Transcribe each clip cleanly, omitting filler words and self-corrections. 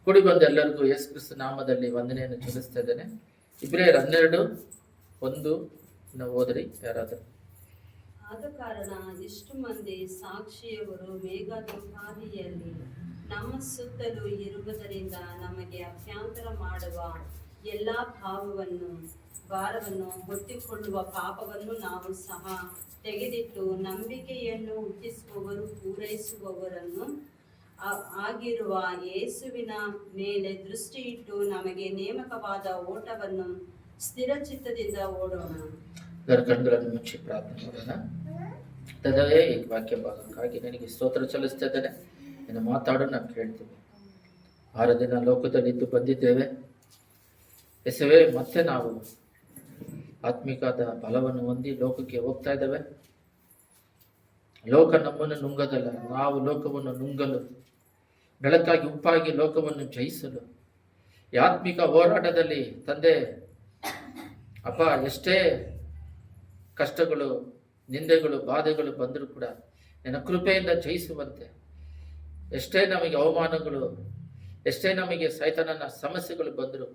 ಕೂಡಿ ಬಂದ ಎಲ್ಲರಿಗೂ ಯೇಸು ಕ್ರಿಸ್ತ ನಾಮದಲ್ಲಿ ವಂದನೆಯನ್ನು ತಿಳಿಸ್ತಾ ಇದ್ದೇನೆ. ಇಬ್ರಿಯರು 12:1 ನಾವು ಓದ್ರಿ ಯಾರಾದರೂ. ಆದ ಕಾರಣ ಇಷ್ಟು ಮಂದಿ ಸಾಕ್ಷಿಯವರು ಮೇಘದೋಪಾದಿಯಲ್ಲಿ ನಮ್ಮ ಸುತ್ತಲೂ ಇರುವುದರಿಂದ ನಮಗೆ ಅಭ್ಯಂತರ ಮಾಡುವ ಎಲ್ಲ ಭಾರವನ್ನು ಹೊತ್ತಿಕೊಳ್ಳುವ ಪಾಪವನ್ನು ನಾವು ಸಹ ತೆಗೆದಿಟ್ಟು ನಂಬಿಕೆಯನ್ನು ಹುಟ್ಟಿಸುವವರು ಪೂರೈಸುವವರನ್ನು ಆಗಿರುವ ಯೇಸುವಿನ ಮೇಲೆ ದೃಷ್ಟಿ ಇಟ್ಟು ನಮಗೆ ನೇಮಕವಾದ ಓಟವನ್ನು ಸ್ಥಿರ ಚಿತ್ತದಿಂದ ಓಡೋಣ. ಕಣ್ಣುಗಳನ್ನು ಮುಚ್ಚಿ ಪ್ರಾರ್ಥನೆ ಮಾಡೋಣ. ತಂದೆಯೇ, ಈ ವಾಕ್ಯ ಭಾಗಕ್ಕಾಗಿ ನನಗೆ ಸ್ತೋತ್ರ ಸಲ್ಲಿಸ್ತಾ ಇದ್ದೇನೆ. ನಿನ್ನ ಮಾತಾಡೋ ನಾವು ಕೇಳ್ತೀವಿ. 6 ದಿನ ಲೋಕದಲ್ಲಿದ್ದು ಬಂದಿದ್ದೇವೆ ಎಸವೇ, ಮತ್ತೆ ನಾವು ಆತ್ಮಿಕದ ಬಲವನ್ನು ಹೊಂದಿ ಲೋಕಕ್ಕೆ ಹೋಗ್ತಾ ಇದ್ದೇವೆ. ಲೋಕ ನಮ್ಮನ್ನು ನುಂಗದಲ್ಲ, ನಾವು ಲೋಕವನ್ನು ನುಂಗಲು, ಬೆಳಕಾಗಿ ಉಪ್ಪಾಗಿ ಲೋಕವನ್ನು ಜಯಿಸಲು ಈ ಆತ್ಮಿಕ ಹೋರಾಟದಲ್ಲಿ ತಂದೆ ಅಪ್ಪ, ಎಷ್ಟೇ ಕಷ್ಟಗಳು, ನಿಂದೆಗಳು, ಬಾಧೆಗಳು ಬಂದರೂ ಕೂಡ ನಿನ್ನ ಕೃಪೆಯಿಂದ ಜಯಿಸುವಂತೆ, ಎಷ್ಟೇ ನಮಗೆ ಅವಮಾನಗಳು, ಎಷ್ಟೇ ನಮಗೆ ಸೈತಾನನ ಸಮಸ್ಯೆಗಳು ಬಂದರೂ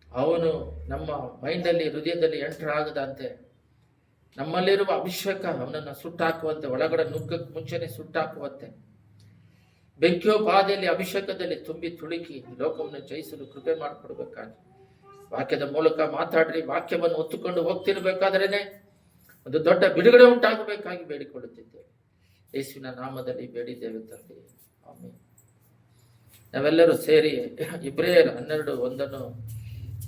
ಅವನು ನಮ್ಮ ಮೈಂಡಲ್ಲಿ, ಹೃದಯದಲ್ಲಿ ಎಂಟರ್ ಆಗದಂತೆ ನಮ್ಮಲ್ಲಿರುವ ಅಭಿಷೇಕ ಅವನನ್ನು ಸುಟ್ಟಾಕುವಂತೆ, ಒಳಗಡೆ ನುಗ್ಗಕ್ಕೆ ಮುಂಚೆನೆ ಸುಟ್ಟಾಕುವಂತೆ, ಬೆಂಕಿಯೋ ಬಾಧೆಯಲ್ಲಿ ಅಭಿಷೇಕದಲ್ಲಿ ತುಂಬಿ ತುಳುಕಿ ಲೋಕವನ್ನು ಜಯಿಸಲು ಕೃಪೆ ಮಾಡಿಕೊಡ್ಬೇಕಾಗಿ ವಾಕ್ಯದ ಮೂಲಕ ಮಾತಾಡ್ರಿ. ವಾಕ್ಯವನ್ನು ಹೊತ್ತುಕೊಂಡು ಹೋಗ್ತಿರ್ಬೇಕಾದ್ರೇನೆ ಒಂದು ದೊಡ್ಡ ಬಿಡುಗಡೆ ಉಂಟಾಗಬೇಕಾಗಿ ಬೇಡಿಕೊಳ್ಳುತ್ತಿದ್ದೇವೆ. ಯೇಸುವಿನ ನಾಮದಲ್ಲಿ ಬೇಡಿದ್ದೇವೆ ತಂದೆ, ಆಮೆನ್. ನಾವೆಲ್ಲರೂ ಸೇರಿ ಇಬ್ರಿಯರು 12:1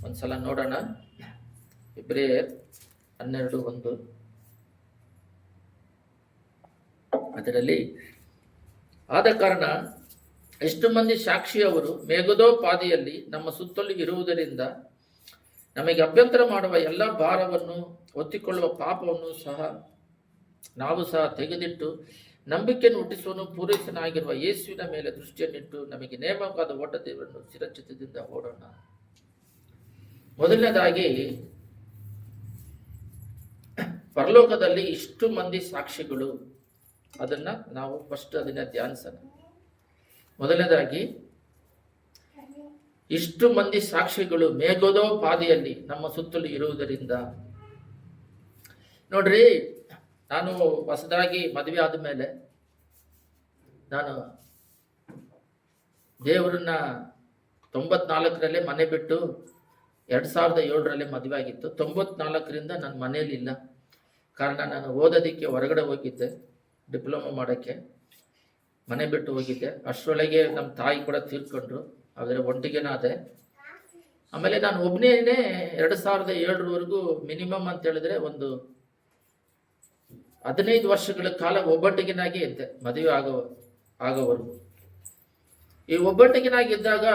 ಒಂದ್ಸಲ ನೋಡೋಣ. ಇಬ್ರಿಯರು 12:1 ಅದರಲ್ಲಿ, ಆದ ಕಾರಣ ಎಷ್ಟು ಮಂದಿ ಸಾಕ್ಷಿಯವರು ಮೇಘದೋಪಾದಿಯಲ್ಲಿ ನಮ್ಮ ಸುತ್ತಲೂ ಇರುವುದರಿಂದ ನಮಗೆ ಅಭ್ಯಂತರ ಮಾಡುವ ಎಲ್ಲ ಭಾರವನ್ನು ಒತ್ತಿಕೊಳ್ಳುವ ಪಾಪವನ್ನು ನಾವು ಸಹ ತೆಗೆದಿಟ್ಟು ನಂಬಿಕೆಯನ್ನು ಹುಟ್ಟಿಸುವನು ಪೂರೈಸನಾಗಿರುವ ಯೇಸುವಿನ ಮೇಲೆ ದೃಷ್ಟಿಯನ್ನಿಟ್ಟು ನಮಗೆ ನೇಮಕವಾದ ಓಟದೇವರನ್ನು ಸ್ಥಿರಚಿತ್ತದಿಂದ ಓಡೋಣ. ಮೊದಲನೇದಾಗಿ, ಪರಲೋಕದಲ್ಲಿ ಇಷ್ಟು ಮಂದಿ ಸಾಕ್ಷಿಗಳು, ಅದನ್ನ ನಾವು ಫಸ್ಟ್ ಅದನ್ನ ಧ್ಯಾನಿಸೋಣ. ಮೊದಲನೇದಾಗಿ, ಇಷ್ಟು ಮಂದಿ ಸಾಕ್ಷಿಗಳು ಮೇಘದೋಪಾದಿಯಲ್ಲಿ ನಮ್ಮ ಸುತ್ತಲೂ ಇರುವುದರಿಂದ. ನೋಡ್ರಿ, ನಾನು ಹೊಸದಾಗಿ ಮದುವೆ ಆದಮೇಲೆ ನಾನು ದೇವರನ್ನ 94ರಲ್ಲೇ ಮನೆ ಬಿಟ್ಟು 2007ರಲ್ಲೇ ಮದುವೆ ಆಗಿತ್ತು. 94ರಿಂದ ನಾನು ಮನೆಯಲ್ಲಿಲ್ಲ. ಕಾರಣ ನಾನು ಓದೋದಕ್ಕೆ ಹೊರಗಡೆ ಹೋಗಿದ್ದೆ, ಡಿಪ್ಲೊಮಾ ಮಾಡೋಕ್ಕೆ ಮನೆ ಬಿಟ್ಟು ಹೋಗಿದ್ದೆ. ಅಷ್ಟರೊಳಗೆ ನಮ್ಮ ತಾಯಿ ಕೂಡ ತೀರ್ಕೊಂಡ್ರು, ಆದರೆ ಒಂಟಿಗೆನಾದೆ. ಆಮೇಲೆ ನಾನು ಒಬ್ಬನೇ 2007ರವರೆಗೂ ಮಿನಿಮಮ್ ಅಂತ ಹೇಳಿದ್ರೆ ಒಂದು 15 ವರ್ಷಗಳ ಕಾಲ ಒಬ್ಬಟ್ಟಿಗೆನಾಗಿ ಇದ್ದೆ, ಮದುವೆ ಆಗೋವರೆಗೂ. ಈ ಒಬ್ಬಟ್ಟಿಗೆನಾಗಿದ್ದಾಗ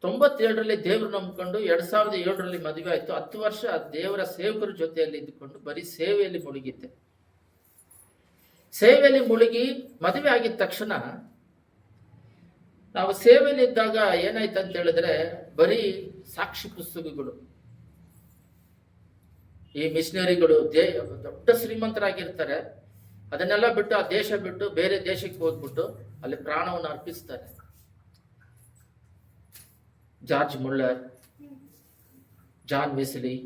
97ರಲ್ಲಿ ದೇವರು ನಂಬಿಕೊಂಡು 2007ರಲ್ಲಿ ಮದುವೆ ಆಯಿತು. 10 ವರ್ಷ ದೇವರ ಸೇವಕರ ಜೊತೆಯಲ್ಲಿ ಇದ್ದುಕೊಂಡು ಬರೀ ಸೇವೆಯಲ್ಲಿ ಮುಳುಗಿದ್ದೆ. ಸೇವೆಯಲ್ಲಿ ಮುಳುಗಿ ಮದುವೆ ಆಗಿದ ತಕ್ಷಣ ನಾವು ಸೇವೆಯಲ್ಲಿ ಇದ್ದಾಗ ಏನಾಯ್ತು ಅಂತ ಹೇಳಿದ್ರೆ, ಬರೀ ಸಾಕ್ಷಿ ಪುಸ್ತಕಗಳು, ಈ ಮಿಷನರಿಗಳು ದೊಡ್ಡ ಶ್ರೀಮಂತರಾಗಿರ್ತಾರೆ, ಅದನ್ನೆಲ್ಲ ಬಿಟ್ಟು ಆ ದೇಶ ಬಿಟ್ಟು ಬೇರೆ ದೇಶಕ್ಕೆ ಹೋಗ್ಬಿಟ್ಟು ಅಲ್ಲಿ ಪ್ರಾಣವನ್ನು ಅರ್ಪಿಸ್ತಾರೆ. George Muller, John Wesley,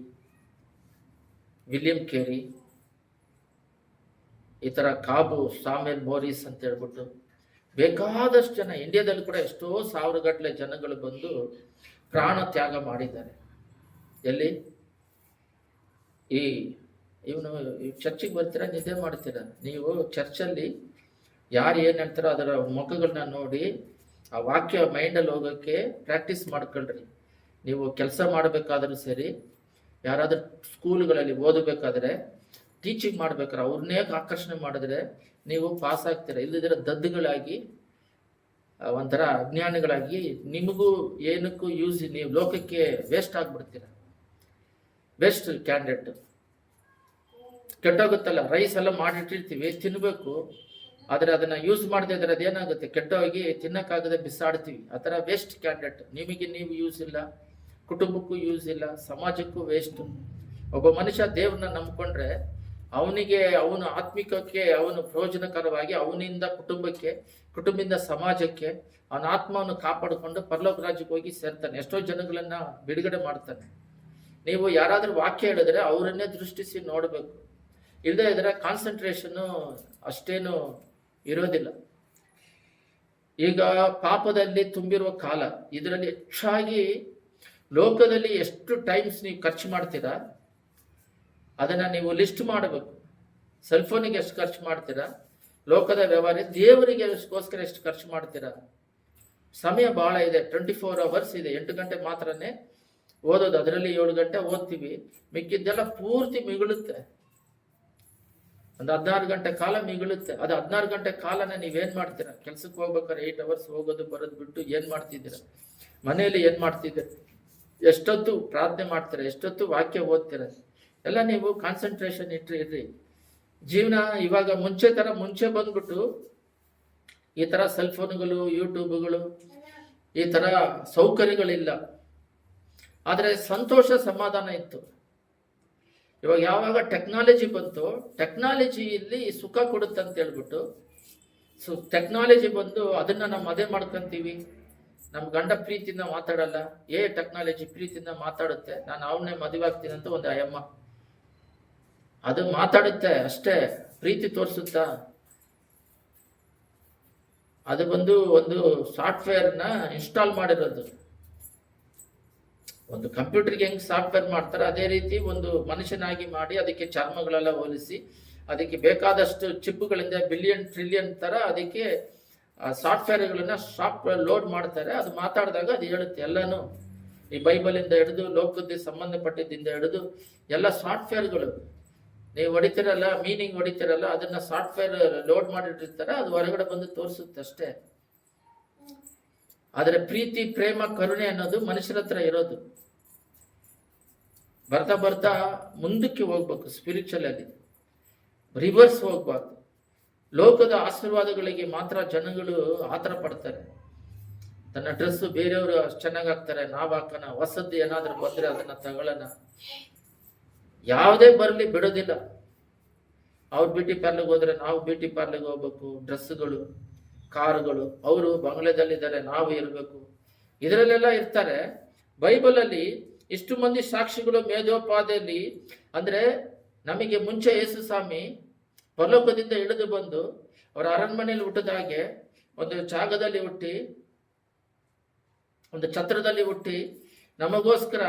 William Carey, ಈ ಥರ ಕಾಬು, ಸಾಮ್ಯಲ್ ಮೋರಿಸ್ ಅಂತ ಹೇಳ್ಬಿಟ್ಟು ಬೇಕಾದಷ್ಟು ಜನ, ಇಂಡಿಯಾದಲ್ಲಿ ಕೂಡ ಎಷ್ಟೋ ಸಾವಿರಗಟ್ಟಲೆ ಜನಗಳು ಬಂದು ಪ್ರಾಣ ತ್ಯಾಗ ಮಾಡಿದ್ದಾರೆ. ಎಲ್ಲಿ? ಇವನು ಚರ್ಚಿಗೆ ಬರ್ತೀರಾ, ನಿದ್ದೆ ಮಾಡ್ತೀರಾ? ನೀವು ಚರ್ಚಲ್ಲಿ ಯಾರು ಏನು ಹೇಳ್ತಾರೋ ಅದರ ಮುಖಗಳನ್ನ ನೋಡಿ ಆ ವಾಕ್ಯ ಮೈಂಡಲ್ಲಿ ಹೋಗೋಕ್ಕೆ ಪ್ರಾಕ್ಟೀಸ್ ಮಾಡ್ಕೊಳ್ರಿ. ನೀವು ಕೆಲಸ ಮಾಡಬೇಕಾದ್ರೂ ಸರಿ, ಯಾರಾದರೂ ಸ್ಕೂಲ್ಗಳಲ್ಲಿ ಓದಬೇಕಾದ್ರೆ, ಟೀಚಿಂಗ್ ಮಾಡ್ಬೇಕಾದ್ರೆ ಅವ್ರನ್ನೇ ಆಕರ್ಷಣೆ ಮಾಡಿದ್ರೆ ನೀವು ಪಾಸ್ ಆಗ್ತೀರ. ಇಲ್ಲದಿದ್ರೆ ದದ್ದುಗಳಾಗಿ, ಒಂಥರ ಅಜ್ಞಾನಿಗಳಾಗಿ, ನಿಮಗೂ ಏನಕ್ಕೂ ಯೂಸ್, ನೀವು ಲೋಕಕ್ಕೆ ವೇಸ್ಟ್ ಆಗಿಬಿಡ್ತೀರ. ಬೆಸ್ಟ್ ಕ್ಯಾಂಡಿಡೇಟ್ ಕೆಟ್ಟೋಗುತ್ತಲ್ಲ. ರೈಸ್ ಎಲ್ಲ ಮಾಡಿಟ್ಟಿರ್ತೀವಿ, ತಿನ್ನಬೇಕು, ಆದರೆ ಅದನ್ನು ಯೂಸ್ ಮಾಡದೇ ಇದ್ರೆ ಅದೇನಾಗುತ್ತೆ, ಕೆಟ್ಟೋಗಿ ತಿನ್ನಕ್ಕಾಗದೆ ಬಿಸಾಡ್ತೀವಿ. ಆ ಥರ ವೇಸ್ಟ್ ಕ್ಯಾಂಡಿಡೇಟ್. ನಿಮಗೆ ನೀವು ಯೂಸ್ ಇಲ್ಲ, ಕುಟುಂಬಕ್ಕೂ ಯೂಸ್ ಇಲ್ಲ, ಸಮಾಜಕ್ಕೂ ವೇಸ್ಟ್. ಒಬ್ಬ ಮನುಷ್ಯ ದೇವ್ರನ್ನ ನಂಬ್ಕೊಂಡ್ರೆ ಅವನಿಗೆ, ಅವನು ಆತ್ಮಿಕಕ್ಕೆ ಅವನು ಪ್ರಯೋಜನಕರವಾಗಿ, ಅವನಿಂದ ಕುಟುಂಬಕ್ಕೆ, ಕುಟುಂಬದಿಂದ ಸಮಾಜಕ್ಕೆ ಅವನ ಆತ್ಮವನ್ನು ಕಾಪಾಡಿಕೊಂಡು ಪರಲೋಕ ರಾಜ್ಯಕ್ಕೆ ಹೋಗಿ ಸೇರ್ತಾನೆ. ಎಷ್ಟೋ ಜನಗಳನ್ನ ಬಿಡುಗಡೆ ಮಾಡ್ತಾನೆ. ನೀವು ಯಾರಾದ್ರೂ ವಾಕ್ಯ ಹೇಳಿದ್ರೆ ಅವರನ್ನೇ ದೃಷ್ಟಿಸಿ ನೋಡಬೇಕು. ಇಲ್ಲದೆ ಇದ್ರೆ ಕಾನ್ಸಂಟ್ರೇಷನ್ ಅಷ್ಟೇನು ಇರೋದಿಲ್ಲ. ಈಗ ಪಾಪದಲ್ಲಿ ತುಂಬಿರುವ ಕಾಲ, ಇದರಲ್ಲಿ ಹೆಚ್ಚಾಗಿ ಲೋಕದಲ್ಲಿ ಎಷ್ಟು ಟೈಮ್ಸ್ ನೀವು ಖರ್ಚು ಮಾಡ್ತೀರಾ ಅದನ್ನ ನೀವು ಲಿಸ್ಟ್ ಮಾಡಬೇಕು. ಸೆಲ್ಫೋನಿಗೆ ಎಷ್ಟು ಖರ್ಚು ಮಾಡ್ತೀರಾ, ಲೋಕದ ವ್ಯವಹಾರ, ದೇವರಿಗೆ ಅದಕ್ಕೋಸ್ಕರ ಎಷ್ಟು ಖರ್ಚು ಮಾಡ್ತೀರಾ. ಸಮಯ ಬಹಳ ಇದೆ, 24 hours ಇದೆ. 8 ಗಂಟೆ ಮಾತ್ರನೇ ಓದೋದು, ಅದರಲ್ಲಿ 7 ಗಂಟೆ ಓದ್ತೀವಿ, ಮಿಕ್ಕಿದ್ದೆಲ್ಲ ಪೂರ್ತಿ ಮಿಗುಳುತ್ತೆ. ಒಂದು 16 ಗಂಟೆ ಕಾಲ ಮಿಗುಳುತ್ತೆ. ಅದು 16 ಗಂಟೆ ಕಾಲನ ನೀವೇನ್ ಮಾಡ್ತೀರಾ? ಕೆಲ್ಸಕ್ಕೆ ಹೋಗ್ಬೇಕಾದ್ರೆ 8 hours ಹೋಗೋದು ಬರೋದು ಬಿಟ್ಟು ಏನ್ ಮಾಡ್ತಿದ್ದೀರಾ? ಮನೆಯಲ್ಲಿ ಏನ್ ಮಾಡ್ತಿದ್ದೀರ? ಎಷ್ಟೊತ್ತು ಪ್ರಾರ್ಥನೆ ಮಾಡ್ತೀರಾ? ಎಷ್ಟೊತ್ತು ವಾಕ್ಯ ಓದ್ತೀರಾ? ಎಲ್ಲ ನೀವು ಕಾನ್ಸಂಟ್ರೇಷನ್ ಇರ್ರಿ. ಜೀವನ ಇವಾಗ ಮುಂಚೆ ಬಂದ್ಬಿಟ್ಟು ಈ ತರ ಸೆಲ್ಫೋನ್ಗಳು, ಯೂಟ್ಯೂಬ್ಗಳು, ಈ ತರ ಸೌಕರ್ಯಗಳಿಲ್ಲ. ಆದರೆ ಸಂತೋಷ ಸಮಾಧಾನ ಇತ್ತು. ಇವಾಗ ಯಾವಾಗ ಟೆಕ್ನಾಲಜಿ ಬಂತು, ಟೆಕ್ನಾಲಜಿಯಲ್ಲಿ ಸುಖ ಕೊಡುತ್ತೆ ಅಂತ ಹೇಳ್ಬಿಟ್ಟು ಟೆಕ್ನಾಲಜಿ ಬಂದು ಅದನ್ನ ನಾವು ಅದೇ ಮಾಡ್ಕೊಂತೀವಿ. ನಮ್ಮ ಗಂಡ ಪ್ರೀತಿಯಿಂದ ಮಾತಾಡಲ್ಲ, ಟೆಕ್ನಾಲಜಿ ಪ್ರೀತಿಯಿಂದ ಮಾತಾಡುತ್ತೆ. ನಾನು ಅವನ್ನೇ ಮದುವೆ ಆಗ್ತೀನಿ ಅಂತ ಒಂದು ಅಯ್ಯಮ್ಮ, ಅದು ಮಾತಾಡುತ್ತೆ ಅಷ್ಟೇ, ಪ್ರೀತಿ ತೋರಿಸುತ್ತಾ? ಅದು ಬಂದು ಒಂದು ಸಾಫ್ಟ್ವೇರ್ನ ಇನ್ಸ್ಟಾಲ್ ಮಾಡಿರೋದು. ಒಂದು ಕಂಪ್ಯೂಟರ್ಗೆ ಹೆಂಗ್ ಸಾಫ್ಟ್ವೇರ್ ಮಾಡ್ತಾರೆ ಅದೇ ರೀತಿ ಒಂದು ಮನುಷ್ಯನಾಗಿ ಮಾಡಿ ಅದಕ್ಕೆ ಚರ್ಮಗಳೆಲ್ಲ ಹೋಲಿಸಿ ಅದಕ್ಕೆ ಬೇಕಾದಷ್ಟು ಚಿಪ್ಪುಗಳಿಂದ ಬಿಲಿಯನ್ ಟ್ರಿಲಿಯನ್ ತರ ಅದಕ್ಕೆ ಸಾಫ್ಟ್ವೇರ್ಗಳನ್ನ ಲೋಡ್ ಮಾಡ್ತಾರೆ. ಅದು ಮಾತಾಡಿದಾಗ ಅದು ಹೇಳುತ್ತೆ ಎಲ್ಲಾನು. ಈ ಬೈಬಲಿಂದ ಹಿಡಿದು ಲೋಕದ ಸಂಬಂಧಪಟ್ಟಿದ್ದಿಂದ ಹಿಡಿದು ಎಲ್ಲ ಸಾಫ್ಟ್ವೇರ್ಗಳು. ನೀವು ಹೊಡಿತೀರಲ್ಲ, ಮೀನಿಂಗ್ ಹೊಡಿತೀರಲ್ಲ, ಅದನ್ನ ಸಾಫ್ಟ್ವೇರ್ ಲೋಡ್ ಮಾಡಿಟ್ಟಿರ್ತಾರೆ, ಅದು ಹೊರಗಡೆ ಬಂದು ತೋರಿಸುತ್ತೆ ಅಷ್ಟೇ. ಆದರೆ ಪ್ರೀತಿ, ಪ್ರೇಮ, ಕರುಣೆ ಅನ್ನೋದು ಮನುಷ್ಯರ ಹತ್ರ ಇರೋದು. ಬರ್ತಾ ಬರ್ತಾ ಮುಂದಕ್ಕೆ ಹೋಗ್ಬೇಕು. ಸ್ಪಿರಿಚುವಲ್ ಆಗಿ ರಿವರ್ಸ್ ಹೋಗ್ಬಾರ್ದು. ಲೋಕದ ಆಶೀರ್ವಾದಗಳಿಗೆ ಮಾತ್ರ ಜನಗಳು ಆತರ ಪಡ್ತಾರೆ. ತನ್ನ ಡ್ರೆಸ್ ಬೇರೆಯವರು ಅಷ್ಟು ಚೆನ್ನಾಗಿ ಹಾಕ್ತಾರೆ, ನಾವ್ ಹಾಕೋಣ. ಹೊಸದ್ದು ಏನಾದ್ರೂ ಬಂದ್ರೆ ಅದನ್ನ ತಗೊಳ್ಳೋಣ. ಯಾವುದೇ ಬರಲಿ ಬಿಡೋದಿಲ್ಲ. ಅವ್ರು ಬ್ಯೂಟಿ ಪಾರ್ಲರ್ಗೆ ಹೋದ್ರೆ ನಾವು ಬ್ಯೂಟಿ ಪಾರ್ಲರ್ಗೆ ಹೋಗ್ಬೇಕು. ಡ್ರೆಸ್ಗಳು, ಕಾರುಗಳು, ಅವರು ಬಂಗ್ಲೆದಲ್ಲಿದ್ದಾರೆ, ನಾವು ಇರಬೇಕು. ಇದರಲ್ಲೆಲ್ಲ ಇರ್ತಾರೆ. ಬೈಬಲಲ್ಲಿ ಇಷ್ಟು ಮಂದಿ ಸಾಕ್ಷಿಗಳು ಮೇಧೋಪಾದಿಯಲ್ಲಿ, ಅಂದ್ರೆ ನಮಗೆ ಮುಂಚೆ ಯೇಸು ಸ್ವಾಮಿ ಪರಲೋಕದಿಂದ ಇಳಿದು ಬಂದು ಅವರ ಅರಣ್ಮನೆಯಲ್ಲಿ ಹುಟ್ಟಿದ ಹಾಗೆ ಒಂದು ಜಾಗದಲ್ಲಿ ಹುಟ್ಟಿ, ಒಂದು ಛತ್ರದಲ್ಲಿ ಹುಟ್ಟಿ ನಮಗೋಸ್ಕರ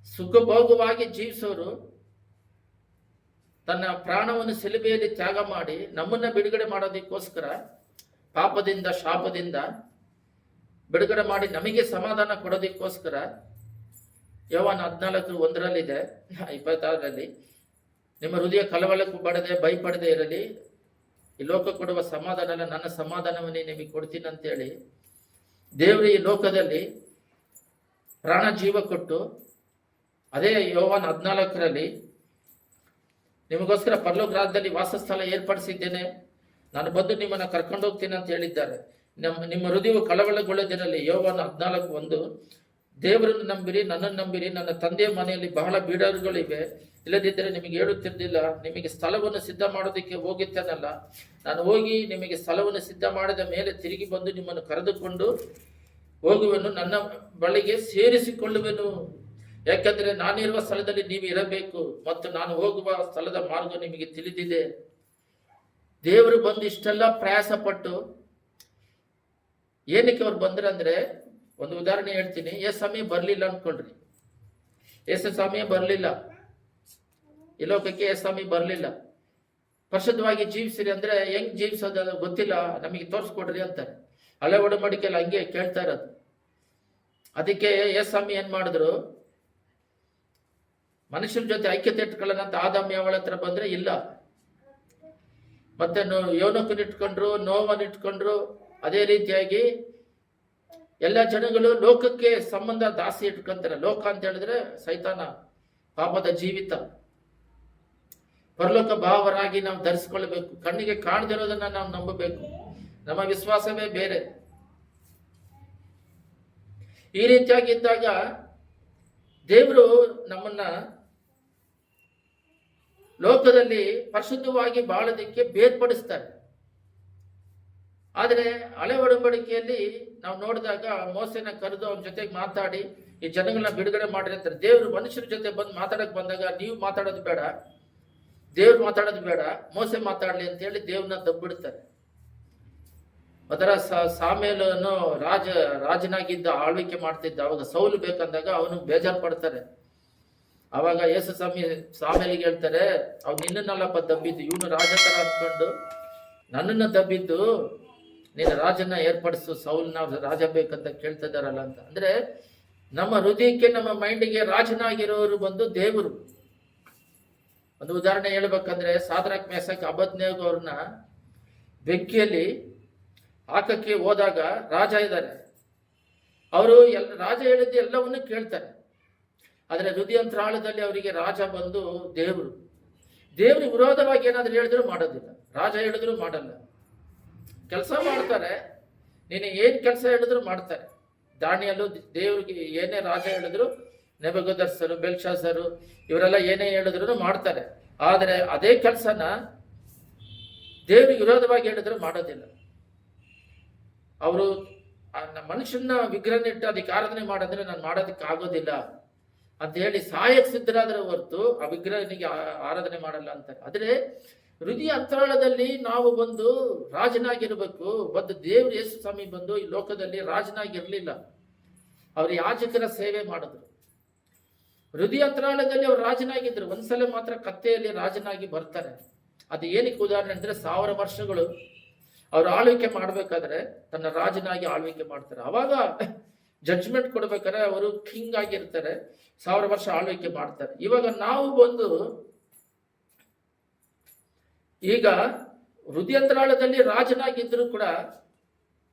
ಸುಖಭೋಗವಾಗಿ ಜೀವಿಸೋರು, ತನ್ನ ಪ್ರಾಣವನ್ನು ಶಿಲುಬೆಯಲ್ಲಿ ತ್ಯಾಗ ಮಾಡಿ ನಮ್ಮನ್ನ ಬಿಡುಗಡೆ ಮಾಡೋದಕ್ಕೋಸ್ಕರ, ಪಾಪದಿಂದ ಶಾಪದಿಂದ ಬಿಡುಗಡೆ ಮಾಡಿ ನಮಗೆ ಸಮಾಧಾನ ಕೊಡೋದಕ್ಕೋಸ್ಕರ, ಯೋಹಾನ 14:1 26 ನಿಮ್ಮ ಹೃದಯ ಕಳವಳಕ್ಕೂ ಪಡದೆ ಭಯಪಡದೆ ಇರಲಿ, ಈ ಲೋಕ ಕೊಡುವ ಸಮಾಧಾನ ಅಲ್ಲ, ನನ್ನ ಸಮಾಧಾನವನ್ನೇ ನಿಮಗೆ ಕೊಡ್ತೀನಿ ಅಂತೇಳಿ ದೇವರು ಈ ಲೋಕದಲ್ಲಿ ಪ್ರಾಣ ಜೀವ ಕೊಟ್ಟು, ಅದೇ ಯೋಹಾನ 14 ನಿಮಗೋಸ್ಕರ ಪರಲೋಕ ರಾಜ್ಯದಲ್ಲಿ ವಾಸಸ್ಥಳ ಏರ್ಪಡಿಸಿದ್ದೇನೆ, ನಾನು ಬಂದು ನಿಮ್ಮನ್ನ ಕರ್ಕೊಂಡು ಹೋಗ್ತೀನಿ ಅಂತ ಹೇಳಿದ್ದಾರೆ. ನಿಮ್ಮ ಹೃದಯವು ಕಳವಳಗೊಳ್ಳದಿರಲಿ. ಯೋಹಾನ 14:1 ದೇವರನ್ನು ನಂಬಿರಿ, ನನ್ನನ್ನು ನಂಬಿರಿ. ನನ್ನ ತಂದೆಯ ಮನೆಯಲ್ಲಿ ಬಹಳ ಬೀಡಾರುಗಳಿವೆ, ಇಲ್ಲದಿದ್ದರೆ ನಿಮಗೆ ಹೇಳುತ್ತಿರಲಿಲ್ಲ. ನಿಮಗೆ ಸ್ಥಳವನ್ನು ಸಿದ್ಧ ಮಾಡೋದಕ್ಕೆ ಹೋಗಿತ್ತೇನಲ್ಲ, ನಾನು ಹೋಗಿ ನಿಮಗೆ ಸ್ಥಳವನ್ನು ಸಿದ್ಧ ಮಾಡಿದ ಮೇಲೆ ತಿರುಗಿ ಬಂದು ನಿಮ್ಮನ್ನು ಕರೆದುಕೊಂಡು ಹೋಗುವೆನು, ನನ್ನ ಬಳಿಗೆ ಸೇರಿಸಿಕೊಳ್ಳುವೆನು. ಯಾಕಂದ್ರೆ ನಾನಿರುವ ಸ್ಥಳದಲ್ಲಿ ನೀವು ಇರಬೇಕು ಮತ್ತು ನಾನು ಹೋಗುವ ಸ್ಥಳದ ಮಾರ್ಗ ನಿಮಗೆ ತಿಳಿದಿದೆ. ದೇವರು ಬಂದು ಇಷ್ಟೆಲ್ಲ ಪ್ರಯಾಸ ಪಟ್ಟು ಏನಕ್ಕೆ ಅವ್ರು ಬಂದ್ರೆ ಅಂದ್ರೆ, ಒಂದು ಉದಾಹರಣೆ ಹೇಳ್ತೀನಿ. ಸ್ವಾಮಿ ಬರ್ಲಿಲ್ಲ ಅನ್ಕೊಳ್ರಿ, ಸ್ವಾಮಿ ಬರ್ಲಿಲ್ಲ ಈ ಲೋಕಕ್ಕೆ, ಸ್ವಾಮಿ ಬರ್ಲಿಲ್ಲ. ಪರಿಶುದ್ಧವಾಗಿ ಜೀವಿಸಿರಿ ಅಂದ್ರೆ ಹೆಂಗ್ ಜೀವಿಸೋದು ಗೊತ್ತಿಲ್ಲ, ನಮಗೆ ತೋರಿಸ್ಕೊಡ್ರಿ ಅಂತಾರೆ. ಹಳೆ ಒಡಂಬಡಿಕೆಲ್ಲ ಹಂಗೆ ಕೇಳ್ತಾ ಇರೋದು. ಅದಕ್ಕೆ ಸ್ವಾಮಿ ಏನ್ ಮಾಡಿದ್ರು, ಮನುಷ್ಯನ ಜೊತೆ ಐಕ್ಯತೆ ಇಟ್ಕೊಳ್ಳೋಣ ಅಂತ ಆದಾಮ ಯಾವಳ ಹತ್ರ ಬಂದ್ರೆ ಇಲ್ಲ. ಮತ್ತೆ ಯೋನಕನ್ ಇಟ್ಕೊಂಡ್ರು, ನೋವನ್ ಇಟ್ಕೊಂಡ್ರು. ಅದೇ ರೀತಿಯಾಗಿ ಎಲ್ಲ ಜನಗಳು ಲೋಕಕ್ಕೆ ಸಂಬಂಧ ದಾಸಿ ಇಟ್ಕೊಂತಾರೆ. ಲೋಕ ಅಂತ ಹೇಳಿದ್ರೆ ಸೈತಾನ, ಪಾಪದ ಜೀವಿತ. ಪರಲೋಕ ಭಾವರಾಗಿ ನಾವು ಧರಿಸ್ಕೊಳ್ಬೇಕು. ಕಣ್ಣಿಗೆ ಕಾಣದಿರೋದನ್ನ ನಾವು ನಂಬಬೇಕು. ನಮ್ಮ ವಿಶ್ವಾಸವೇ ಬೇರೆ. ಈ ರೀತಿಯಾಗಿದ್ದಾಗ ದೇವರು ನಮ್ಮನ್ನ ಲೋಕದಲ್ಲಿ ಪರಿಶುದ್ಧವಾಗಿ ಬಾಳೋದಕ್ಕೆ ಬೇರ್ಪಡಿಸ್ತಾರೆ. ಆದರೆ ಹಳೆ ಒಡಂಬಡಿಕೆಯಲ್ಲಿ ನಾವು ನೋಡಿದಾಗ ಮೋಸೆನ ಕರೆದು ಅವನ ಜೊತೆಗೆ ಮಾತಾಡಿ ಈ ಜನಗಳನ್ನ ಬಿಡುಗಡೆ ಮಾಡ್ರಿ ಅಂತಾರೆ. ದೇವರು ಮನುಷ್ಯರ ಜೊತೆ ಬಂದು ಮಾತಾಡಕ್ ಬಂದಾಗ ನೀವು ಮಾತಾಡೋದು ಬೇಡ, ದೇವ್ರು ಮಾತಾಡೋದು ಬೇಡ, ಮೋಸೆ ಮಾತಾಡ್ಲಿ ಅಂತ ಹೇಳಿ ದೇವ್ರನ್ನ ದಬ್ಬಿಡ್ತಾರೆ. ಅದರ ಸಾಮೇಲನು ರಾಜನಾಗಿದ್ದ, ಆಳ್ವಿಕೆ ಮಾಡ್ತಿದ್ದ. ಅವಾಗ ಸೌಲು ಬೇಕಂದಾಗ ಅವನು ಬೇಜಾರು ಪಡ್ತಾರೆ. ಅವಾಗ ಯೇಸು ಸಾಮೇಲಿಗೆ ಹೇಳ್ತಾರೆ, ಅವ್ನು ನಿನ್ನನ್ನಲ್ಲಪ್ಪ ದಬ್ಬಿದ್ದು, ಇವನು ರಾಜ ತರ ಅನ್ಕೊಂಡು ನನ್ನನ್ನು ದಬ್ಬಿದ್ದು, ನೀನು ರಾಜನ ಏರ್ಪಡಿಸು, ಸೌಲ್ನ ರಾಜ ಬೇಕಂತ ಕೇಳ್ತಿದ್ದಾರಲ್ಲ ಅಂತ. ಅಂದ್ರೆ ನಮ್ಮ ಹೃದಯಕ್ಕೆ, ನಮ್ಮ ಮೈಂಡಿಗೆ ರಾಜನಾಗಿರೋರು ಬಂದು ದೇವರು. ಒಂದು ಉದಾಹರಣೆ ಹೇಳ್ಬೇಕಂದ್ರೆ, ಸಾದ್ರಾಕ್ ಮೇಸಕ್ ಅಬೇದ್ನೆಗೋ ಅವ್ರನ್ನ ಬೆಂಕಿಯಲ್ಲಿ ಹಾಕಕ್ಕೆ ಹೋದಾಗ ರಾಜ ಇದ್ದಾರೆ. ಅವರು ರಾಜ ಹೇಳಿದ್ದು ಎಲ್ಲವನ್ನೂ ಕೇಳ್ತಾರೆ. ಆದರೆ ಹೃದಯಂತ್ರಾಳದಲ್ಲಿ ಅವರಿಗೆ ರಾಜ ಬಂದು ದೇವರು. ದೇವ್ರಿಗೆ ವಿರೋಧವಾಗಿ ಏನಾದ್ರು ಹೇಳಿದ್ರು ಮಾಡೋದಿಲ್ಲ, ರಾಜ ಹೇಳಿದ್ರು ಮಾಡಲ್ಲ. ಕೆಲಸ ಮಾಡ್ತಾರೆ, ನೀನು ಏನ್ ಕೆಲಸ ಹೇಳಿದ್ರು ಮಾಡ್ತಾರೆ. ದಾನಿಯಲ್ಲೂ ದೇವ್ರಿಗೆ ಏನೇ ರಾಜ ಹೇಳಿದ್ರು, ನೆಬೂಕದ್ನೆಚ್ಚರ್, ಬೆಲ್ಶಾಸರು ಇವರೆಲ್ಲ ಏನೇ ಹೇಳಿದ್ರು ಮಾಡ್ತಾರೆ. ಆದರೆ ಅದೇ ಕೆಲಸನ ದೇವ್ರಿಗೆ ವಿರೋಧವಾಗಿ ಹೇಳಿದ್ರು ಮಾಡೋದಿಲ್ಲ. ಅವರು ಮನುಷ್ಯನ ವಿಗ್ರಹನಿಟ್ಟು ಅದಕ್ಕೆ ಆರಾಧನೆ ಮಾಡಿದ್ರೆ ನಾನು ಮಾಡೋದಕ್ಕೆ ಆಗೋದಿಲ್ಲ ಅಂತ ಹೇಳಿ ಸಾಯಕ್ಕೆ ಸಿದ್ಧರಾದ್ರೆ ಹೊರತು ಆ ವಿಗ್ರಹನಿಗೆ ಆರಾಧನೆ ಮಾಡಲ್ಲ ಅಂತಾರೆ. ಆದರೆ ಹೃದಯ ಅಂತರಾಳದಲ್ಲಿ ನಾವು ಬಂದು ರಾಜನಾಗಿರ್ಬೇಕು. ಬಂದು ದೇವ್ರು ಯೇಸು ಸ್ವಾಮಿ ಬಂದು ಈ ಲೋಕದಲ್ಲಿ ರಾಜನಾಗಿರ್ಲಿಲ್ಲ, ಅವ್ರು ಯಾಜಕರ ಸೇವೆ ಮಾಡಿದ್ರು. ಹೃದಯ ಅಂತರಾಳದಲ್ಲಿ ಅವ್ರು ರಾಜನಾಗಿದ್ರು. ಒಂದ್ಸಲ ಮಾತ್ರ ಕತ್ತೆಯಲ್ಲಿ ರಾಜನಾಗಿ ಬರ್ತಾರೆ. ಅದು ಏನಕ್ಕೆ ಉದಾಹರಣೆ ಅಂದ್ರೆ, 1000 ವರ್ಷಗಳು ಅವ್ರು ಆಳ್ವಿಕೆ ಮಾಡ್ಬೇಕಾದ್ರೆ ತನ್ನ ರಾಜನಾಗಿ ಆಳ್ವಿಕೆ ಮಾಡ್ತಾರೆ. ಅವಾಗ ಜಡ್ಜ್ಮೆಂಟ್ ಕೊಡ್ಬೇಕಾದ್ರೆ ಅವರು ಕಿಂಗ್ ಆಗಿರ್ತಾರೆ, 1000 ವರ್ಷ ಆಳ್ವಿಕೆ ಮಾಡ್ತಾರೆ. ಇವಾಗ ನಾವು ಬಂದು ಈಗ ಹೃದಯಂತರಾಳದಲ್ಲಿ ರಾಜನಾಗಿದ್ರು ಕೂಡ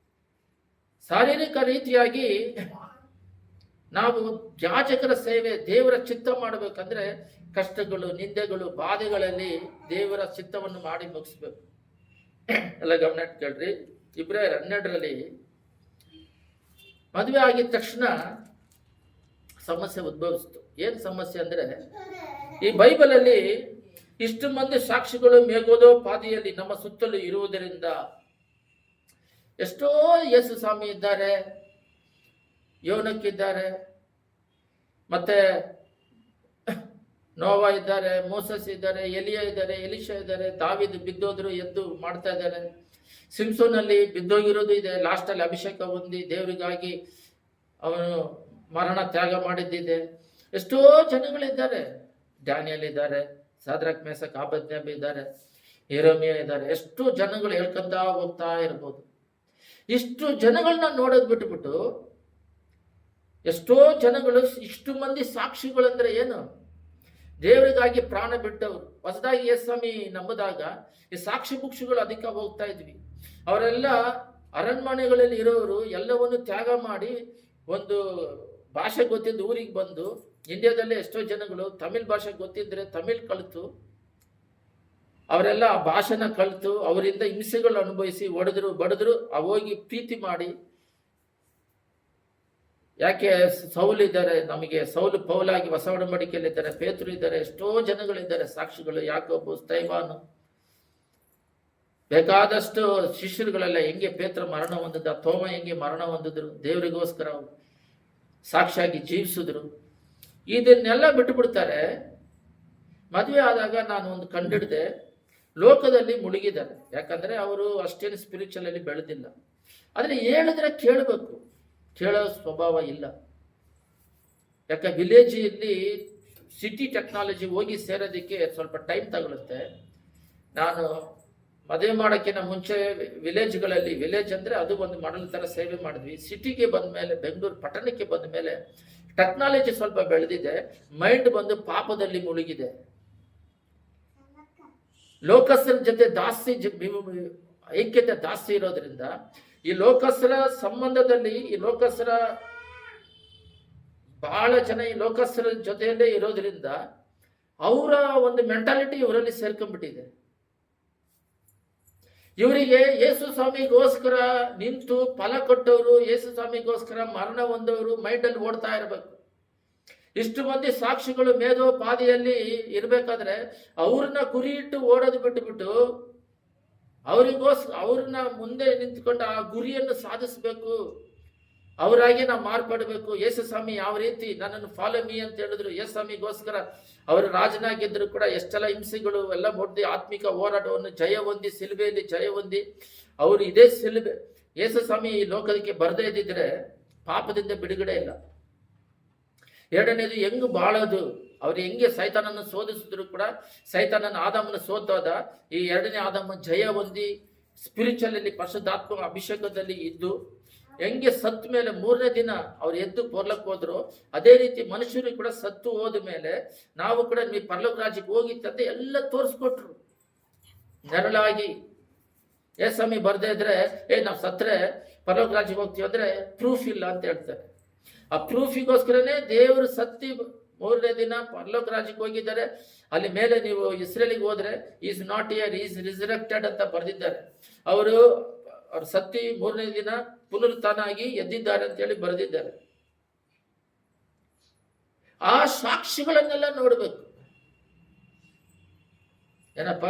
ಶಾರೀರಿಕ ರೀತಿಯಾಗಿ ನಾವು ಯಾಜಕರ ಸೇವೆ, ದೇವರ ಚಿತ್ತ ಮಾಡಬೇಕಂದ್ರೆ ಕಷ್ಟಗಳು, ನಿಂದೆಗಳು, ಬಾಧೆಗಳಲ್ಲಿ ದೇವರ ಚಿತ್ತವನ್ನು ಮಾಡಿ ಮುಗಿಸ್ಬೇಕು. ಎಲ್ಲ ಗಮನ ಕೇಳ್ರಿ. ಇಬ್ರಾಯರ್ 12ರಲ್ಲಿ ಮದುವೆ ಆಗಿದ ತಕ್ಷಣ ಸಮಸ್ಯೆ ಉದ್ಭವಿಸ್ತು. ಏನ್ ಸಮಸ್ಯೆ ಅಂದ್ರೆ, ಈ ಬೈಬಲಲ್ಲಿ ಇಷ್ಟು ಮಂದಿ ಸಾಕ್ಷಿಗಳು ಮೇಗೋದೋ ಪಾದಿಯಲ್ಲಿ ನಮ್ಮ ಸುತ್ತಲೂ ಇರುವುದರಿಂದ, ಎಷ್ಟೋ ಯೇಸು ಸ್ವಾಮಿ ಇದ್ದಾರೆ, ಯೋನಕ್ಕಿದ್ದಾರೆ, ಮತ್ತೆ ನೋವಾ ಇದ್ದಾರೆ, ಮೋಸಸ್ ಇದ್ದಾರೆ, ಎಲಿಯಾ ಇದ್ದಾರೆ, ಎಲಿಶಾ ಇದ್ದಾರೆ, ದಾವೀದ್ ಬಿದ್ದೋದ್ರು ಎದ್ದು ಮಾಡ್ತಾ ಇದ್ದಾರೆ, ಸಿಂಸೋನಲ್ಲಿ ಬಿದ್ದೋಗಿರೋದು ಇದೆ, ಲಾಸ್ಟಲ್ಲಿ ಅಭಿಷೇಕ ಹೊಂದಿ ದೇವರಿಗಾಗಿ ಅವನು ಮರಣ ತ್ಯಾಗ ಮಾಡಿದ್ದಿದೆ. ಎಷ್ಟೋ ಜನಗಳಿದ್ದಾರೆ, ಡ್ಯಾನಿಯಲ್ ಇದ್ದಾರೆ, ಸಾದ್ರಾಕ್ ಮೇಸಕ್ ಅಬೇದ್ನೆಗೋ ಇದ್ದಾರೆ, ಯೆರೆಮೀಯ ಇದ್ದಾರೆ. ಎಷ್ಟು ಜನಗಳು ಹೇಳ್ಕೊಂತ ಹೋಗ್ತಾ ಇರ್ಬೋದು. ಇಷ್ಟು ಜನಗಳನ್ನ ನೋಡೋದು ಬಿಟ್ಬಿಟ್ಟು ಎಷ್ಟೋ ಜನಗಳು, ಇಷ್ಟು ಮಂದಿ ಸಾಕ್ಷಿಗಳಂದ್ರೆ ಏನು? ದೇವರಿಗಾಗಿ ಪ್ರಾಣ ಬಿಟ್ಟವರು. ಹೊಸದಾಗಿ ಯೇಸು ಸ್ವಾಮಿ ನಂಬಿದಾಗ ಈ ಸಾಕ್ಷಿ ಬುಕ್ಷಿಗಳು ಅದಕ್ಕೆ ಹೋಗ್ತಾ ಇದ್ವಿ. ಅವರೆಲ್ಲ ಅರಣ್ಮನೆಗಳಲ್ಲಿ ಇರೋರು ಎಲ್ಲವನ್ನು ತ್ಯಾಗ ಮಾಡಿ ಒಂದು ಭಾಷೆ ಗೊತ್ತಿದ್ದು ಊರಿಗೆ ಬಂದು, ಇಂಡಿಯಾದಲ್ಲೇ ಎಷ್ಟೋ ಜನಗಳು ತಮಿಳ್ ಭಾಷೆ ಗೊತ್ತಿದ್ರೆ ತಮಿಳ್ ಕಲಿತು ಅವರೆಲ್ಲ ಆ ಭಾಷೆನ ಕಲಿತು ಅವರಿಂದ ಹಿಂಸೆಗಳು ಅನುಭವಿಸಿ ಹೊಡೆದ್ರು ಬಡಿದ್ರು ಹೋಗಿ ಪ್ರೀತಿ ಮಾಡಿ. ಯಾಕೆ ಸೌಲ್ ಇದ್ದಾರೆ, ನಮಗೆ ಸೌಲು ಪೌಲಾಗಿ ಹೊಸ ಒಡಂಬಡಿಕೆಯಲ್ಲಿದ್ದಾರೆ, ಪೇತರು ಇದ್ದಾರೆ, ಎಷ್ಟೋ ಜನಗಳಿದ್ದಾರೆ ಸಾಕ್ಷಿಗಳು, ಯಾಕೋಬು, ಸ್ಥೈವಾನು, ಬೇಕಾದಷ್ಟು ಶಿಷ್ಯರುಗಳೆಲ್ಲ ಹೆಂಗೆ ಪೇತ್ರ ಮರಣ ಹೊಂದಿದ, ತೋಮ ಹೆಂಗೆ ಮರಣ ಹೊಂದಿದ್ರು, ದೇವರಿಗೋಸ್ಕರ ಸಾಕ್ಷಿಯಾಗಿ ಜೀವಿಸಿದ್ರು. ಇದನ್ನೆಲ್ಲ ಬಿಟ್ಟುಬಿಡ್ತಾರೆ. ಮದುವೆ ಆದಾಗ ನಾನು ಒಂದು ಕಂಡಿಡ್ದೆ, ಲೋಕದಲ್ಲಿ ಮುಳುಗಿದ್ದಾರೆ. ಯಾಕಂದ್ರೆ ಅವರು ಅಷ್ಟೇನು ಸ್ಪಿರಿಚುವಲ್ ಅಲ್ಲಿ ಬೆಳೆದಿಲ್ಲ. ಆದರೆ ಹೇಳಿದ್ರೆ ಕೇಳಬೇಕು, ಕೇಳೋ ಸ್ವಭಾವ ಇಲ್ಲ. ಯಾಕೆ ವಿಲೇಜಲ್ಲಿ ಸಿಟಿ ಟೆಕ್ನಾಲಜಿ ಹೋಗಿ ಸೇರೋದಕ್ಕೆ ಸ್ವಲ್ಪ ಟೈಮ್ ತಗೊಳುತ್ತೆ. ನಾನು ಮದುವೆ ಮಾಡೋಕ್ಕಿಂತ ಮುಂಚೆ ವಿಲೇಜ್ಗಳಲ್ಲಿ, ವಿಲೇಜ್ ಅಂದರೆ ಅದು ಒಂದು ಮಾಡಲ್ ಥರ ಸೇವೆ ಮಾಡಿದ್ವಿ. ಸಿಟಿಗೆ ಬಂದ ಮೇಲೆ, ಬೆಂಗಳೂರು ಪಟ್ಟಣಕ್ಕೆ ಬಂದ ಮೇಲೆ ಟೆಕ್ನಾಲಜಿ ಸ್ವಲ್ಪ ಬೆಳೆದಿದೆ, ಮೈಂಡ್ ಬಂದು ಪಾಪದಲ್ಲಿ ಮುಳುಗಿದೆ. ಲೋಕಸ್ಥರ ಜೊತೆ ಜಾಸ್ತಿ ಐಕ್ಯತೆ ಜಾಸ್ತಿ ಇರೋದ್ರಿಂದ ಈ ಲೋಕಸ್ಥರ ಸಂಬಂಧದಲ್ಲಿ, ಈ ಲೋಕಸ್ಥರ ಬಹಳ ಜನ ಈ ಲೋಕಸ್ಥರ ಜೊತೆಯಲ್ಲೇ ಇರೋದ್ರಿಂದ ಅವರ ಒಂದು ಮೆಂಟಾಲಿಟಿ ಇವರಲ್ಲಿ ಸೇರ್ಕೊಂಡ್ಬಿಟ್ಟಿದೆ. ಇವರಿಗೆ ಯೇಸು ಸ್ವಾಮಿಗೋಸ್ಕರ ನಿಂತು ಫಲ ಕೊಟ್ಟವರು, ಯೇಸು ಸ್ವಾಮಿಗೋಸ್ಕರ ಮರಣ ಹೊಂದವರು ಮೈಂಡಲ್ಲಿ ಓಡ್ತಾ ಇರಬೇಕು. ಇಷ್ಟು ಮಂದಿ ಸಾಕ್ಷಿಗಳು ಮೇಧೋ ಪಾದಿಯಲ್ಲಿ ಇರಬೇಕಾದ್ರೆ ಅವ್ರನ್ನ ಗುರಿ ಇಟ್ಟು ಓಡೋದು ಬಿಟ್ಟುಬಿಟ್ಟು ಅವ್ರನ್ನ ಮುಂದೆ ನಿಂತ್ಕೊಂಡು ಆ ಗುರಿಯನ್ನು ಸಾಧಿಸ್ಬೇಕು, ಅವರಾಗೆ ನಾವು ಮಾರ್ಪಡಬೇಕು. ಯೇಸು ಸ್ವಾಮಿ ಯಾವ ರೀತಿ ನನ್ನನ್ನು ಫಾಲೋ ಮೀ ಅಂತ ಹೇಳಿದ್ರು, ಯೇಸು ಸ್ವಾಮಿಗೋಸ್ಕರ ಅವರು ರಾಜನಾಗಿದ್ರು ಕೂಡ ಎಷ್ಟೆಲ್ಲ ಹಿಂಸೆಗಳು ಎಲ್ಲ ಮುಡ್ದು ಆತ್ಮಿಕ ಹೋರಾಟವನ್ನು ಜಯ ಹೊಂದಿ, ಸಿಲುಬೆಯಲ್ಲಿ ಜಯ ಹೊಂದಿ ಅವರು ಇದೇ ಸಿಲುಬೆ. ಯೇಸು ಸ್ವಾಮಿ ಈ ಲೋಕಕ್ಕೆ ಬರದೇ ಇದ್ದಿದ್ರೆ ಪಾಪದಿಂದ ಬಿಡುಗಡೆ ಇಲ್ಲ. ಎರಡನೇದು ಹೆಂಗ್ ಬಾಳೋದು, ಅವ್ರು ಹೆಂಗೆ ಸೈತಾನನ್ನು ಶೋಧಿಸಿದ್ರು ಕೂಡ ಸೈತಾನನ ಆದಾಮನ ಸೋತೋದ. ಈ ಎರಡನೇ ಆದಾಮ ಜಯ ಹೊಂದಿ ಸ್ಪಿರಿಚುವಲ್ ಅಲ್ಲಿ ಪರಿಶುದ್ಧಾತ್ಮ ಅಭಿಷೇಕದಲ್ಲಿ ಇದ್ದು ಹೆಂಗೆ ಸತ್ತ ಮೇಲೆ ಮೂರನೇ ದಿನ ಅವ್ರು ಎದ್ದು ಪರಲೋಕ ಹೋದ್ರು, ಅದೇ ರೀತಿ ಮನುಷ್ಯರು ಕೂಡ ಸತ್ತು ಹೋದ ಮೇಲೆ ನಾವು ಕೂಡ ನೀವು ಪರಲೋಕ ರಾಜ್ಯಕ್ಕೆ ಹೋಗಿತ್ತಂತೆ ಎಲ್ಲ ತೋರಿಸ್ಕೊಟ್ರು ನೆರಳಾಗಿ. ಸ್ವಾಮಿ ಬರ್ದೇ ಇದ್ರೆ ನಾವು ಸತ್ರೆ ಪರಲೋಕ ರಾಜ್ಯಕ್ಕೆ ಹೋಗ್ತೀವಿ ಅಂದ್ರೆ ಪ್ರೂಫ್ ಇಲ್ಲ ಅಂತ ಹೇಳ್ತಾರೆ. ಆ ಪ್ರೂಫಿಗೋಸ್ಕರನೇ ದೇವರು ಸತ್ತಿ ಮೂರನೇ ದಿನ ಪರಲೋಕ ರಾಜ್ಯಕ್ಕೆ ಹೋಗಿದ್ದಾರೆ. ಅಲ್ಲಿ ಮೇಲೆ ನೀವು ಇಸ್ರೇಲಿಗೆ ಹೋದ್ರೆ is not here, is resurrected ಅಂತ ಬರೆದಿದ್ದಾರೆ. ಅವ್ರು ಸತ್ತಿ ಮೂರನೇ ದಿನ ಪುನರುತ್ಥಾನಾಗಿ ಎದ್ದಿದ್ದಾರೆ ಅಂತ ಹೇಳಿ ಬರೆದಿದ್ದಾರೆ. ಆ ಸಾಕ್ಷಿಗಳನ್ನೆಲ್ಲ ನೋಡ್ಬೇಕು. ಏನಪ್ಪ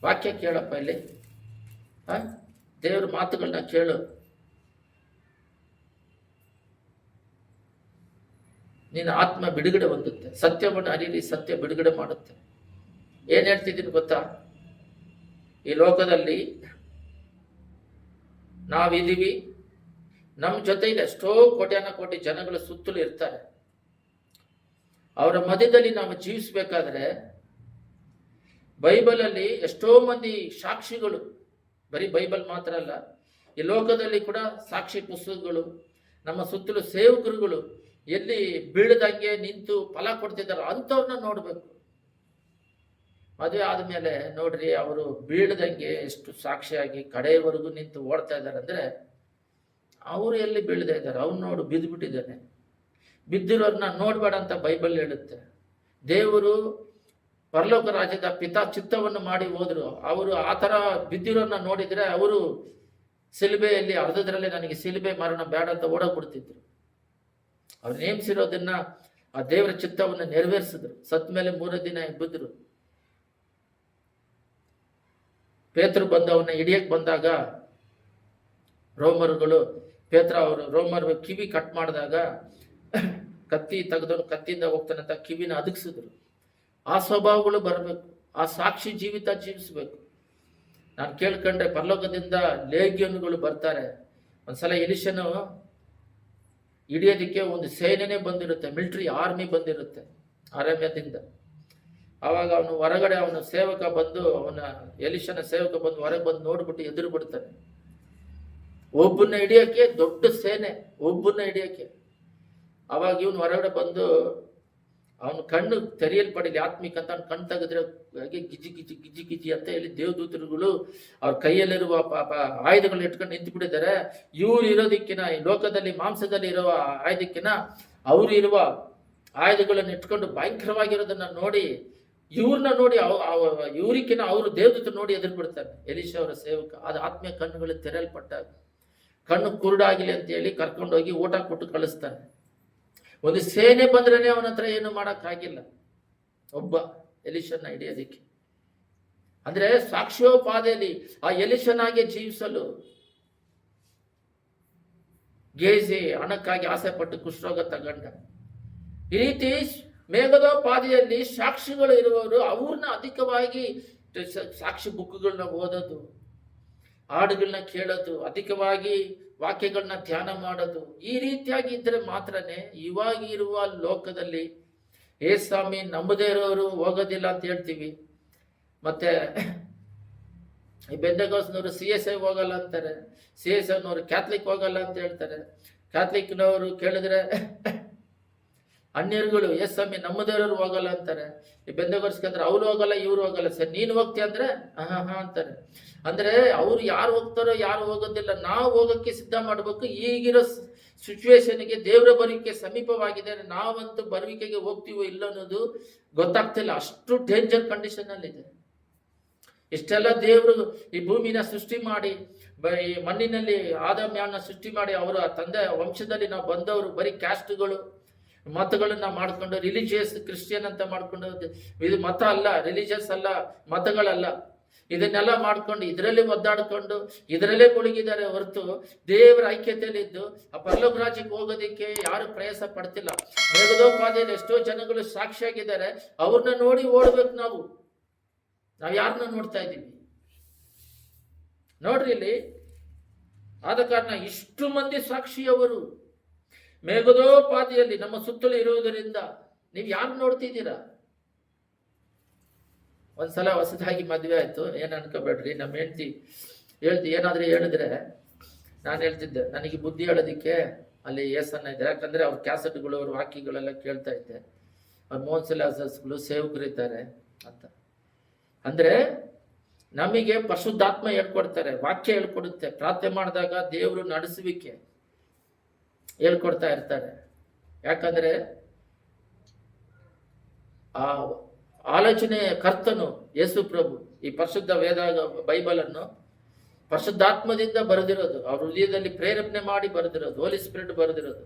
ವಾಕ್ಯ ಕೇಳಪ್ಪ, ಇಲ್ಲಿ ದೇವ್ರ ಮಾತುಗಳನ್ನ ಕೇಳು. ನಿನ್ನ ಆತ್ಮ ಬಿಡುಗಡೆ ಹೊಂದುತ್ತೆ. ಸತ್ಯವನ್ನು ಅರಿರಿ, ಸತ್ಯ ಬಿಡುಗಡೆ ಮಾಡುತ್ತೆ. ಏನ್ ಹೇಳ್ತಿದ್ದೀನಿ ಗೊತ್ತಾ, ಈ ಲೋಕದಲ್ಲಿ ನಾವಿದೀವಿ, ನಮ್ಮ ಜೊತೆಗೆ ಎಷ್ಟೋ ಕೋಟ್ಯಾನ ಜನಗಳು ಸುತ್ತಲೂ ಇರ್ತಾರೆ. ಅವರ ಮಧ್ಯದಲ್ಲಿ ನಾವು ಜೀವಿಸ್ಬೇಕಾದ್ರೆ ಬೈಬಲಲ್ಲಿ ಎಷ್ಟೋ ಮಂದಿ ಸಾಕ್ಷಿಗಳು, ಬರೀ ಬೈಬಲ್ ಮಾತ್ರ ಅಲ್ಲ, ಈ ಲೋಕದಲ್ಲಿ ಕೂಡ ಸಾಕ್ಷಿ ಪುಸ್ತಕಗಳು, ನಮ್ಮ ಸುತ್ತಲೂ ಸೇವಕರುಗಳು ಎಲ್ಲಿ ಬೀಳದಂಗೆ ನಿಂತು ಫಲ ಕೊಡ್ತಿದ್ದಾರೋ ಅಂಥವ್ರನ್ನ ನೋಡ್ಬೇಕು. ಮದುವೆ ಆದಮೇಲೆ ನೋಡ್ರಿ, ಅವರು ಬೀಳದಂಗೆ ಎಷ್ಟು ಸಾಕ್ಷಿಯಾಗಿ ಕಡೆಯವರೆಗೂ ನಿಂತು ಓಡ್ತಾ ಇದ್ದಾರೆ ಅಂದ್ರೆ ಅವರು ಎಲ್ಲಿ ಬೀಳದೇ ಇದ್ದಾರೆ, ಅವ್ನು ನೋಡು ಬಿದ್ದು ಬಿಟ್ಟಿದ್ದಾನೆ. ಬಿದ್ದಿರೋರನ್ನ ನೋಡ್ಬೇಡ ಅಂತ ಬೈಬಲ್ ಹೇಳುತ್ತೆ. ದೇವರು ಪರಲೋಕ ರಾಜ್ಯದ ಪಿತಾ ಚಿತ್ತವನ್ನು ಮಾಡಿ ಹೋದ್ರು. ಅವರು ಆ ಥರ ಬಿದ್ದಿರೋರನ್ನ ನೋಡಿದ್ರೆ ಅವರು ಸಿಲುಬೆಯಲ್ಲಿ ಅರ್ಧದ್ರಲ್ಲೇ ನನಗೆ ಸಿಲುಬೆ ಮರಣ ಬೇಡ ಅಂತ ಓಡೋಗ್ಬಿಡ್ತಿದ್ರು. ಅವ್ರು ನೇಮಿಸಿರೋದನ್ನ ಆ ದೇವರ ಚಿತ್ತವನ್ನು ನೆರವೇರಿಸಿದ್ರು. ಸತ್ ಮೇಲೆ ಮೂರನೇ ದಿನ ಎಬ್ಬಿದ್ರು. ಪೇತ್ರ ಬಂದು ಅವನ್ನ ಹಿಡಿಯಕ್ಕೆ ಬಂದಾಗ ರೋಮರುಗಳು ಅವರು ರೋಮರ್ ಕಿವಿ ಕಟ್ ಮಾಡಿದಾಗ ಕತ್ತಿ ತೆಗೆದವನು ಕತ್ತಿಯಿಂದ ಹೋಗ್ತಾನಂತ ಕಿವಿನ ಅದುಗಿಸಿದ್ರು. ಆ ಸ್ವಭಾವಗಳು ಬರಬೇಕು, ಆ ಸಾಕ್ಷಿ ಜೀವಿತ ಜೀವಿಸ್ಬೇಕು. ನಾನು ಕೇಳ್ಕೊಂಡ್ರೆ ಪರಲೋಕದಿಂದ ಲೇಗ್ಯನ್ಗಳು ಬರ್ತಾರೆ. ಒಂದ್ಸಲ ಎಲಿಷನು ಹಿಡಿಯೋದಕ್ಕೆ ಒಂದು ಸೇನೆನೇ ಬಂದಿರುತ್ತೆ, ಮಿಲಿಟರಿ ಆರ್ಮಿ ಬಂದಿರುತ್ತೆ ಅರಣ್ಯದಿಂದ. ಆವಾಗ ಅವನು ಹೊರಗಡೆ ಅವನ ಸೇವಕ ಬಂದು, ಅವನ ಎಲಿಷನ ಸೇವಕ ಬಂದು ಹೊರಗೆ ಬಂದು ನೋಡ್ಬಿಟ್ಟು ಎದುರು ಬಿಡ್ತಾನೆ. ಒಬ್ಬನ್ನ ಹಿಡಿಯೋಕ್ಕೆ ದೊಡ್ಡ ಸೇನೆ, ಒಬ್ಬನ್ನ ಹಿಡಿಯೋಕ್ಕೆ. ಅವಾಗ ಇವನು ಹೊರಗಡೆ ಬಂದು ಅವನ ಕಣ್ಣು ತೆರೆಯಲ್ಪಡಿಲಿ ಆತ್ಮಿಕ ಅಂತ ಅವ್ನ ಕಣ್ಣು ತೆಗೆದ್ರೆ ಹಾಗೆ ಗಿಜಿ ಗಿಜಿ ಗಿಜಿ ಗಿಜಿ ಅಂತ ಹೇಳಿ ದೇವದೂತರುಗಳು ಅವ್ರ ಕೈಯಲ್ಲಿರುವ ಆಯುಧಗಳನ್ನ ಇಟ್ಕೊಂಡು ನಿಂತು ಬಿಟ್ಟಿದ್ದಾರೆ. ಇವ್ರು ಇರೋದಕ್ಕಿನ ಈ ಲೋಕದಲ್ಲಿ ಮಾಂಸದಲ್ಲಿ ಇರುವ ಆಯುಧಕ್ಕಿನ ಅವರು ಇರುವ ಆಯುಧಗಳನ್ನು ಇಟ್ಕೊಂಡು ಭಯಂಕರವಾಗಿರೋದನ್ನ ನೋಡಿ, ಇವ್ರನ್ನ ನೋಡಿ ಇವ್ರಿಕಿನ ಅವರು ದೇವದೂತರು ನೋಡಿ ಎದುರು ಬಿಡ್ತಾರೆ. ಎಲಿಷ ಅವರ ಸೇವಕ ಅದು ಆತ್ಮೀಯ ಕಣ್ಣುಗಳು ತೆರೆಯಲ್ಪಟ್ಟಾಗ ಕಣ್ಣು ಕುರುಡಾಗಿಲಿ ಅಂತ ಹೇಳಿ ಕರ್ಕೊಂಡೋಗಿ ಊಟ ಕೊಟ್ಟು ಕಳಿಸ್ತಾನೆ. ಒಂದು ಸೇನೆ ಬಂದ್ರೇನೆ ಅವನ ಹತ್ರ ಏನು ಮಾಡೋಕ್ಕಾಗಿಲ್ಲ ಒಬ್ಬ ಎಲಿಷನ್ನ ಹಿಡಿಯೋದಿಕ್ಕೆ. ಅಂದ್ರೆ ಸಾಕ್ಷ್ಯೋಪಾದಿಯಲ್ಲಿ ಆ ಎಲಿಷನಾಗೆ ಜೀವಿಸಲು ಗೇಜಿ ಹಣಕ್ಕಾಗಿ ಆಸೆ ಪಟ್ಟು ಕುಷ್ಠರೋಗ ತಗೊಂಡ. ಈ ರೀತಿ ಮೇಘದೋಪಾದಿಯಲ್ಲಿ ಸಾಕ್ಷಿಗಳು ಇರುವವರು ಅವ್ರನ್ನ ಅಧಿಕವಾಗಿ ಸಾಕ್ಷಿ ಬುಕ್ಗಳನ್ನ ಓದೋದು, ಹಾಡುಗಳನ್ನ ಕೇಳೋದು, ಅಧಿಕವಾಗಿ ವಾಕ್ಯಗಳನ್ನ ಧ್ಯಾನ ಮಾಡೋದು, ಈ ರೀತಿಯಾಗಿ ಇದ್ರೆ ಮಾತ್ರನೇ ಇವಾಗ ಇರುವ ಲೋಕದಲ್ಲಿ ಸ್ವಾಮಿ ನಂಬದೇ ಇರೋರು ಹೋಗೋದಿಲ್ಲ ಅಂತ ಹೇಳ್ತೀವಿ. ಮತ್ತೆ ಈ ಬೆಂದಗೋಸ್ನವರು CSI ಹೋಗಲ್ಲ ಅಂತಾರೆ, CSI ನವರು ಕ್ಯಾಥಲಿಕ್ ಹೋಗಲ್ಲ ಅಂತ ಹೇಳ್ತಾರೆ. ಕ್ಯಾಥಲಿಕ್ನವರು ಕೇಳಿದ್ರೆ ಅನ್ಯರುಗಳು ಸ್ವಾಮಿ ನಮ್ಮದೇ ಇರೋರು ಹೋಗಲ್ಲ ಅಂತಾರೆ. ಈ ಬೆಂದಗೋಸ್ಕಂದ್ರೆ ಅವ್ರು ಹೋಗಲ್ಲ ಇವ್ರು ಹೋಗಲ್ಲ. ಸರ್ ನೀನು ಹೋಗ್ತೀಯ ಅಂದ್ರೆ ಹಾ ಅಂತಾರೆ. ಅಂದ್ರೆ ಅವ್ರು ಯಾರು ಹೋಗ್ತಾರೋ ಯಾರು ಹೋಗೋದಿಲ್ಲ, ನಾವು ಹೋಗೋಕ್ಕೆ ಸಿದ್ಧ ಮಾಡ್ಬೇಕು. ಈಗಿರೋ ಸಿಚುವೇಶನ್ಗೆ ದೇವರ ಬರುವಿಕೆ ಸಮೀಪವಾಗಿದೆ, ನಾವಂತೂ ಬರುವಿಕೆಗೆ ಹೋಗ್ತೀವೋ ಇಲ್ಲ ಅನ್ನೋದು ಗೊತ್ತಾಗ್ತಿಲ್ಲ. ಅಷ್ಟು ಡೇಂಜರ್ ಕಂಡೀಷನ್ ಅಲ್ಲಿ ಇದೆ. ಇಷ್ಟೆಲ್ಲ ದೇವರು ಈ ಭೂಮಿನ ಸೃಷ್ಟಿ ಮಾಡಿ, ಈ ಮಣ್ಣಿನಲ್ಲಿ ಆದಾಮ್ಯನ ಸೃಷ್ಟಿ ಮಾಡಿ, ಅವರ ತಂದೆ ವಂಶದಲ್ಲಿ ನಾವು ಬಂದವರು ಬರೀ ಕ್ಯಾಸ್ಟ್ಗಳು ಮತಗಳನ್ನ ಮಾಡ್ಕೊಂಡು ರಿಲಿಜಿಯಸ್ ಕ್ರಿಶ್ಚಿಯನ್ ಅಂತ ಮಾಡ್ಕೊಂಡು, ಇದು ಮತ ಅಲ್ಲ, ರಿಲಿಜಿಯಸ್ ಅಲ್ಲ, ಮತಗಳಲ್ಲ. ಇದನ್ನೆಲ್ಲ ಮಾಡ್ಕೊಂಡು ಇದರಲ್ಲಿ ಒದ್ದಾಡ್ಕೊಂಡು ಇದರಲ್ಲೇ ಮುಳುಗಿದ್ದಾರೆ ಹೊರತು ದೇವರ ಐಕ್ಯತೆಯಲ್ಲಿದ್ದು ಆ ಪರಲೋಕ ರಾಜ್ಯಕ್ಕೆ ಹೋಗೋದಿಕ್ಕೆ ಯಾರು ಪ್ರಯಾಸ ಪಡ್ತಿಲ್ಲ. ಮೇಘದೋಪಾದಿಯಲ್ಲಿ ಎಷ್ಟೋ ಜನಗಳು ಸಾಕ್ಷಿಯಾಗಿದ್ದಾರೆ. ಅವ್ರನ್ನ ನೋಡಿ ಓಡ್ಬೇಕು. ನಾವು ಯಾರನ್ನ ನೋಡ್ತಾ ಇದ್ದೀವಿ ನೋಡ್ರಿ ಇಲ್ಲಿ. ಆದ ಕಾರಣ ಇಷ್ಟು ಮಂದಿ ಸಾಕ್ಷಿಯವರು ಮೇಘದೋಪಾದಿಯಲ್ಲಿ ನಮ್ಮ ಸುತ್ತಲೂ ಇರುವುದರಿಂದ ನೀವು ಯಾರು ನೋಡ್ತಿದ್ದೀರಾ? ಒಂದ್ಸಲ ಹೊಸದಾಗಿ ಮದುವೆ ಆಯ್ತು, ಏನ್ ಅನ್ಕೋಬೇಡ್ರಿ. ನಮ್ಮ ಹೆಂಡತಿ ಏನಾದ್ರೂ ಹೇಳಿದ್ರೆ ನಾನು ಹೇಳ್ತಿದ್ದೆ, ನನಗೆ ಬುದ್ಧಿ ಹೇಳೋದಿಕ್ಕೆ ಅಲ್ಲಿ ಏಸನ್ನ ಇದೆ. ಯಾಕಂದ್ರೆ ಅವ್ರ ಕ್ಯಾಸೆಟ್ಗಳು ಅವ್ರ ವಾಕ್ಯಗಳೆಲ್ಲ ಕೇಳ್ತಾ ಇದ್ದೆ. ಅವ್ರ ಮೋನ್ಸೆಲಾಸಸ್ಗಳು ಸೇವಕರಿದ್ದಾರೆ ಅಂತ. ಅಂದ್ರೆ ನಮಗೆ ಪರಿಶುದ್ಧಾತ್ಮ ಹೇಳ್ಕೊಡ್ತಾರೆ, ವಾಕ್ಯ ಹೇಳ್ಕೊಡುತ್ತೆ. ಪ್ರಾರ್ಥನೆ ಮಾಡಿದಾಗ ದೇವರು ನಡೆಸುವಿಕೆ ಹೇಳ್ಕೊಡ್ತಾ ಇರ್ತಾರೆ. ಯಾಕಂದ್ರೆ ಆ ಆಲೋಚನೆ ಕರ್ತನು ಯೇಸು ಪ್ರಭು ಈ ಪರಿಶುದ್ಧ ವೇದ ಬೈಬಲ್ ಅನ್ನು ಪರಿಶುದ್ಧಾತ್ಮದಿಂದ ಬರೆದಿರೋದು, ಅವ್ರ ಹೃದಯದಲ್ಲಿ ಪ್ರೇರೇಪಣೆ ಮಾಡಿ ಬರೆದಿರೋದು, ಹೋಲಿ ಸ್ಪಿರಿಟ್ ಬರೆದಿರೋದು.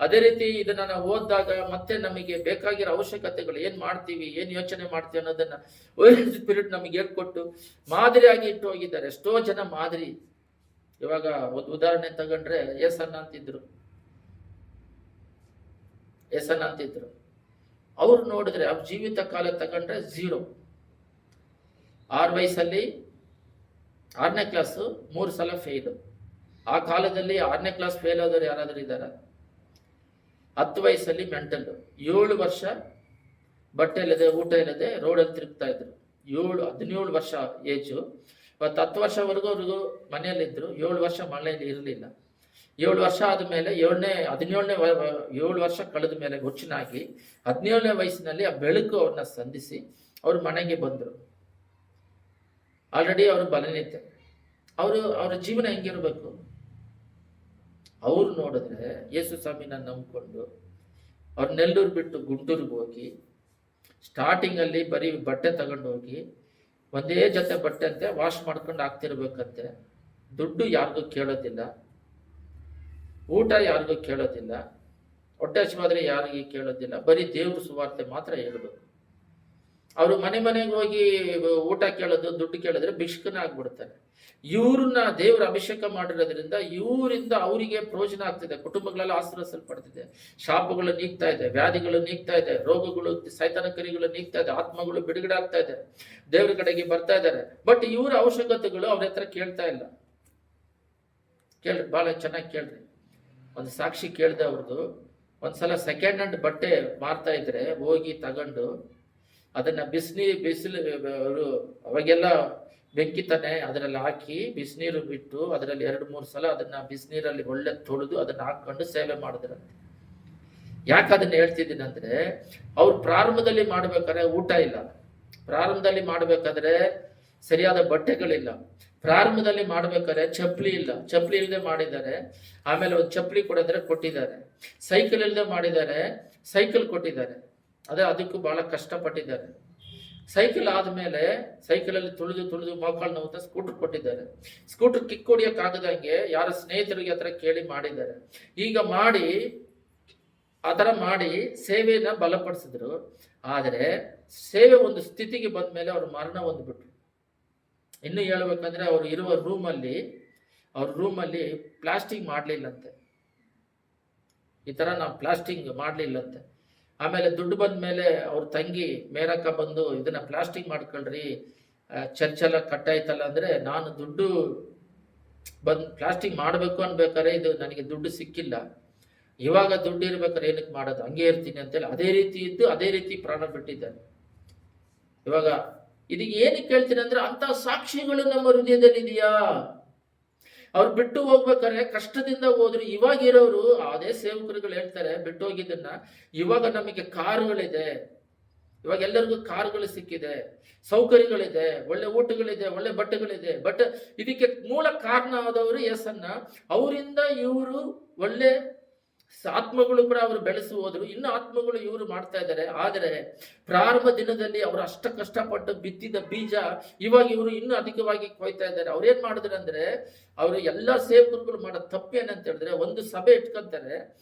ಅದೇ ರೀತಿ ಇದನ್ನ ನಾವು ಓದಿದಾಗ ಮತ್ತೆ ನಮಗೆ ಬೇಕಾಗಿರೋ ಅವಶ್ಯಕತೆಗಳು ಏನ್ ಮಾಡ್ತೀವಿ, ಏನ್ ಯೋಚನೆ ಮಾಡ್ತೀವಿ ಅನ್ನೋದನ್ನ ಹೋಲಿ ಸ್ಪಿರಿಟ್ ನಮಗೆ ಹೇಳ್ಕೊಟ್ಟು ಮಾದರಿಯಾಗಿ ಇಟ್ಟು ಹೋಗಿದ್ದಾರೆ. ಎಷ್ಟೋ ಜನ ಮಾದರಿ. ಇವಾಗ ಒಂದು ಉದಾಹರಣೆ ತಗೊಂಡ್ರೆ ಏಸನ್ನ ಅಂತಿದ್ರು. ಅವ್ರು ನೋಡಿದ್ರೆ ಅವ್ರ ಜೀವಿತ ಕಾಲ ತಗೊಂಡ್ರೆ 0. 6 ವಯಸ್ಸಲ್ಲಿ 6ನೇ ಕ್ಲಾಸು 3 ಸಲ ಫೇಲ್. ಆ ಕಾಲದಲ್ಲಿ 6ನೇ ಕ್ಲಾಸ್ ಫೇಲ್ ಆದವ್ರು ಯಾರಾದ್ರೂ ಇದ್ದಾರ? 10 ವಯಸ್ಸಲ್ಲಿ ಮೆಂಟಲ್. 7 ವರ್ಷ ಬಟ್ಟೆ ಇಲ್ಲದೆ ಊಟ ಇಲ್ಲದೆ ರೋಡಲ್ಲಿ ತಿರುಗ್ತಾ ಇದ್ರು. 17 ವರ್ಷ ಏಜು. ಇವತ್ತು 10 ವರ್ಷವರೆಗೂ ಅವ್ರಿಗೂ ಮನೆಯಲ್ಲಿದ್ರು. 7 ವರ್ಷ ಮನೆಯಲ್ಲಿ ಇರಲಿಲ್ಲ. 7 ವರ್ಷ ಆದಮೇಲೆ 7 ವರ್ಷ ಕಳೆದ ಮೇಲೆ ಹುಚ್ಚನಾಗಿ 17ನೇ ವಯಸ್ಸಿನಲ್ಲಿ ಆ ಬೆಳಕು ಅವ್ರನ್ನ ಸಂಧಿಸಿ ಅವ್ರ ಮನೆಗೆ ಬಂದರು. ಆಲ್ರೆಡಿ ಅವರು ಬಲನಿತೆ. ಅವ್ರ ಜೀವನ ಹೆಂಗಿರ್ಬೇಕು? ಅವ್ರು ನೋಡಿದ್ರೆ ಯೇಸು ಸ್ವಾಮಿನ ನಂಬ್ಕೊಂಡು ಅವ್ರು ನೆಲ್ಲೂರು ಬಿಟ್ಟು ಗುಂಟೂರಿಗೆ ಹೋಗಿ ಸ್ಟಾರ್ಟಿಂಗ್ ಅಲ್ಲಿ ಬರೀ ಬಟ್ಟೆ ತಗೊಂಡು ಹೋಗಿ ಒಂದೇ ಜೊತೆ ಬಟ್ಟೆ ಅಂತೆ ವಾಶ್ ಮಾಡ್ಕೊಂಡು ಹಾಕ್ತಿರ್ಬೇಕಂತೆ. ದುಡ್ಡು ಯಾರಿಗೂ ಕೇಳೋದಿಲ್ಲ, ಊಟ ಯಾರಿಗೂ ಕೇಳೋದಿಲ್ಲ, ಹೊಟ್ಟೆ ಹಸಿವಾದ್ರೆ ಯಾರಿಗೂ ಕೇಳೋದಿಲ್ಲ. ಬರೀ ದೇವ್ರ ಸುವಾರ್ತೆ ಮಾತ್ರ ಹೇಳ್ಬೇಕು. ಅವರು ಮನೆಗೆ ಹೋಗಿ ಊಟ ಕೇಳೋದು, ದುಡ್ಡು ಕೇಳಿದ್ರೆ ಭಿಕ್ಷುಕನ ಆಗ್ಬಿಡ್ತಾರೆ. ಇವ್ರನ್ನ ದೇವರ ಅಭಿಷೇಕ ಮಾಡಿರೋದ್ರಿಂದ ಇವರಿಂದ ಅವರಿಗೆ ಪ್ರಯೋಜನ ಆಗ್ತಿದೆ. ಕುಟುಂಬಗಳೆಲ್ಲ ಆಶ್ರಯಿಸಲ್ಪಡ್ತಿದೆ. ಶಾಪಗಳು ನೀಗ್ತಾ ಇದೆ, ವ್ಯಾಧಿಗಳು ನೀಗ್ತಾ ಇದೆ, ರೋಗಗಳು ಸೈತಾನ ಕರಿಗಳು ನೀಗ್ತಾ ಇದೆ, ಆತ್ಮಗಳು ಬಿಡುಗಡೆ ಆಗ್ತಾ ಇದೆ, ದೇವ್ರ ಕಡೆಗೆ ಬರ್ತಾ ಇದ್ದಾರೆ. ಬಟ್ ಇವರ ಅವಶ್ಯಕತೆಗಳು ಅವ್ರ ಹತ್ರ ಕೇಳ್ತಾ ಇಲ್ಲ. ಕೇಳ್ರಿ, ಬಹಳ ಚೆನ್ನಾಗಿ ಕೇಳ್ರಿ. ಒಂದು ಸಾಕ್ಷಿ ಕೇಳಿದೆ ಅವ್ರದ್ದು. ಒಂದ್ಸಲ ಸೆಕೆಂಡ್ ಹ್ಯಾಂಡ್ ಬಟ್ಟೆ ಮಾರ್ತಾ ಇದ್ರೆ ಹೋಗಿ ತಗೊಂಡು ಅದನ್ನ ಬಿಸಿಲು ಅವಾಗೆಲ್ಲ ಬೆಂಕಿ ತಾನೆ, ಅದರಲ್ಲಿ ಹಾಕಿ ಬಿಸಿನೀರು ಬಿಟ್ಟು ಅದರಲ್ಲಿ 2-3 ಸಲ ಅದನ್ನ ಬಿಸಿನೀರಲ್ಲಿ ಒಳ್ಳೆ ತೊಳೆದು ಅದನ್ನ ಹಾಕೊಂಡು ಸೇವೆ ಮಾಡಿದ್ರಂತೆ. ಯಾಕೆ ಅದನ್ನ ಹೇಳ್ತಿದ್ದೀನಿ ಅಂದ್ರೆ, ಅವ್ರು ಪ್ರಾರಂಭದಲ್ಲಿ ಮಾಡ್ಬೇಕಾದ್ರೆ ಊಟ ಇಲ್ಲ, ಪ್ರಾರಂಭದಲ್ಲಿ ಮಾಡ್ಬೇಕಾದ್ರೆ ಸರಿಯಾದ ಬಟ್ಟೆಗಳಿಲ್ಲ, ಪ್ರಾರಂಭದಲ್ಲಿ ಮಾಡ್ಬೇಕಾದ್ರೆ ಚಪ್ಪಲಿ ಇಲ್ಲ, ಚಪ್ಪಲಿ ಇಲ್ಲದೆ ಮಾಡಿದ್ದಾರೆ. ಆಮೇಲೆ ಒಂದು ಚಪ್ಪಲಿ ಕೊಟ್ಟಿದ್ದಾರೆ. ಸೈಕಲ್ ಇಲ್ಲದೆ ಮಾಡಿದ್ದಾರೆ, ಸೈಕಲ್ ಕೊಟ್ಟಿದ್ದಾರೆ. ಅದಕ್ಕೂ ಬಹಳ ಕಷ್ಟಪಟ್ಟಿದ್ದಾರೆ. ಸೈಕಲ್ ಆದ್ಮೇಲೆ ಸೈಕಲಲ್ಲಿ ತುಳಿದು ಮೋಕಾಲು ನೋವುತ್ತಾ ಸ್ಕೂಟರ್ ಕೊಟ್ಟಿದ್ದಾರೆ. ಸ್ಕೂಟರ್ ಕಿಕ್ ಹೊಡಿಯಕ್ಕಾಗದಂಗೆ ಯಾರ ಸ್ನೇಹಿತರಿಗೆ ಹತ್ರ ಕೇಳಿ ಮಾಡಿದ್ದಾರೆ. ಈಗ ಮಾಡಿ ಆ ಥರ ಮಾಡಿ ಸೇವೆಯನ್ನ ಬಲಪಡಿಸಿದ್ರು. ಆದರೆ ಸೇವೆ ಒಂದು ಸ್ಥಿತಿಗೆ ಬಂದ ಮೇಲೆ ಅವರು ಮರಣ ಹೊಂದ್ಬಿಟ್ರು. ಇನ್ನು ಹೇಳ್ಬೇಕಂದ್ರೆ ಅವ್ರು ಇರುವ ರೂಮಲ್ಲಿ ಪ್ಲಾಸ್ಟಿಂಗ್ ಮಾಡಲಿಲ್ಲಂತೆ. ಈ ಥರ ನಾವು ಪ್ಲಾಸ್ಟಿಂಗ್ ಮಾಡಲಿಲ್ಲಂತೆ. ಆಮೇಲೆ ದುಡ್ಡು ಬಂದ ಮೇಲೆ ಅವ್ರ ತಂಗಿ ಮೇರಕ್ಕ ಬಂದು ಇದನ್ನ ಪ್ಲಾಸ್ಟಿಂಗ್ ಮಾಡ್ಕೊಳ್ರಿ, ಚರ್ಚೆಲ್ಲ ಕಟ್ಟಾಯ್ತಲ್ಲ ಅಂದ್ರೆ, ನಾನು ದುಡ್ಡು ಪ್ಲಾಸ್ಟಿಂಗ್ ಮಾಡಬೇಕು ಅನ್ಬೇಕಾದ್ರೆ ಇದು ನನಗೆ ದುಡ್ಡು ಸಿಕ್ಕಿಲ್ಲ, ಇವಾಗ ದುಡ್ಡು ಇರ್ಬೇಕಾದ್ರೆ ಏನಕ್ಕೆ ಮಾಡೋದು, ಹಂಗೆ ಇರ್ತೀನಿ ಅಂತೇಳಿ ಅದೇ ರೀತಿ ಇದ್ದು ಅದೇ ರೀತಿ ಪ್ರಾಣ ಬಿಟ್ಟಿದ್ದಾರೆ. ಇವಾಗ ಇದಕ್ಕೆ ಏನಕ್ಕೆ ಹೇಳ್ತೀನಿ ಅಂದ್ರೆ, ಅಂತ ಸಾಕ್ಷಿಗಳು ನಮ್ಮ ಹೃದಯದಲ್ಲಿ ಇದೆಯಾ? ಅವ್ರು ಬಿಟ್ಟು ಹೋಗ್ಬೇಕಾದ್ರೆ ಕಷ್ಟದಿಂದ ಹೋದ್ರು. ಇವಾಗ ಇರೋರು ಅದೇ ಸೇವಕರುಗಳು ಹೇಳ್ತಾರೆ ಬಿಟ್ಟು ಹೋಗಿದ್ದನ್ನ, ಇವಾಗ ನಮಗೆ ಕಾರುಗಳಿದೆ, ಇವಾಗ ಎಲ್ಲರಿಗೂ ಕಾರುಗಳು ಸಿಕ್ಕಿದೆ, ಸೌಕರ್ಯಗಳಿದೆ, ಒಳ್ಳೆ ಊಟಗಳಿದೆ, ಒಳ್ಳೆ ಬಟ್ಟೆಗಳಿದೆ. ಬಟ್ ಇದಕ್ಕೆ ಮೂಲ ಕಾರಣ ಆದವರು ಯೇಸನ್ನ, ಅವರಿಂದ ಇವರು ಒಳ್ಳೆ ಆತ್ಮಗಳು ಕೂಡ ಅವರು ಬೆಳೆಸಿ ಹೋದ್ರು, ಇನ್ನು ಆತ್ಮಗಳು ಇವರು ಮಾಡ್ತಾ ಇದ್ದಾರೆ. ಆದರೆ ಪ್ರಾರಂಭ ದಿನದಲ್ಲಿ ಅವರು ಅಷ್ಟ ಕಷ್ಟಪಟ್ಟು ಬಿತ್ತಿದ ಬೀಜ ಇವಾಗ ಇವರು ಇನ್ನೂ ಅಧಿಕವಾಗಿ ಕೊಯ್ತಾ ಇದ್ದಾರೆ. ಅವ್ರೇನ್ ಮಾಡಿದ್ರು ಅಂದ್ರೆ, ಅವರು ಎಲ್ಲ ಸೇವಕರುಗಳು ಮಾಡೋ ತಪ್ಪೇನಂತ ಹೇಳಿದ್ರೆ, ಒಂದು ಸಭೆ ಇಟ್ಕೊಂತಾರೆ,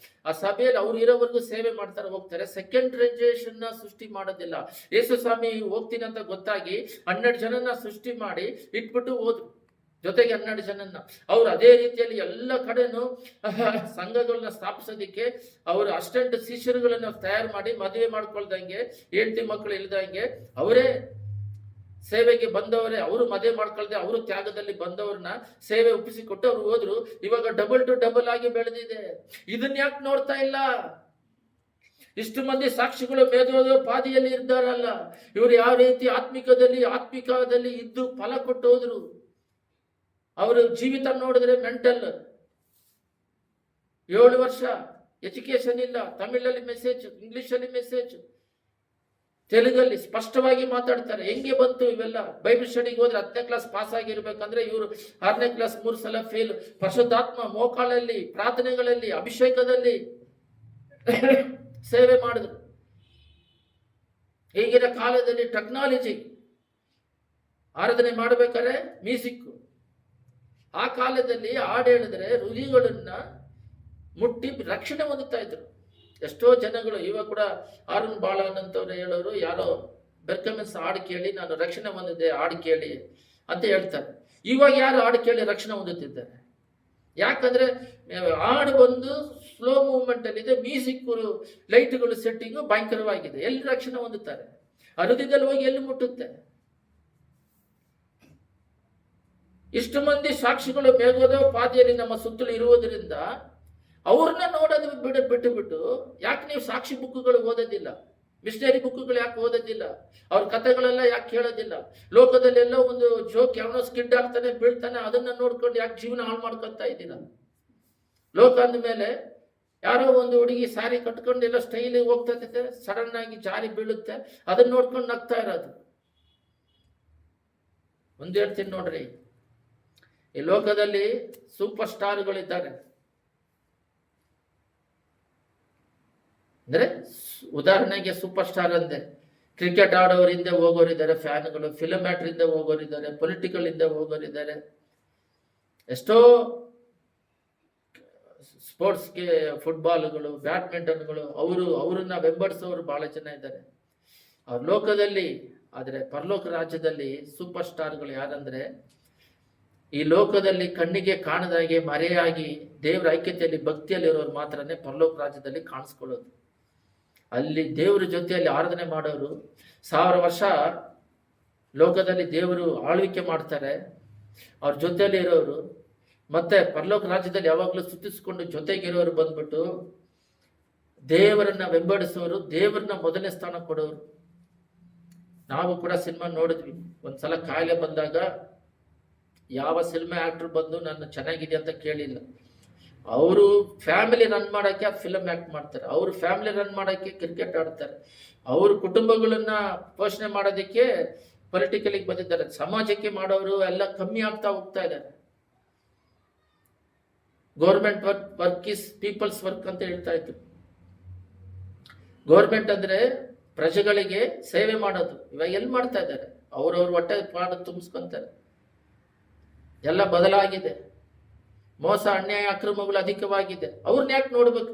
ಆ ಸಭೆಯಲ್ಲಿ ಅವ್ರು ಇರೋವರೆಗೂ ಸೇವೆ ಮಾಡ್ತಾರೆ, ಹೋಗ್ತಾರೆ. ಸೆಕೆಂಡ್ ಜನರೇಷನ್ ಸೃಷ್ಟಿ ಮಾಡೋದಿಲ್ಲ. ಯೇಸು ಸ್ವಾಮಿ ಹೋಗ್ತೀನಿ ಅಂತ ಗೊತ್ತಾಗಿ 12 ಜನನ ಸೃಷ್ಟಿ ಮಾಡಿ ಇಟ್ಬಿಟ್ಟು ಹೋದ್ರು, ಜೊತೆಗೆ 12 ಜನನ್ನ. ಅವ್ರು ಅದೇ ರೀತಿಯಲ್ಲಿ ಎಲ್ಲ ಕಡೆನೂ ಸಂಘಗಳನ್ನ ಸ್ಥಾಪಿಸೋದಿಕ್ಕೆ ಅವರು ಅಷ್ಟೆಂಟು ಶಿಷ್ಯರುಗಳನ್ನ ತಯಾರು ಮಾಡಿ, ಮದುವೆ ಮಾಡ್ಕೊಳ್ದಂಗೆ, ಹೆಂಡತಿ ಮಕ್ಕಳು ಇಲ್ದಂಗೆ ಅವರೇ ಸೇವೆಗೆ ಬಂದವರೇ, ಅವರು ಮದುವೆ ಮಾಡ್ಕೊಳ್ದೆ ಅವರು ತ್ಯಾಗದಲ್ಲಿ ಬಂದವ್ರನ್ನ ಸೇವೆ ಒಪ್ಪಿಸಿಕೊಟ್ಟು ಅವ್ರು ಹೋದ್ರು. ಇವಾಗ ಡಬಲ್ ಟು ಡಬಲ್ ಆಗಿ ಬೆಳೆದಿದೆ. ಇದನ್ನ ಯಾಕೆ ನೋಡ್ತಾ ಇಲ್ಲ? ಇಷ್ಟು ಮಂದಿ ಸಾಕ್ಷಿಗಳು ಮೇದೋದ ಪಾದಿಯಲ್ಲಿ ಇದ್ದಾರಲ್ಲ, ಇವರು ಯಾವ ರೀತಿ ಆತ್ಮಿಕದಲ್ಲಿ ಇದ್ದು ಫಲ ಕೊಟ್ಟು ಹೋದ್ರು. ಅವರು ಜೀವಿತ ನೋಡಿದ್ರೆ ಮೆಂಟಲ್, 7 ವರ್ಷ ಎಜುಕೇಶನ್ ಇಲ್ಲ, ತಮಿಳಲ್ಲಿ ಮೆಸೇಜ್, ಇಂಗ್ಲಿಷಲ್ಲಿ ಮೆಸೇಜ್, ತೆಲುಗಲ್ಲಿ ಸ್ಪಷ್ಟವಾಗಿ ಮಾತಾಡ್ತಾರೆ. ಹೆಂಗೆ ಬಂತು ಇವೆಲ್ಲ? ಬೈಬಲ್ ಸ್ಟಡಿಗೆ ಹೋದ್ರೆ 10ನೇ ಕ್ಲಾಸ್ ಪಾಸ್ ಆಗಿರ್ಬೇಕಂದ್ರೆ ಇವರು 6ನೇ ಕ್ಲಾಸ್ 3 ಸಲ ಫೇಲ್. ಪರಿಶುದ್ಧಾತ್ಮ ಮೋಕಾಲಲ್ಲಿ, ಪ್ರಾರ್ಥನೆಗಳಲ್ಲಿ, ಅಭಿಷೇಕದಲ್ಲಿ ಸೇವೆ ಮಾಡಿದ್ರು. ಈಗಿನ ಕಾಲದಲ್ಲಿ ಟೆಕ್ನಾಲಜಿ ಆರಾಧನೆ ಮಾಡಬೇಕಾದ್ರೆ ಮ್ಯೂಸಿಕ್, ಆ ಕಾಲದಲ್ಲಿ ಹಾಡು ಹೇಳಿದ್ರೆ ಹೃದಯಗಳನ್ನ ಮುಟ್ಟಿ ರಕ್ಷಣೆ ಹೊಂದುತ್ತಾ ಇದ್ರು ಎಷ್ಟೋ ಜನಗಳು. ಇವಾಗ ಕೂಡ ಆರುಣ್ ಬಾಳನ್ ಅಂತವ್ರು ಹೇಳೋರು, ಯಾರೋ ಬೆರ್ಕಮೆನ್ಸ್ ಹಾಡು ಕೇಳಿ ನಾನು ರಕ್ಷಣೆ ಹೊಂದಿದ್ದೆ, ಹಾಡು ಕೇಳಿ ಅಂತ ಹೇಳ್ತಾರೆ. ಇವಾಗ ಯಾರು ಹಾಡು ಕೇಳಿ ರಕ್ಷಣೆ ಹೊಂದುತ್ತಿದ್ದಾರೆ? ಯಾಕಂದ್ರೆ ಹಾಡು ಒಂದು ಸ್ಲೋ ಮೂವ್ಮೆಂಟ್ ಅಲ್ಲಿ ಇದೆ, ಮ್ಯೂಸಿಕ್ ಲೈಟ್ಗಳು ಸೆಟ್ಟಿಂಗು ಭಯಂಕರವಾಗಿದೆ. ಎಲ್ಲಿ ರಕ್ಷಣೆ ಹೊಂದುತ್ತಾರೆ? ಹೃದಯದಲ್ಲಿ ಹೋಗಿ ಎಲ್ಲಿ ಮುಟ್ಟುತ್ತೆ? ಇಷ್ಟು ಮಂದಿ ಸಾಕ್ಷಿಗಳು ಮೇಘದ ಪಾದಿಯಲ್ಲಿ ನಮ್ಮ ಸುತ್ತಲೂ ಇರುವುದರಿಂದ ಅವ್ರನ್ನ ನೋಡೋದು ಬಿಟ್ಟು ಯಾಕೆ ನೀವು ಸಾಕ್ಷಿ ಬುಕ್ಗಳು ಓದೋದಿಲ್ಲ? ಮಿಷನರಿ ಬುಕ್ಗಳು ಯಾಕೆ ಓದೋದಿಲ್ಲ? ಅವ್ರ ಕಥೆಗಳೆಲ್ಲ ಯಾಕೆ ಕೇಳೋದಿಲ್ಲ? ಲೋಕದಲ್ಲೆಲ್ಲ ಒಂದು ಜೋಕ್ ಯಾವನೋ ಸ್ಕಿಡ್ ಆಗ್ತಾನೆ, ಬೀಳ್ತಾನೆ, ಅದನ್ನ ನೋಡ್ಕೊಂಡು ಯಾಕೆ ಜೀವನ ಹಾಳು ಮಾಡ್ಕೊತಾ ಇದ್ದೀರಾ? ಲೋಕ ಅಂದಮೇಲೆ ಯಾರೋ ಒಂದು ಹುಡುಗಿ ಸ್ಯಾರಿ ಕಟ್ಕೊಂಡು ಎಲ್ಲ ಸ್ಟೈಲಿಗೆ ಹೋಗ್ತಾ ಇರ್ತೈತೆ, ಸಡನ್ ಆಗಿ ಜಾರಿ ಬೀಳುತ್ತೆ, ಅದನ್ನ ನೋಡ್ಕೊಂಡು ನಗ್ತಾ ಇರೋದು. ಒಂದು ಹೇಳ್ತೀನಿ ನೋಡ್ರಿ, ಈ ಲೋಕದಲ್ಲಿ ಸೂಪರ್ ಸ್ಟಾರ್ಗಳಿದ್ದಾರೆ. ಅಂದ್ರೆ ಉದಾಹರಣೆಗೆ ಸೂಪರ್ ಸ್ಟಾರ್ ಅಂದೆ, ಕ್ರಿಕೆಟ್ ಆಡೋರಿಂದ ಹೋಗೋರಿದ್ದಾರೆ, ಫ್ಯಾನ್ಗಳು, ಫಿಲಮ್ ಆಕ್ಟರ್ ಹೋಗೋರಿದ್ದಾರೆ, ಪೊಲಿಟಿಕಲ್ ಇಂದ ಹೋಗೋರಿದ್ದಾರೆ, ಎಷ್ಟೋ ಸ್ಪೋರ್ಟ್ಸ್ಗೆ ಫುಟ್ಬಾಲ್ಗಳು, ಬ್ಯಾಡ್ಮಿಂಟನ್ಗಳು, ಅವ್ರನ್ನ ಬೆಂಬಡಿಸೋರು ಬಹಳ ಜನ ಇದ್ದಾರೆ ಅವ್ರ ಲೋಕದಲ್ಲಿ. ಆದರೆ ಪರಲೋಕ ರಾಜ್ಯದಲ್ಲಿ ಸೂಪರ್ ಸ್ಟಾರ್ಗಳು ಯಾರಂದ್ರೆ, ಈ ಲೋಕದಲ್ಲಿ ಕಣ್ಣಿಗೆ ಕಾಣದಾಗೆ ಮರೆಯಾಗಿ ದೇವರ ಐಕ್ಯತೆಯಲ್ಲಿ ಭಕ್ತಿಯಲ್ಲಿರೋರು ಮಾತ್ರನೇ ಪರಲೋಕ ರಾಜ್ಯದಲ್ಲಿ ಕಾಣಿಸ್ಕೊಳ್ಳೋದು. ಅಲ್ಲಿ ದೇವರ ಜೊತೆಯಲ್ಲಿ ಆರಾಧನೆ ಮಾಡೋರು 1000 ವರ್ಷ ಲೋಕದಲ್ಲಿ ದೇವರು ಆಳ್ವಿಕೆ ಮಾಡ್ತಾರೆ, ಅವ್ರ ಜೊತೆಯಲ್ಲಿ ಇರೋರು. ಮತ್ತೆ ಪರಲೋಕ ರಾಜ್ಯದಲ್ಲಿ ಯಾವಾಗಲೂ ಸುತ್ತಿಸ್ಕೊಂಡು ಜೊತೆಗಿರೋರು ಬಂದ್ಬಿಟ್ಟು ದೇವರನ್ನ ಬೆಂಬಡಿಸೋರು, ದೇವರನ್ನ ಮೊದಲನೇ ಸ್ಥಾನ ಕೊಡೋರು. ನಾವು ಕೂಡ ಸಿನಿಮಾ ನೋಡಿದ್ವಿ. ಒಂದ್ಸಲ ಕಾಯಿಲೆ ಬಂದಾಗ ಯಾವ ಸಿನಿಮಾ ಆಕ್ಟರ್ ಬಂದು ನನ್ನ ಚೆನ್ನಾಗಿದೆ ಅಂತ ಕೇಳಿಲ್ಲ. ಅವರು ಫ್ಯಾಮಿಲಿ ರನ್ ಮಾಡೋಕ್ಕೆ ಫಿಲಮ್ ಆಕ್ಟ್ ಮಾಡ್ತಾರೆ, ಅವರು ಫ್ಯಾಮಿಲಿ ರನ್ ಮಾಡೋಕ್ಕೆ ಕ್ರಿಕೆಟ್ ಆಡ್ತಾರೆ, ಅವ್ರ ಕುಟುಂಬಗಳನ್ನ ಪೋಷಣೆ ಮಾಡೋದಕ್ಕೆ ಪೊಲಿಟಿಕಲಿಗೆ ಬಂದಿದ್ದಾರೆ. ಸಮಾಜಕ್ಕೆ ಮಾಡೋರು ಎಲ್ಲ ಕಮ್ಮಿ ಆಗ್ತಾ ಹೋಗ್ತಾ ಇದ್ದಾರೆ. Government work is people's work ಅಂತ ಹೇಳ್ತಾ ಇದ್ರು. ಗೌರ್ಮೆಂಟ್ ಅಂದ್ರೆ ಪ್ರಜೆಗಳಿಗೆ ಸೇವೆ ಮಾಡೋದು. ಇವಾಗ ಎಲ್ಲಿ ಮಾಡ್ತಾ ಇದ್ದಾರೆ? ಅವ್ರವ್ರ ಹೊಟ್ಟೆ ಪಾಡು ತುಂಬಿಸ್ಕೊಂತಾರೆ. ಎಲ್ಲ ಬದಲಾಗಿದೆ. ಮೋಸ, ಅನ್ಯಾಯ, ಅಕ್ರಮಗಳು ಅಧಿಕವಾಗಿದೆ. ಅವ್ರನ್ನ ಯಾಕೆ ನೋಡ್ಬೇಕು?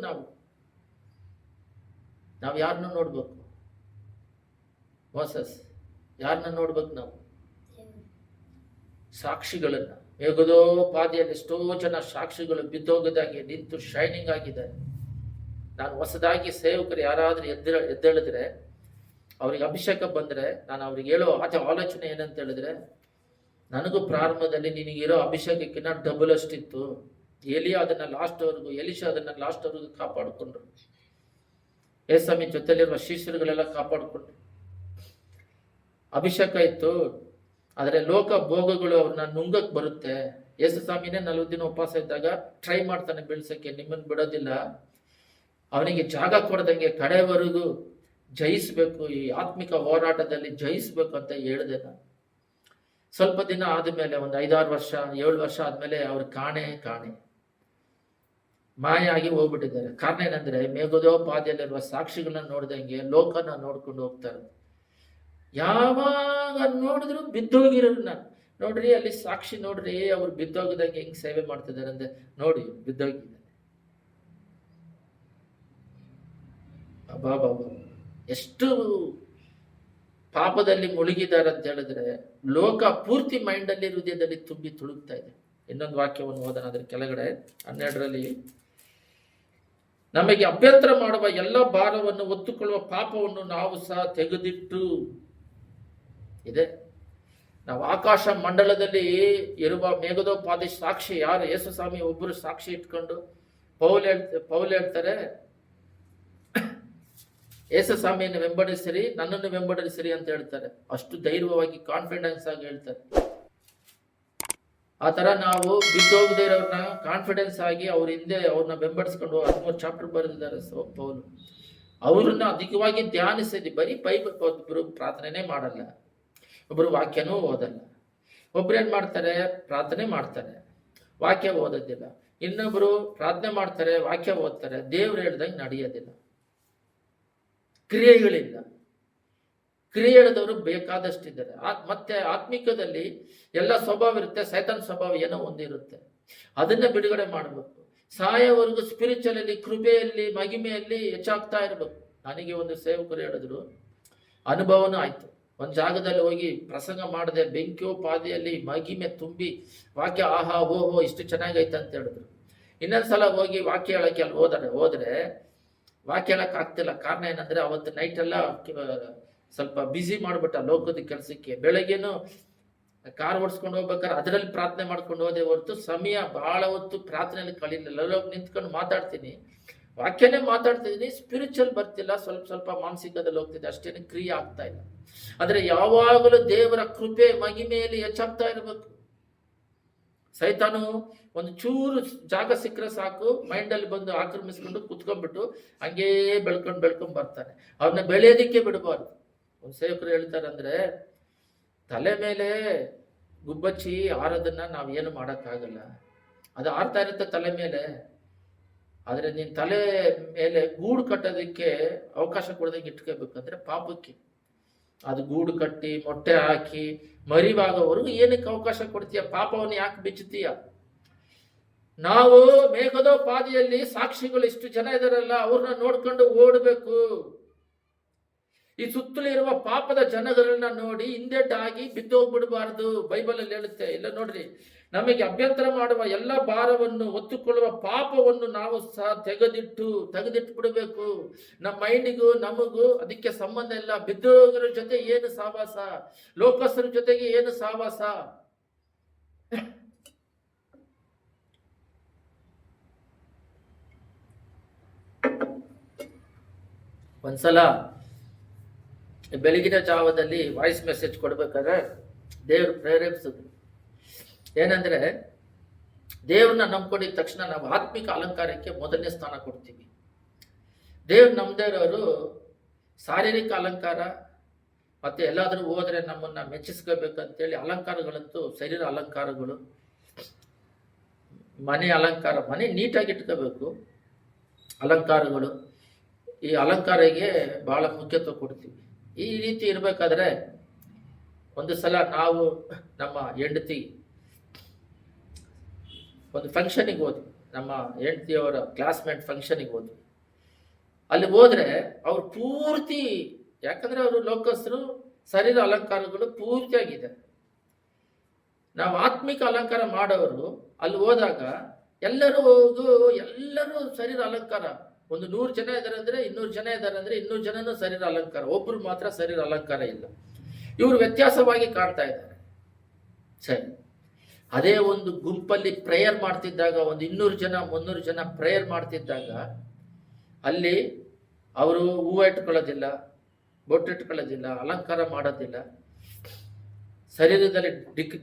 ನಾವು ಯಾರನ್ನ ನೋಡ್ಬೇಕು? ಮೋಸಸ್ ಯಾರನ್ನ ನೋಡ್ಬೇಕು? ನಾವು ಸಾಕ್ಷಿಗಳನ್ನ. ಹೇಗದೋ ಪಾದಿಯಲ್ಲಿ ಎಷ್ಟೋ ಜನ ಸಾಕ್ಷಿಗಳು ಬಿದ್ದೋಗದಾಗಿ ನಿಂತು ಶೈನಿಂಗ್ ಆಗಿದೆ. ನಾನು ಹೊಸದಾಗಿ ಸೇವಕರು ಯಾರಾದ್ರೂ ಎದ್ದೇಳಿದ್ರೆ, ಅವ್ರಿಗೆ ಅಭಿಷೇಕ ಬಂದ್ರೆ, ನಾನು ಅವ್ರಿಗೆ ಹೇಳೋ ಆಲೋಚನೆ ಏನಂತ ಹೇಳಿದ್ರೆ, ನನಗೂ ಪ್ರಾರಂಭದಲ್ಲಿ ನಿನಗಿರೋ ಅಭಿಷೇಕಕ್ಕಿಂತ ಡಬಲ್ ಅಷ್ಟಿತ್ತು. ಎಲಿಶಾ ಅದನ್ನ ಲಾಸ್ಟ್ ಅವ್ರಿಗೂ ಕಾಪಾಡಿಕೊಂಡ್ರು. ಯೇಸಸ್ವಾಮಿ ಜೊತೆಲಿರುವ ಶಿಷ್ಯರುಗಳೆಲ್ಲ ಕಾಪಾಡಿಕೊಂಡ್ರು. ಅಭಿಷೇಕ ಇತ್ತು, ಆದರೆ ಲೋಕ ಭೋಗಗಳು ಅವ್ರನ್ನ ನುಂಗಕ್ ಬರುತ್ತೆ. ಯೇಸುಸ್ವಾಮಿನೇ 40 ದಿನ ಉಪವಾಸ ಇದ್ದಾಗ ಟ್ರೈ ಮಾಡ್ತಾನೆ ಬೀಳ್ಸಕ್ಕೆ, ನಿಮ್ಮನ್ನು ಬಿಡೋದಿಲ್ಲ. ಅವನಿಗೆ ಜಾಗ ಕೊಡದಂಗೆ ಕಡೆವರೆಗೂ ಜಯಿಸ್ಬೇಕು, ಈ ಆತ್ಮಿಕ ಹೋರಾಟದಲ್ಲಿ ಜಯಿಸ್ಬೇಕು ಅಂತ ಹೇಳಿದೆ ನಾನು. ಸ್ವಲ್ಪ ದಿನ ಆದ್ಮೇಲೆ, ಒಂದು 5-6 ವರ್ಷ 7 ವರ್ಷ ಆದ್ಮೇಲೆ ಅವ್ರ ಕಾಣೆ ಮಾಯ ಆಗಿ ಹೋಗ್ಬಿಟ್ಟಿದ್ದಾರೆ. ಕಾರಣ ಏನಂದ್ರೆ ಮೇಘದೋಪಾದಿಯಲ್ಲಿರುವ ಸಾಕ್ಷಿಗಳನ್ನ ನೋಡ್ದಂಗೆ ಲೋಕನ ನೋಡ್ಕೊಂಡು ಹೋಗ್ತಾರೆ. ಯಾವಾಗ ನೋಡಿದ್ರು ಬಿದ್ದೋಗಿರೋರ್ನ ನೋಡ್ರಿ, ಅಲ್ಲಿ ಸಾಕ್ಷಿ ನೋಡ್ರಿ, ಅವ್ರು ಬಿದ್ದೋಗಿದಂಗೆ ಹೆಂಗ್ ಸೇವೆ ಮಾಡ್ತಿದ್ದಾರೆ ಅಂದ್ರೆ ನೋಡಿ ಬಿದ್ದೋಗಿದ್ದಾರೆ. ಬಾಬಾ ಎಷ್ಟು ಪಾಪದಲ್ಲಿ ಮುಳುಗಿದ್ದಾರೆ ಅಂತ ಹೇಳಿದ್ರೆ ಲೋಕ ಪೂರ್ತಿ ಮೈಂಡಲ್ಲಿ ಹೃದಯದಲ್ಲಿ ತುಂಬಿ ತುಳುಕ್ತಾ ಇದೆ. ಇನ್ನೊಂದು ವಾಕ್ಯವನ್ನು ಓದೋಣ ಅದ್ರ ಕೆಳಗಡೆ 12ರಲ್ಲಿ, ನಮಗೆ ಅಭ್ಯಂತರ ಮಾಡುವ ಎಲ್ಲ ಭಾರವನ್ನು ಹೊತ್ತುಕೊಳ್ಳುವ ಪಾಪವನ್ನು ನಾವು ಸಹ ತೆಗೆದಿಟ್ಟು ಇದೆ. ನಾವು ಆಕಾಶ ಮಂಡಲದಲ್ಲಿ ಇರುವ ಮೇಘದೋಪಾದಿ ಸಾಕ್ಷಿ ಯಾರು? ಯೇಸು ಸ್ವಾಮಿ ಒಬ್ಬರು ಸಾಕ್ಷಿ ಇಟ್ಕೊಂಡು ಪೌಲ್ ಹೇಳ್ತಾರೆ, ಯೇಸು ಸ್ವಾಮಿಯನ್ನು ಬೆಂಬಡಿಸಿರಿ, ನನ್ನನ್ನು ಬೆಂಬಡಿಸಿರಿ ಅಂತ ಹೇಳ್ತಾರೆ. ಅಷ್ಟು ಧೈರ್ಯವಾಗಿ ಕಾನ್ಫಿಡೆನ್ಸ್ ಆಗಿ ಹೇಳ್ತಾರೆ. ಆ ತರ ನಾವು ಬಿದ್ದೋಗದೇ ಇರೋರ್ನ ಕಾನ್ಫಿಡೆನ್ಸ್ ಆಗಿ ಅವ್ರ ಹಿಂದೆ ಅವ್ರನ್ನ ಬೆಂಬಡಿಸ್ಕೊಂಡು 13 ಚಾಪ್ಟರ್ ಬರೆದಿದ್ದಾರೆ ಪೌಲು. ಅವ್ರನ್ನ ಅಧಿಕವಾಗಿ ಧ್ಯಾನಿಸಿದ್ವಿ. ಬರೀ ಬೈಬಲ್ ಒಬ್ರು ಪ್ರಾರ್ಥನೆ ಮಾಡಲ್ಲ, ಒಬ್ರು ವಾಕ್ಯನೂ ಓದಲ್ಲ, ಒಬ್ರು ಏನ್ ಮಾಡ್ತಾರೆ ಪ್ರಾರ್ಥನೆ ಮಾಡ್ತಾರೆ, ವಾಕ್ಯ ಓದೋದಿಲ್ಲ. ಇನ್ನೊಬ್ರು ಪ್ರಾರ್ಥನೆ ಮಾಡ್ತಾರೆ, ವಾಕ್ಯ ಓದ್ತಾರೆ, ದೇವ್ರು ಹೇಳ್ದಂಗೆ ನಡೆಯೋದಿಲ್ಲ, ಕ್ರಿಯೆಗಳಿಲ್ಲ. ಕ್ರಿಯೆ ಹೇಳಿದವರು ಬೇಕಾದಷ್ಟಿದ್ದಾರೆ. ಮತ್ತೆ ಆತ್ಮಿಕದಲ್ಲಿ ಎಲ್ಲ ಸ್ವಭಾವ ಇರುತ್ತೆ, ಸೈತಾನ್ ಸ್ವಭಾವ ಏನೋ ಒಂದಿರುತ್ತೆ, ಅದನ್ನ ಬಿಡುಗಡೆ ಮಾಡಬೇಕು. ಸಾಯವರೆಗೂ ಸ್ಪಿರಿಚುವಲ್ ಅಲ್ಲಿ, ಕೃಪೆಯಲ್ಲಿ, ಮಹಿಮೆಯಲ್ಲಿ ಹೆಚ್ಚಾಗ್ತಾ ಇರಬೇಕು. ನನಗೆ ಒಂದು ಸೇವಕರು ಹೇಳಿದ್ರು, ಅನುಭವನೂ ಆಯ್ತು. ಒಂದು ಜಾಗದಲ್ಲಿ ಹೋಗಿ ಪ್ರಸಂಗ ಮಾಡದೆ ಬೆಂಕಿಯೋಪಾದಿಯಲ್ಲಿ ಮಹಿಮೆ ತುಂಬಿ ವಾಕ್ಯ ಆಹಾ ಓಹೋ ಇಷ್ಟು ಚೆನ್ನಾಗೈತೆ ಅಂತ ಹೇಳಿದ್ರು. ಇನ್ನೊಂದ್ಸಲ ಹೋಗಿ ವಾಕ್ಯ ಹೇಳಕ್ಕೆ ಅಲ್ಲಿ ಹೋದ್ರೆ ವಾಕ್ಯ ಹೇಳಕ್ ಆಗ್ತಿಲ್ಲ. ಕಾರಣ ಏನಂದ್ರೆ ಅವತ್ತು ನೈಟ್ ಎಲ್ಲ ಸ್ವಲ್ಪ ಬ್ಯುಸಿ ಮಾಡ್ಬಿಟ್ಟ ಲೋಕದ ಕೆಲಸಕ್ಕೆ. ಬೆಳಗ್ಗೆನು ಕಾರ್ ಓಡಿಸ್ಕೊಂಡು ಹೋಗ್ಬೇಕಾದ್ರೆ ಅದರಲ್ಲಿ ಪ್ರಾರ್ಥನೆ ಮಾಡ್ಕೊಂಡು ಹೋದೆ ಹೊರತು ಸಮಯ ಬಹಳ ಹೊತ್ತು ಪ್ರಾರ್ಥನೆಯಲ್ಲಿ ಕಳೀಲಿಲ್ಲ. ಎಲ್ಲೋಗಿ ನಿಂತ್ಕೊಂಡು ಮಾತಾಡ್ತೀನಿ, ವಾಕ್ಯನೇ ಮಾತಾಡ್ತಿದ್ದೀನಿ, ಸ್ಪಿರಿಚುವಲ್ ಬರ್ತಿಲ್ಲ, ಸ್ವಲ್ಪ ಮಾನಸಿಕದಲ್ಲಿ ಹೋಗ್ತಿದೆ, ಅಷ್ಟೇನು ಕ್ರಿಯೆ ಆಗ್ತಾ ಇಲ್ಲ. ಆದ್ರೆ ಯಾವಾಗಲೂ ದೇವರ ಕೃಪೆ ಮಹಿಮೆಯಲ್ಲಿ ಹೆಚ್ಚಾಗ್ತಾ ಇರಬೇಕು. ಸೈತಾನು ಒಂದು ಚೂರು ಜಾಗ ಸಿಕ್ಕರೆ ಸಾಕು, ಮೈಂಡಲ್ಲಿ ಬಂದು ಆಕ್ರಮಿಸ್ಕೊಂಡು ಕುತ್ಕೊಂಡ್ಬಿಟ್ಟು ಹಂಗೇ ಬೆಳ್ಕೊಂಡು ಬರ್ತಾನೆ. ಅವನ್ನ ಬೆಳೆಯೋದಿಕ್ಕೆ ಬಿಡಬಾರ್ದು. ಒಂದು ಸೇವಕರು ಹೇಳ್ತಾರೆ ಅಂದ್ರೆ, ತಲೆ ಮೇಲೆ ಗುಬ್ಬಚ್ಚಿ ಆರೋದನ್ನ ನಾವೇನು ಮಾಡೋಕ್ಕಾಗಲ್ಲ, ಅದು ಆರ್ತಾ ಇರುತ್ತೆ ತಲೆ ಮೇಲೆ. ಆದರೆ ನೀನು ತಲೆ ಮೇಲೆ ಗೂಡು ಕಟ್ಟೋದಕ್ಕೆ ಅವಕಾಶ ಕೊಡೋದಕ್ಕೆ ಇಟ್ಕೋಬೇಕಂದ್ರೆ ಪಾಪಕ್ಕೆ. ಅದು ಗೂಡು ಕಟ್ಟಿ ಮೊಟ್ಟೆ ಹಾಕಿ ಮರಿವಾಗವರೆಗೂ ಏನಕ್ಕೆ ಅವಕಾಶ ಕೊಡ್ತೀಯ? ಪಾಪವನ್ನು ಯಾಕೆ ಬಿಚ್ಚುತ್ತೀಯ? ನಾವು ಮೇಘದೋಪಾದಿಯಲ್ಲಿ ಸಾಕ್ಷಿಗಳು ಇಷ್ಟು ಜನ ಇದಾರಲ್ಲ, ಅವ್ರನ್ನ ನೋಡ್ಕೊಂಡು ಓಡಬೇಕು. ಈ ಸುತ್ತಲಿರುವ ಪಾಪದ ಜನಗಳನ್ನ ನೋಡಿ ಹಿಂದೆಟ್ಟಾಗಿ ಬಿದ್ದೋಗ್ಬಿಡಬಾರ್ದು. ಬೈಬಲ್ ಅಲ್ಲಿ ಹೇಳುತ್ತೆ, ಇಲ್ಲ ನೋಡ್ರಿ, ನಮಗೆ ಅಭ್ಯಂತರ ಮಾಡುವ ಎಲ್ಲ ಭಾರವನ್ನು ಹೊತ್ತುಕೊಳ್ಳುವ ಪಾಪವನ್ನು ನಾವು ಸಹ ತೆಗೆದಿಟ್ಟು ಬಿಡಬೇಕು. ನಮ್ಮ ಮೈಂಡಿಗೂ ನಮಗೂ ಅದಕ್ಕೆ ಸಂಬಂಧ ಇಲ್ಲ. ಬಿದ್ದೋಗರ ಜೊತೆ ಏನು ಸಹವಾಸ, ಲೋಕಸ್ಥರ ಜೊತೆಗೆ ಏನು ಸಹವಾಸ? ಒಂದ್ಸಲ ಬೆಳಗಿನ ಜಾವದಲ್ಲಿ ವಾಯ್ಸ್ ಮೆಸೇಜ್ ಕೊಡ್ಬೇಕಾದ್ರೆ ದೇವ್ರು ಪ್ರೇರೇಪಿಸಿದ್ರು. ಏನಂದ್ರೆ, ದೇವ್ರನ್ನ ನಂಬ್ಕೊಂಡಿದ ತಕ್ಷಣ ನಾವು ಆತ್ಮಿಕ ಅಲಂಕಾರಕ್ಕೆ ಮೊದಲನೇ ಸ್ಥಾನ ಕೊಡ್ತೀವಿ. ದೇವ್ರು ನಮ್ದೇ ಇರೋರು ಶಾರೀರಿಕ ಅಲಂಕಾರ ಮತ್ತೆ ಎಲ್ಲಾದ್ರೂ ಹೋದ್ರೆ ನಮ್ಮನ್ನ ಮೆಚ್ಚಿಸ್ಕೋಬೇಕಂತೇಳಿ ಅಲಂಕಾರಗಳಂತೂ ಶರೀರ ಅಲಂಕಾರಗಳು, ಮನೆ ಅಲಂಕಾರ, ಮನೆ ನೀಟಾಗಿ ಇಟ್ಕೋಬೇಕು, ಅಲಂಕಾರಗಳು, ಈ ಅಲಂಕಾರಕ್ಕೆ ಬಹಳ ಮುಖ್ಯತ್ವ ಕೊಡ್ತೀವಿ. ಈ ರೀತಿ ಇರಬೇಕಾದ್ರೆ ಒಂದು ಸಲ ನಾವು ನಮ್ಮ ಹೆಂಡತಿ ಒಂದು ಫಂಕ್ಷನಿಗೆ ಹೋದ್ವಿ. ನಮ್ಮ ಹೆಂಡತಿಯವರ ಕ್ಲಾಸ್ಮೇಟ್ ಫಂಕ್ಷನಿಗೆ ಹೋದ್ವಿ. ಅಲ್ಲಿ ಹೋದ್ರೆ ಅವ್ರು ಪೂರ್ತಿ, ಯಾಕಂದ್ರೆ ಅವರು ಲೋಕಸ್ಥರು, ಶರೀರ ಅಲಂಕಾರಗಳು ಪೂರ್ತಿಯಾಗಿದೆ. ನಾವು ಆತ್ಮಿಕ ಅಲಂಕಾರ ಮಾಡೋರು ಅಲ್ಲಿ ಹೋದಾಗ ಎಲ್ಲರೂ ಶರೀರ ಅಲಂಕಾರ. ಒಂದು 100 ಜನ ಇದ್ದಾರೆ ಅಂದ್ರೆ 200 ಜನ ಇದ್ದಾರೆ ಅಂದ್ರೆ 200 ಜನನೂ ಶರೀರ ಅಲಂಕಾರ, ಒಬ್ರು ಮಾತ್ರ ಶರೀರ ಅಲಂಕಾರ ಇಲ್ಲ. ಇವರು ವ್ಯತ್ಯಾಸವಾಗಿ ಕಾಣ್ತಾ ಇದ್ದಾರೆ. ಸರಿ, ಅದೇ ಒಂದು ಗುಂಪಲ್ಲಿ ಪ್ರೇಯರ್ ಮಾಡ್ತಿದ್ದಾಗ, ಒಂದು 200 ಜನ 300 ಜನ ಪ್ರೇಯರ್ ಮಾಡ್ತಿದ್ದಾಗ ಅಲ್ಲಿ ಅವರು ಹೂವು ಇಟ್ಕೊಳ್ಳೋದಿಲ್ಲ, ಬೊಟ್ಟು ಇಟ್ಕೊಳ್ಳೋದಿಲ್ಲ, ಅಲಂಕಾರ ಮಾಡೋದಿಲ್ಲ, ಶರೀರದಲ್ಲಿ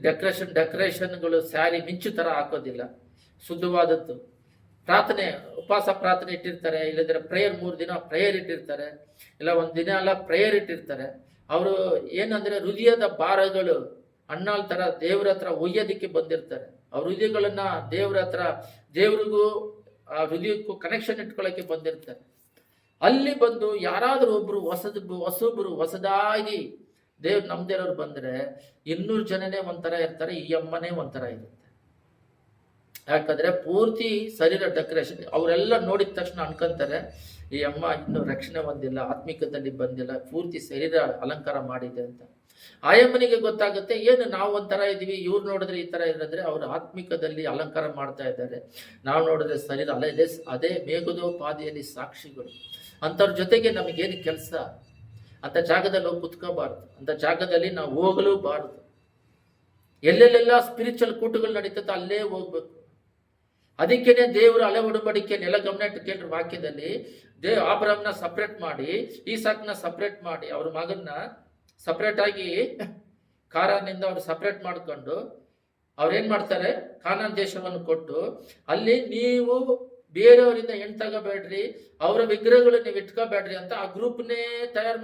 ಡೆಕೋರೇಷನ್ಗಳು ಸ್ಯಾರಿ ಮಿಂಚು ತರ ಹಾಕೋದಿಲ್ಲ, ಶುದ್ಧವಾದದ್ದು. ಪ್ರಾರ್ಥನೆ, ಉಪವಾಸ ಪ್ರಾರ್ಥನೆ ಇಟ್ಟಿರ್ತಾರೆ, ಇಲ್ಲದ್ರೆ ಪ್ರೇಯರ್ 3 ದಿನ ಪ್ರೇಯರ್ ಇಟ್ಟಿರ್ತಾರೆ, ಇಲ್ಲ 1 ದಿನ ಎಲ್ಲ ಪ್ರೇಯರ್ ಇಟ್ಟಿರ್ತಾರೆ. ಅವರು ಏನಂದ್ರೆ ಹೃದಯದ ಭಾರಗಳು ಅಣ್ಣಾಳ್ ತರ ದೇವ್ರ ಹತ್ರ ಒಯ್ಯೋದಿಕ್ಕೆ ಬಂದಿರ್ತಾರೆ. ಅವ್ರ ಹೃದಯಗಳನ್ನ ದೇವ್ರ ಹತ್ರ, ದೇವ್ರಿಗೂ ಆ ಹೃದಯಕ್ಕೂ ಕನೆಕ್ಷನ್ ಇಟ್ಕೊಳ್ಳೋಕ್ಕೆ ಬಂದಿರ್ತಾರೆ. ಅಲ್ಲಿ ಬಂದು ಯಾರಾದರೂ ಒಬ್ರು ಹೊಸದಾಗಿ ದೇವ್ರು ನಮ್ದಿರೋರು ಬಂದ್ರೆ 200 ಜನನೇ ಒಂಥರ ಇರ್ತಾರೆ, ಈ ಅಮ್ಮನೇ ಒಂಥರ ಇರುತ್ತೆ. ಯಾಕಂದ್ರೆ ಪೂರ್ತಿ ಶರೀರ ಡೆಕೋರೇಷನ್. ಅವರೆಲ್ಲ ನೋಡಿದ ತಕ್ಷಣ ಅನ್ಕೊಂತಾರೆ ಈ ಅಮ್ಮ ಇನ್ನೂ ರಕ್ಷಣೆ ಹೊಂದಿಲ್ಲ, ಆತ್ಮಿಕದಲ್ಲಿ ಬಂದಿಲ್ಲ, ಪೂರ್ತಿ ಶರೀರ ಅಲಂಕಾರ ಮಾಡಿದೆ ಅಂತ. ಆಯಮ್ಮನಿಗೆ ಗೊತ್ತಾಗುತ್ತೆ ಏನು ನಾವು ಒಂಥರ ಇದೀವಿ, ಇವ್ರು ನೋಡಿದ್ರೆ ಈ ತರ ಇದ್ರೆ ಅವ್ರು ಆತ್ಮಿಕದಲ್ಲಿ ಅಲಂಕಾರ ಮಾಡ್ತಾ ಇದ್ದಾರೆ, ನಾವು ನೋಡಿದ್ರೆ ಶರೀರ ಅದೇ ಮೇಘದೋಪಾದಿಯಲ್ಲಿ ಸಾಕ್ಷಿಗಳು. ಅಂಥವ್ರ ಜೊತೆಗೆ ನಮಗೇನು ಕೆಲಸ? ಅಂಥ ಜಾಗದಲ್ಲಿ ಹೋಗಿ ಕುತ್ಕೋಬಾರ್ದು, ಅಂಥ ಜಾಗದಲ್ಲಿ ನಾವು ಹೋಗಲೂಬಾರ್ದು. ಎಲ್ಲೆಲ್ಲೆಲ್ಲ ಸ್ಪಿರಿಚುವಲ್ ಕೂಟಗಳು ನಡೀತದೆ ಅಲ್ಲೇ ಹೋಗ್ಬೇಕು. ಅದಕ್ಕೇನೆ ದೇವರು ಹಳೆ ಒಡಂಬಡಿಕೆ ನೆಲ ಗಮನ ಇಟ್ಕೊಂಡ್ರೆ ವಾಕ್ಯದಲ್ಲಿ ಆಬ್ರಹಾಮ್ನ ಸಪ್ರೇಟ್ ಮಾಡಿ, ಈಸಾಕ್ನ ಸಪ್ರೇಟ್ ಮಾಡಿ, ಅವ್ರ ಮಗನ್ನ ಸಪ್ರೇಟ್ ಆಗಿ ಕಾರಾನಿಂದ ಅವ್ರು ಸಪ್ರೇಟ್ ಮಾಡ್ಕೊಂಡು ಅವ್ರೇನ್ ಮಾಡ್ತಾರೆ, ಕಾನಾನ್ ದೇಶವನ್ನು ಕೊಟ್ಟು ಅಲ್ಲಿ ನೀವು ಬೇರೆಯವರಿಂದ ಹೆಣ್ಣು ತಗೋಬೇಡ್ರಿ, ಅವರ ವಿಗ್ರಹಗಳು ನೀವು ಇಟ್ಕೋಬೇಡ್ರಿ ಅಂತ ಆ ಗ್ರೂಪ್ನೇ ತಯಾರು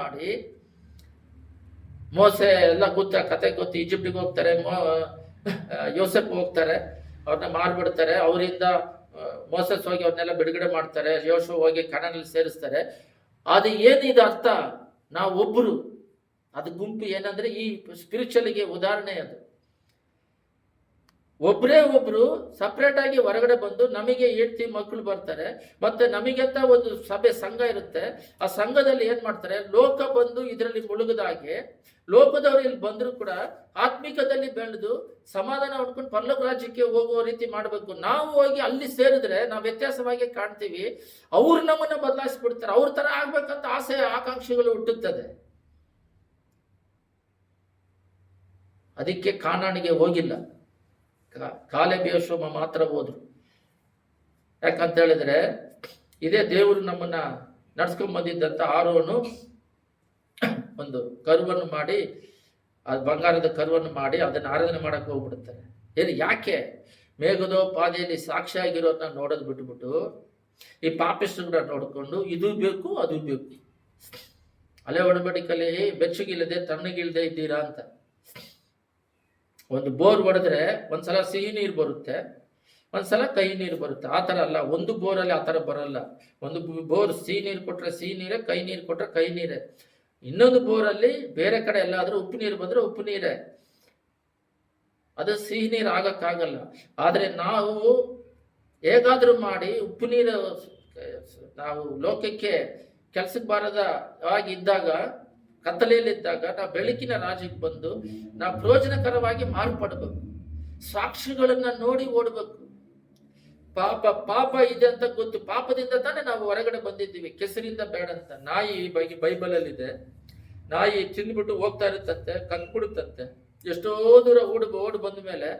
ಮಾಡಿ ಮೋಸೆ ಎಲ್ಲ ಕತೆ ಗೊತ್ತು. ಈಜಿಪ್ಟಿಗೆ ಹೋಗ್ತಾರೆ, ಯೋಸೆಫ್ ಹೋಗ್ತಾರೆ, ಅವ್ರನ್ನ ಮಾರ್ಬಿಡ್ತಾರೆ. ಅವರಿಂದ ಮೋಸಸ್ ಹೋಗಿ ಅವ್ರನ್ನೆಲ್ಲ ಬಿಡುಗಡೆ ಮಾಡ್ತಾರೆ, ಯೋಶು ಹೋಗಿ ಕಣನಲ್ಲಿ ಸೇರಿಸ್ತಾರೆ. ಅದು ಏನಿದೆ ಅರ್ಥ? ನಾವು ಒಬ್ಬರು, ಅದು ಗುಂಪು ಏನಂದ್ರೆ ಈ ಸ್ಪಿರಿಚುವಲ್ಗೆ ಉದಾಹರಣೆ. ಅದು ಒಬ್ರು ಸಪ್ರೇಟ್ ಆಗಿ ಹೊರಗಡೆ ಬಂದು ನಮಗೆ ಹೆಂಡತಿ ಮಕ್ಕಳು ಬರ್ತಾರೆ, ಮತ್ತೆ ನಮಗಂತ ಒಂದು ಸಭೆ ಸಂಘ ಇರುತ್ತೆ. ಆ ಸಂಘದಲ್ಲಿ ಏನ್ ಮಾಡ್ತಾರೆ, ಲೋಕ ಬಂದು ಇದರಲ್ಲಿ ಮುಳುಗದಾಗೆ ಲೋಕದವರು ಇಲ್ಲಿ ಬಂದ್ರು ಕೂಡ ಆತ್ಮಿಕದಲ್ಲಿ ಬೆಳೆದು ಸಮಾಧಾನ ಹೊಡ್ಕೊಂಡು ಪರಲೋಕ ರಾಜ್ಯಕ್ಕೆ ಹೋಗುವ ರೀತಿ ಮಾಡಬೇಕು. ನಾವು ಹೋಗಿ ಅಲ್ಲಿ ಸೇರಿದ್ರೆ ನಾವು ವ್ಯತ್ಯಾಸವಾಗಿ ಕಾಣ್ತೀವಿ, ಅವ್ರು ನಮ್ಮನ್ನ ಬದಲಾಯಿಸ್ಬಿಡ್ತಾರೆ, ಅವ್ರ ತರ ಆಗ್ಬೇಕಂತ ಆಸೆ ಆಕಾಂಕ್ಷೆಗಳು ಹುಟ್ಟುತ್ತದೆ. ಅದಕ್ಕೆ ಕಾನಾನಿಗೆ ಹೋಗಿಲ್ಲ, ಕಾಲೇಬ್ ಯೋಷುವ ಮಾತ್ರ ಹೋದ್ರು. ಯಾಕಂತ ಹೇಳಿದ್ರೆ ಇದೇ ದೇವರು ನಮ್ಮನ್ನ ನಡ್ಸ್ಕೊಂಡ್ ಬಂದಿದ್ದಂತ ಆರೋನು ಒಂದು ಕರುವನ್ನು ಮಾಡಿ, ಅದು ಬಂಗಾರದ ಕರುವನ್ನು ಮಾಡಿ ಅದನ್ನ ಆರಾಧನೆ ಮಾಡಕ್ಕೆ ಹೋಗ್ಬಿಡುತ್ತಾರೆ. ಏನು ಯಾಕೆ? ಮೇಘದೋಪಾದಿಯಲ್ಲಿ ಸಾಕ್ಷಿ ಆಗಿರೋದನ್ನ ನೋಡೋದು ಬಿಟ್ಬಿಟ್ಟು ಈ ಪಾಪಿಸ್ಟನ್ನ ನೋಡ್ಕೊಂಡು ಇದು ಬೇಕು ಅದು ಬೇಕು. ಹಳೆ ಒಡಂಬಡಿಕೆಯಲ್ಲಿ ಬೆಚ್ಚಗಿಲ್ಲದೆ ತಣ್ಣಗಿಲ್ಲದೆ ಇದ್ದೀರಾ ಅಂತ. ಒಂದು ಬೋರ್ ಹೊಡೆದ್ರೆ ಒಂದ್ಸಲ ಸಿಹಿ ನೀರು ಬರುತ್ತೆ, ಒಂದ್ಸಲ ಕಹಿ ನೀರು ಬರುತ್ತೆ. ಆ ಥರ ಅಲ್ಲ, ಒಂದು ಬೋರಲ್ಲಿ ಆ ಥರ ಬರಲ್ಲ. ಒಂದು ಬೋರ್ ಸಿಹಿ ನೀರು ಕೊಟ್ರೆ ಸಿಹಿ ನೀರೇ, ಕಹಿ ನೀರು ಕೊಟ್ರೆ ಕಹಿ ನೀರೇ. ಇನ್ನೊಂದು ಬೋರಲ್ಲಿ ಬೇರೆ ಕಡೆ ಎಲ್ಲಾದ್ರೂ ಉಪ್ಪು ನೀರು ಬಂದ್ರೆ ಉಪ್ಪು ನೀರೇ, ಅದು ಸಿಹಿ ನೀರು ಆಗಕ್ಕಾಗಲ್ಲ. ಆದ್ರೆ ನಾವು ಹೇಗಾದ್ರೂ ಮಾಡಿ ಉಪ್ಪು ನೀರು ನಾವು ಲೋಕಕ್ಕೆ ಕೆಲ್ಸಕ್ಕೆ ಬಾರದ ಆಗಿದ್ದಾಗ, ಕತ್ತಲೆಯಲ್ಲಿದ್ದಾಗ ನಾವು ಬೆಳಕಿನ ರಾಜ್ಯಕ್ಕೆ ಬಂದು ನಾವು ಪ್ರಯೋಜನಕರವಾಗಿ ಮಾರ್ಪಡಬೇಕು. ಸಾಕ್ಷಿಗಳನ್ನ ನೋಡಿ ಓಡಬೇಕು. ಪಾಪ ಇದೆ ಅಂತ ಗೊತ್ತು, ಪಾಪದಿಂದ ತಾನೇ ನಾವು ಹೊರಗಡೆ ಬಂದಿದ್ದೀವಿ, ಕೆಸರಿಂದ ಬೇಡ ಅಂತ. ನಾಯಿ ಬೈಬಲಲ್ಲಿ ಇದೆ, ನಾಯಿ ತಿಂದ್ಬಿಟ್ಟು ಹೋಗ್ತಾ ಇರುತ್ತಂತೆ, ಕಕ್ಬಿಡುತ್ತಂತೆ. ಎಷ್ಟೋ ದೂರ ಓಡು ಬಂದ ಮೇಲೆ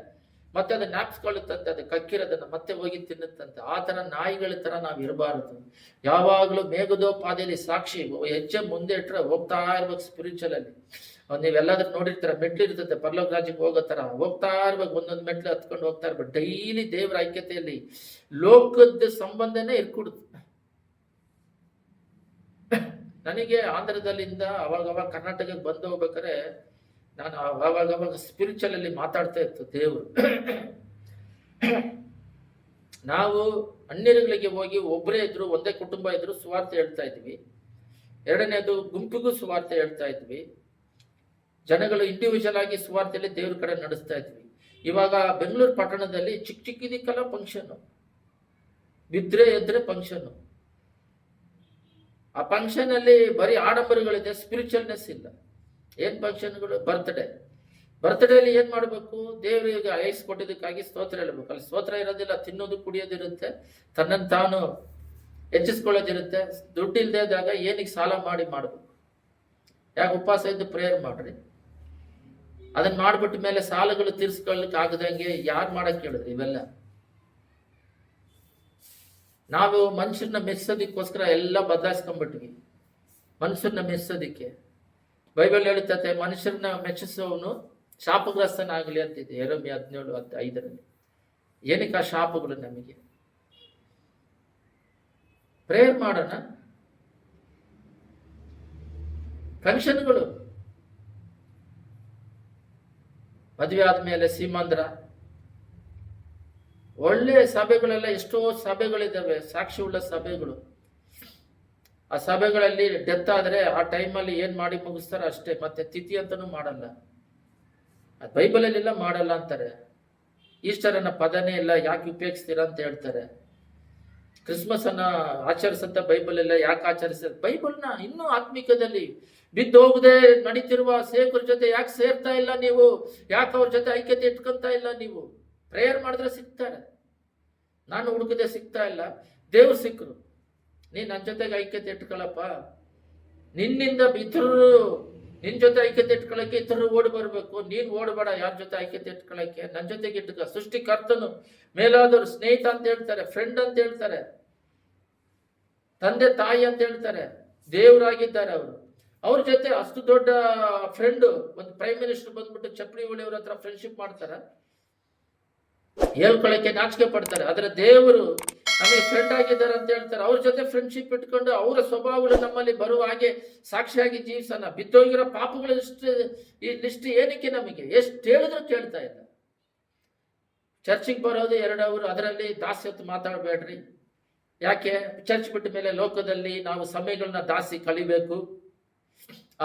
ಮತ್ತೆ ಅದು ಜ್ಞಾಪಿಸ್ಕೊಳ್ಳುತ್ತಂತೆ, ಅದು ಕಕ್ಕಿರೋದನ್ನ ಮತ್ತೆ ಹೋಗಿ ತಿನ್ನುತ್ತಂತೆ. ಆ ತರ ನಾಯಿಗಳ ತರ ನಾವು ಇರಬಾರದು. ಯಾವಾಗ್ಲೂ ಮೇಘದೋಪಾದಿಯಲ್ಲಿ ಸಾಕ್ಷಿ, ಹೆಜ್ಜೆ ಮುಂದೆ ಇಟ್ರೆ ಹೋಗ್ತಾ ಇರ್ಬೇಕು. ಸ್ಪಿರಿಚುವಲ್ ಅಲ್ಲಿ ನೀವೆಲ್ಲಾದ್ರೂ ನೋಡಿರ್ತಾರ, ಮೆಟ್ಲು ಇರ್ತದೆ, ಪರಲೋಕ ರಾಜ್ಯಕ್ಕೆ ಹೋಗೋ ತರ ಹೋಗ್ತಾ ಇರ್ಬೇಕು. ಒಂದೊಂದು ಮೆಟ್ಲು ಹತ್ಕೊಂಡು ಹೋಗ್ತಾ ಇರ್ಬೇಕು. ಡೈಲಿ ದೇವರ ಐಕ್ಯತೆಯಲ್ಲಿ ಲೋಕದ ಸಂಬಂಧನೇ ಇರ್ಕೊಡುತ್ತೆ. ನನಗೆ ಆಂಧ್ರದಲ್ಲಿಂದ ಅವಾಗ ಕರ್ನಾಟಕಕ್ಕೆ ಬಂದು ಹೋಗ್ಬೇಕಾದ್ರೆ ನಾನು ಅವಾಗ ಸ್ಪಿರಿಚುವಲ್ ಅಲ್ಲಿ ಮಾತಾಡ್ತಾ ಇತ್ತು ದೇವರು. ನಾವು ಅನ್ಯರುಗಳಿಗೆ ಹೋಗಿ ಒಬ್ಬರೇ ಇದ್ರು, ಒಂದೇ ಕುಟುಂಬ ಇದ್ರು ಸುವಾರ್ತೆ ಹೇಳ್ತಾ ಇದ್ವಿ. ಎರಡನೇದು ಗುಂಪಿಗೂ ಸುವಾರ್ತೆ ಹೇಳ್ತಾ ಇದ್ವಿ. ಜನಗಳು ಇಂಡಿವಿಜುವಲ್ ಆಗಿ ಸುವಾರ್ತೆಯಲ್ಲಿ ದೇವ್ರ ಕಡೆ ನಡೆಸ್ತಾ ಇದ್ವಿ. ಇವಾಗ ಬೆಂಗಳೂರು ಪಟ್ಟಣದಲ್ಲಿ ಚಿಕ್ಕದಕ್ಕೆಲ್ಲ ಫಂಕ್ಷನ್, ಬಿದ್ರೆ ಎದ್ರೆ ಫಂಕ್ಷನ್. ಆ ಫಂಕ್ಷನ್ ಅಲ್ಲಿ ಬರೀ ಆಡಂಬರಗಳಿದೆ, ಸ್ಪಿರಿಚುವಲ್ನೆಸ್ ಇಲ್ಲ. ಏನ್ ಫಂಕ್ಷನ್ಗಳು? ಬರ್ತ್ಡೇಲಿ ಏನ್ ಮಾಡ್ಬೇಕು? ದೇವರಿಗೆ ಐಸ್ ಕೊಟ್ಟಿದ್ದಕ್ಕಾಗಿ ಸ್ತೋತ್ರ ಹೇಳ್ಬೇಕು. ಅಲ್ಲಿ ಸ್ತೋತ್ರ ಇರೋದಿಲ್ಲ, ತಿನ್ನೋದು ಕುಡಿಯೋದಿರುತ್ತೆ, ತನ್ನನ್ನು ತಾನು ಹೆಚ್ಚಿಸ್ಕೊಳ್ಳೋದಿರುತ್ತೆ. ದುಡ್ಡು ಇಲ್ಲದೆ ಇದ್ದಾಗ ಏನಿಗೆ ಸಾಲ ಮಾಡ್ಬೇಕು? ಯಾಕೆ ಉಪವಾಸ ಇದ್ದು ಪ್ರೇಯರ್ ಮಾಡ್ರಿ. ಅದನ್ನ ಮಾಡ್ಬಿಟ್ಟ ಮೇಲೆ ಸಾಲಗಳು ತೀರ್ಸ್ಕೊಳ್ಳಿಕ್ಕೆ ಆಗದಂಗೆ ಯಾರು ಮಾಡಕ್ ಹೇಳಿದ್ರಿ? ಇವೆಲ್ಲ ನಾವು ಮನುಷ್ಯರನ್ನ ಮೆಚ್ಚೋದಿಕ್ಕೋಸ್ಕರ ಎಲ್ಲ ಬದಲಾಯಿಸ್ಕೊಂಡ್ಬಿಟ್ವಿ. ಮನುಷ್ಯರನ್ನ ಮೆಚ್ಚೋದಿಕ್ಕೆ ಬೈಬಲ್ ಹೇಳುತ್ತೆ, ಮನುಷ್ಯರನ್ನ ಮೆಚ್ಚಿಸೋನು ಶಾಪಗ್ರಸ್ತನಾಗಲಿ ಅಂತಿದೆ, ಯೆರೆಮೀಯ 17:5. ಏನಕ್ಕೆ ಆ ಶಾಪಗಳು ನಮಗೆ? ಪ್ರೇಯರ್ ಮಾಡೋಣ. ಫಂಕ್ಷನ್ಗಳು, ಮದುವೆ ಆದ್ಮೇಲೆ ಸೀಮಂದ್ರ, ಒಳ್ಳೆ ಸಭೆಗಳೆಲ್ಲ ಎಷ್ಟೋ ಸಭೆಗಳಿದ್ದಾವೆ, ಸಾಕ್ಷಿ ಉಳ್ಳ ಸಭೆಗಳು. ಆ ಸಭೆಗಳಲ್ಲಿ ಡೆತ್ ಆದ್ರೆ ಆ ಟೈಮಲ್ಲಿ ಏನ್ ಮಾಡಿ ಮುಗಿಸ್ತಾರ ಅಷ್ಟೇ, ಮತ್ತೆ ತಿಥಿ ಅಂತನೂ ಮಾಡಲ್ಲ. ಅದು ಬೈಬಲಲ್ಲೆಲ್ಲ ಮಾಡಲ್ಲ ಅಂತಾರೆ. ಈಸ್ಟರ್ ಅನ್ನೋ ಪದನೇ ಇಲ್ಲ, ಯಾಕೆ ಉಪಯೋಗಿಸ್ತೀರಾ ಅಂತ ಹೇಳ್ತಾರೆ. ಕ್ರಿಸ್ಮಸ್ ಅನ್ನ ಆಚರಿಸಂತ ಬೈಬಲ್ ಎಲ್ಲ ಯಾಕೆ ಆಚರಿಸ, ಬೈಬಲ್ನ ಇನ್ನೂ ಆತ್ಮಿಕದಲ್ಲಿ ಬಿದ್ದು ಹೋಗದೆ ನಡೀತಿರುವ ಸೇವಕರ ಜೊತೆ ಯಾಕೆ ಸೇರ್ತಾ ಇಲ್ಲ ನೀವು? ಯಾಕೆ ಅವ್ರ ಜೊತೆ ಐಕ್ಯತೆ ಇಟ್ಕೊಂತ ಇಲ್ಲ ನೀವು? ಪ್ರೇಯರ್ ಮಾಡಿದ್ರೆ ಸಿಗ್ತಾರೆ. ನಾನು ಹುಡುಕದೆ ಸಿಗ್ತಾ ಇಲ್ಲ, ದೇವ್ರು ಸಿಕ್ಕರು. ನೀನ್ ನನ್ನ ಜೊತೆಗೆ ಐಕ್ಯತೆ ಇಟ್ಕೊಳ್ಳಪ್ಪ. ನಿನ್ನಿಂದ ಇತರರು ನಿನ್ ಜೊತೆ ಐಕ್ಯತೆ ಇಟ್ಕೊಳ್ಳಕ್ಕೆ ಇತರರು ಓಡಿ ಬರ್ಬೇಕು. ನೀನ್ ಓಡಬೇಡ ಯಾರ ಜೊತೆ ಐಕ್ಯತೆ ಇಟ್ಕೊಳ್ಳಕ್ಕೆ. ನನ್ನ ಜೊತೆಗೆ ಇಟ್ಕ. ಸೃಷ್ಟಿಕರ್ತನು ಮೇಲಾದವರು ಸ್ನೇಹಿತ ಅಂತ ಹೇಳ್ತಾರೆ, ಫ್ರೆಂಡ್ ಅಂತ ಹೇಳ್ತಾರೆ, ತಂದೆ ತಾಯಿ ಅಂತ ಹೇಳ್ತಾರೆ, ದೇವರಾಗಿದ್ದಾರೆ ಅವರು. ಅವ್ರ ಜೊತೆ ಅಷ್ಟು ದೊಡ್ಡ ಫ್ರೆಂಡ್, ಒಂದು ಪ್ರೈಮ್ ಮಿನಿಸ್ಟರ್ ಬಂದ್ಬಿಟ್ಟು ಚಪ್ಪಲಿ ಹೊಳೆಯವ್ರ ಹತ್ರ ಫ್ರೆಂಡ್ಶಿಪ್ ಮಾಡ್ತಾರ, ಹೇಳ್ಕೊಳಕ್ಕೆ ನಾಚಿಕೆ ಪಡ್ತಾರೆ. ಆದ್ರೆ ದೇವರು ನಮಗೆ ಫ್ರೆಂಡ್ ಆಗಿದ್ದಾರೆ ಅಂತ ಹೇಳ್ತಾರೆ. ಅವ್ರ ಜೊತೆ ಫ್ರೆಂಡ್ಶಿಪ್ ಇಟ್ಕೊಂಡು ಅವರ ಸ್ವಭಾವಗಳು ನಮ್ಮಲ್ಲಿ ಬರುವ ಹಾಗೆ ಸಾಕ್ಷಿಯಾಗಿ ಜೀವಿಸೋಣ. ಬಿದ್ದೋಗಿರೋ ಪಾಪಗಳ ಈ ಲಿಸ್ಟ್ ಏನಕ್ಕೆ ನಮಗೆ? ಎಷ್ಟು ಹೇಳಿದ್ರು ಕೇಳ್ತಾ ಇಲ್ಲ. ಚರ್ಚಿಗೆ ಬರೋದು 2 ಅವರು, ಅದರಲ್ಲಿ ದಾಸ್ಯತ್ ಮಾತಾಡಬೇಡ್ರಿ. ಯಾಕೆ? ಚರ್ಚ್ ಬಿಟ್ಟ ಮೇಲೆ ಲೋಕದಲ್ಲಿ ನಾವು ಸಮಯಗಳನ್ನ ದಾಸಿ ಕಳಿಬೇಕು.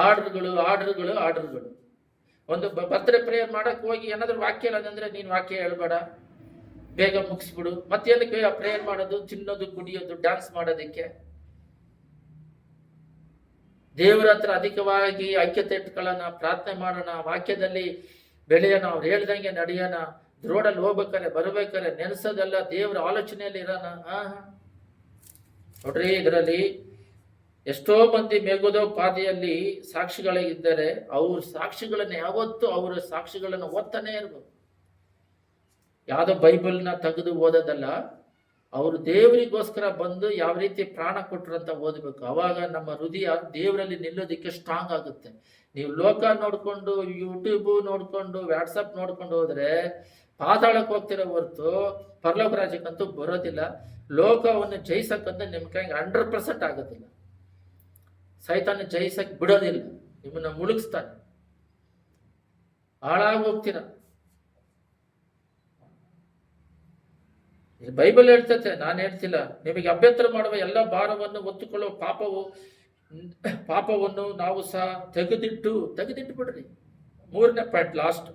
ಆರ್ಡರ್ಗಳು. ಒಂದು ಬರ್ತ್ಡೇ ಪ್ರೇಯರ್ ಮಾಡಕ್ ಹೋಗಿ ಏನಾದ್ರು ವಾಕ್ಯ ಹೇಳೋದಂದ್ರೆ ನೀನ್ ವಾಕ್ಯ ಹೇಳ್ಬೇಡ, ಬೇಗ ಮುಗಿಸ್ಬಿಡು. ಮತ್ತೇನಕ್ಕೆ ಪ್ರೇಯರ್ ಮಾಡೋದು? ತಿನ್ನೋದು, ಕುಡಿಯೋದು, ಡ್ಯಾನ್ಸ್ ಮಾಡೋದಕ್ಕೆ. ದೇವರ ಹತ್ರ ಅಧಿಕವಾಗಿ ಐಕ್ಯತೆ ಇಟ್ಕೊಳ್ಳೋಣ, ಪ್ರಾರ್ಥನೆ ಮಾಡೋಣ, ವಾಕ್ಯದಲ್ಲಿ ಬೆಳೆಯೋಣ, ಅವ್ರು ಹೇಳ್ದಂಗೆ ನಡೆಯೋಣ. ರೋಡಲ್ಲಿ ಹೋಗ್ಬೇಕಾರೆ ಬರ್ಬೇಕಾರೆ ನೆನೆಸೋದೆಲ್ಲ ದೇವರ ಆಲೋಚನೆಯಲ್ಲಿ ಇರೋಣ. ನೋಡ್ರಿ, ಇದರಲ್ಲಿ ಎಷ್ಟೋ ಮಂದಿ ಮೇಗೋದೋ ಪಾದಿಯಲ್ಲಿ ಸಾಕ್ಷಿಗಳಿದ್ದಾರೆ. ಅವ್ರ ಸಾಕ್ಷಿಗಳನ್ನ ಯಾವತ್ತೂ ಅವರ ಸಾಕ್ಷಿಗಳನ್ನ ಓದ್ತಾನೆ ಇರ್ಬೇಕು. ಯಾವುದೋ ಬೈಬಲ್ನ ತೆಗೆದು ಓದೋದಲ್ಲ, ಅವರು ದೇವರಿಗೋಸ್ಕರ ಬಂದು ಯಾವ ರೀತಿ ಪ್ರಾಣ ಕೊಟ್ರು ಅಂತ ಓದಬೇಕು. ಅವಾಗ ನಮ್ಮ ಹೃದಯ ದೇವರಲ್ಲಿ ನಿಲ್ಲೋದಕ್ಕೆ ಸ್ಟ್ರಾಂಗ್ ಆಗುತ್ತೆ. ನೀವು ಲೋಕ ನೋಡ್ಕೊಂಡು, ಯೂಟ್ಯೂಬ್ ನೋಡ್ಕೊಂಡು, ವಾಟ್ಸಪ್ ನೋಡ್ಕೊಂಡು ಹೋದ್ರೆ ಪಾತಾಳಕ್ಕೆ ಹೋಗ್ತಿರೋ ಹೊರತು ಪರಲೋಕ ರಾಜ್ಯಕ್ಕಂತೂ ಬರೋದಿಲ್ಲ. ಲೋಕವನ್ನು ಜಯಿಸಕ್ಕಂತ ನಿಮ್ ಕೈಗೆ 100% ಆಗೋದಿಲ್ಲ. ಸೈತಾನ ಜಯಿಸಕ್ ಬಿಡೋದಿಲ್ಲ, ನಿಮ್ಮನ್ನ ಮುಳುಗಿಸ್ತಾನೆ, ಹಾಳಾಗಿ ಹೋಗ್ತೀರ. ಬೈಬಲ್ ಹೇಳ್ತತೆ, ನಾನು ಹೇಳ್ತಿಲ್ಲ. ನಿಮಗೆ ಅಭ್ಯಂತರ ಮಾಡುವ ಎಲ್ಲ ಭಾರವನ್ನು ಹೊತ್ತುಕೊಳ್ಳುವ ಪಾಪವನ್ನು ನಾವು ಸಹ ತೆಗೆದಿಟ್ಟು ಬಿಡ್ರಿ. 3ನೇ ಪಾಯಿಂಟ್, ಲಾಸ್ಟ್.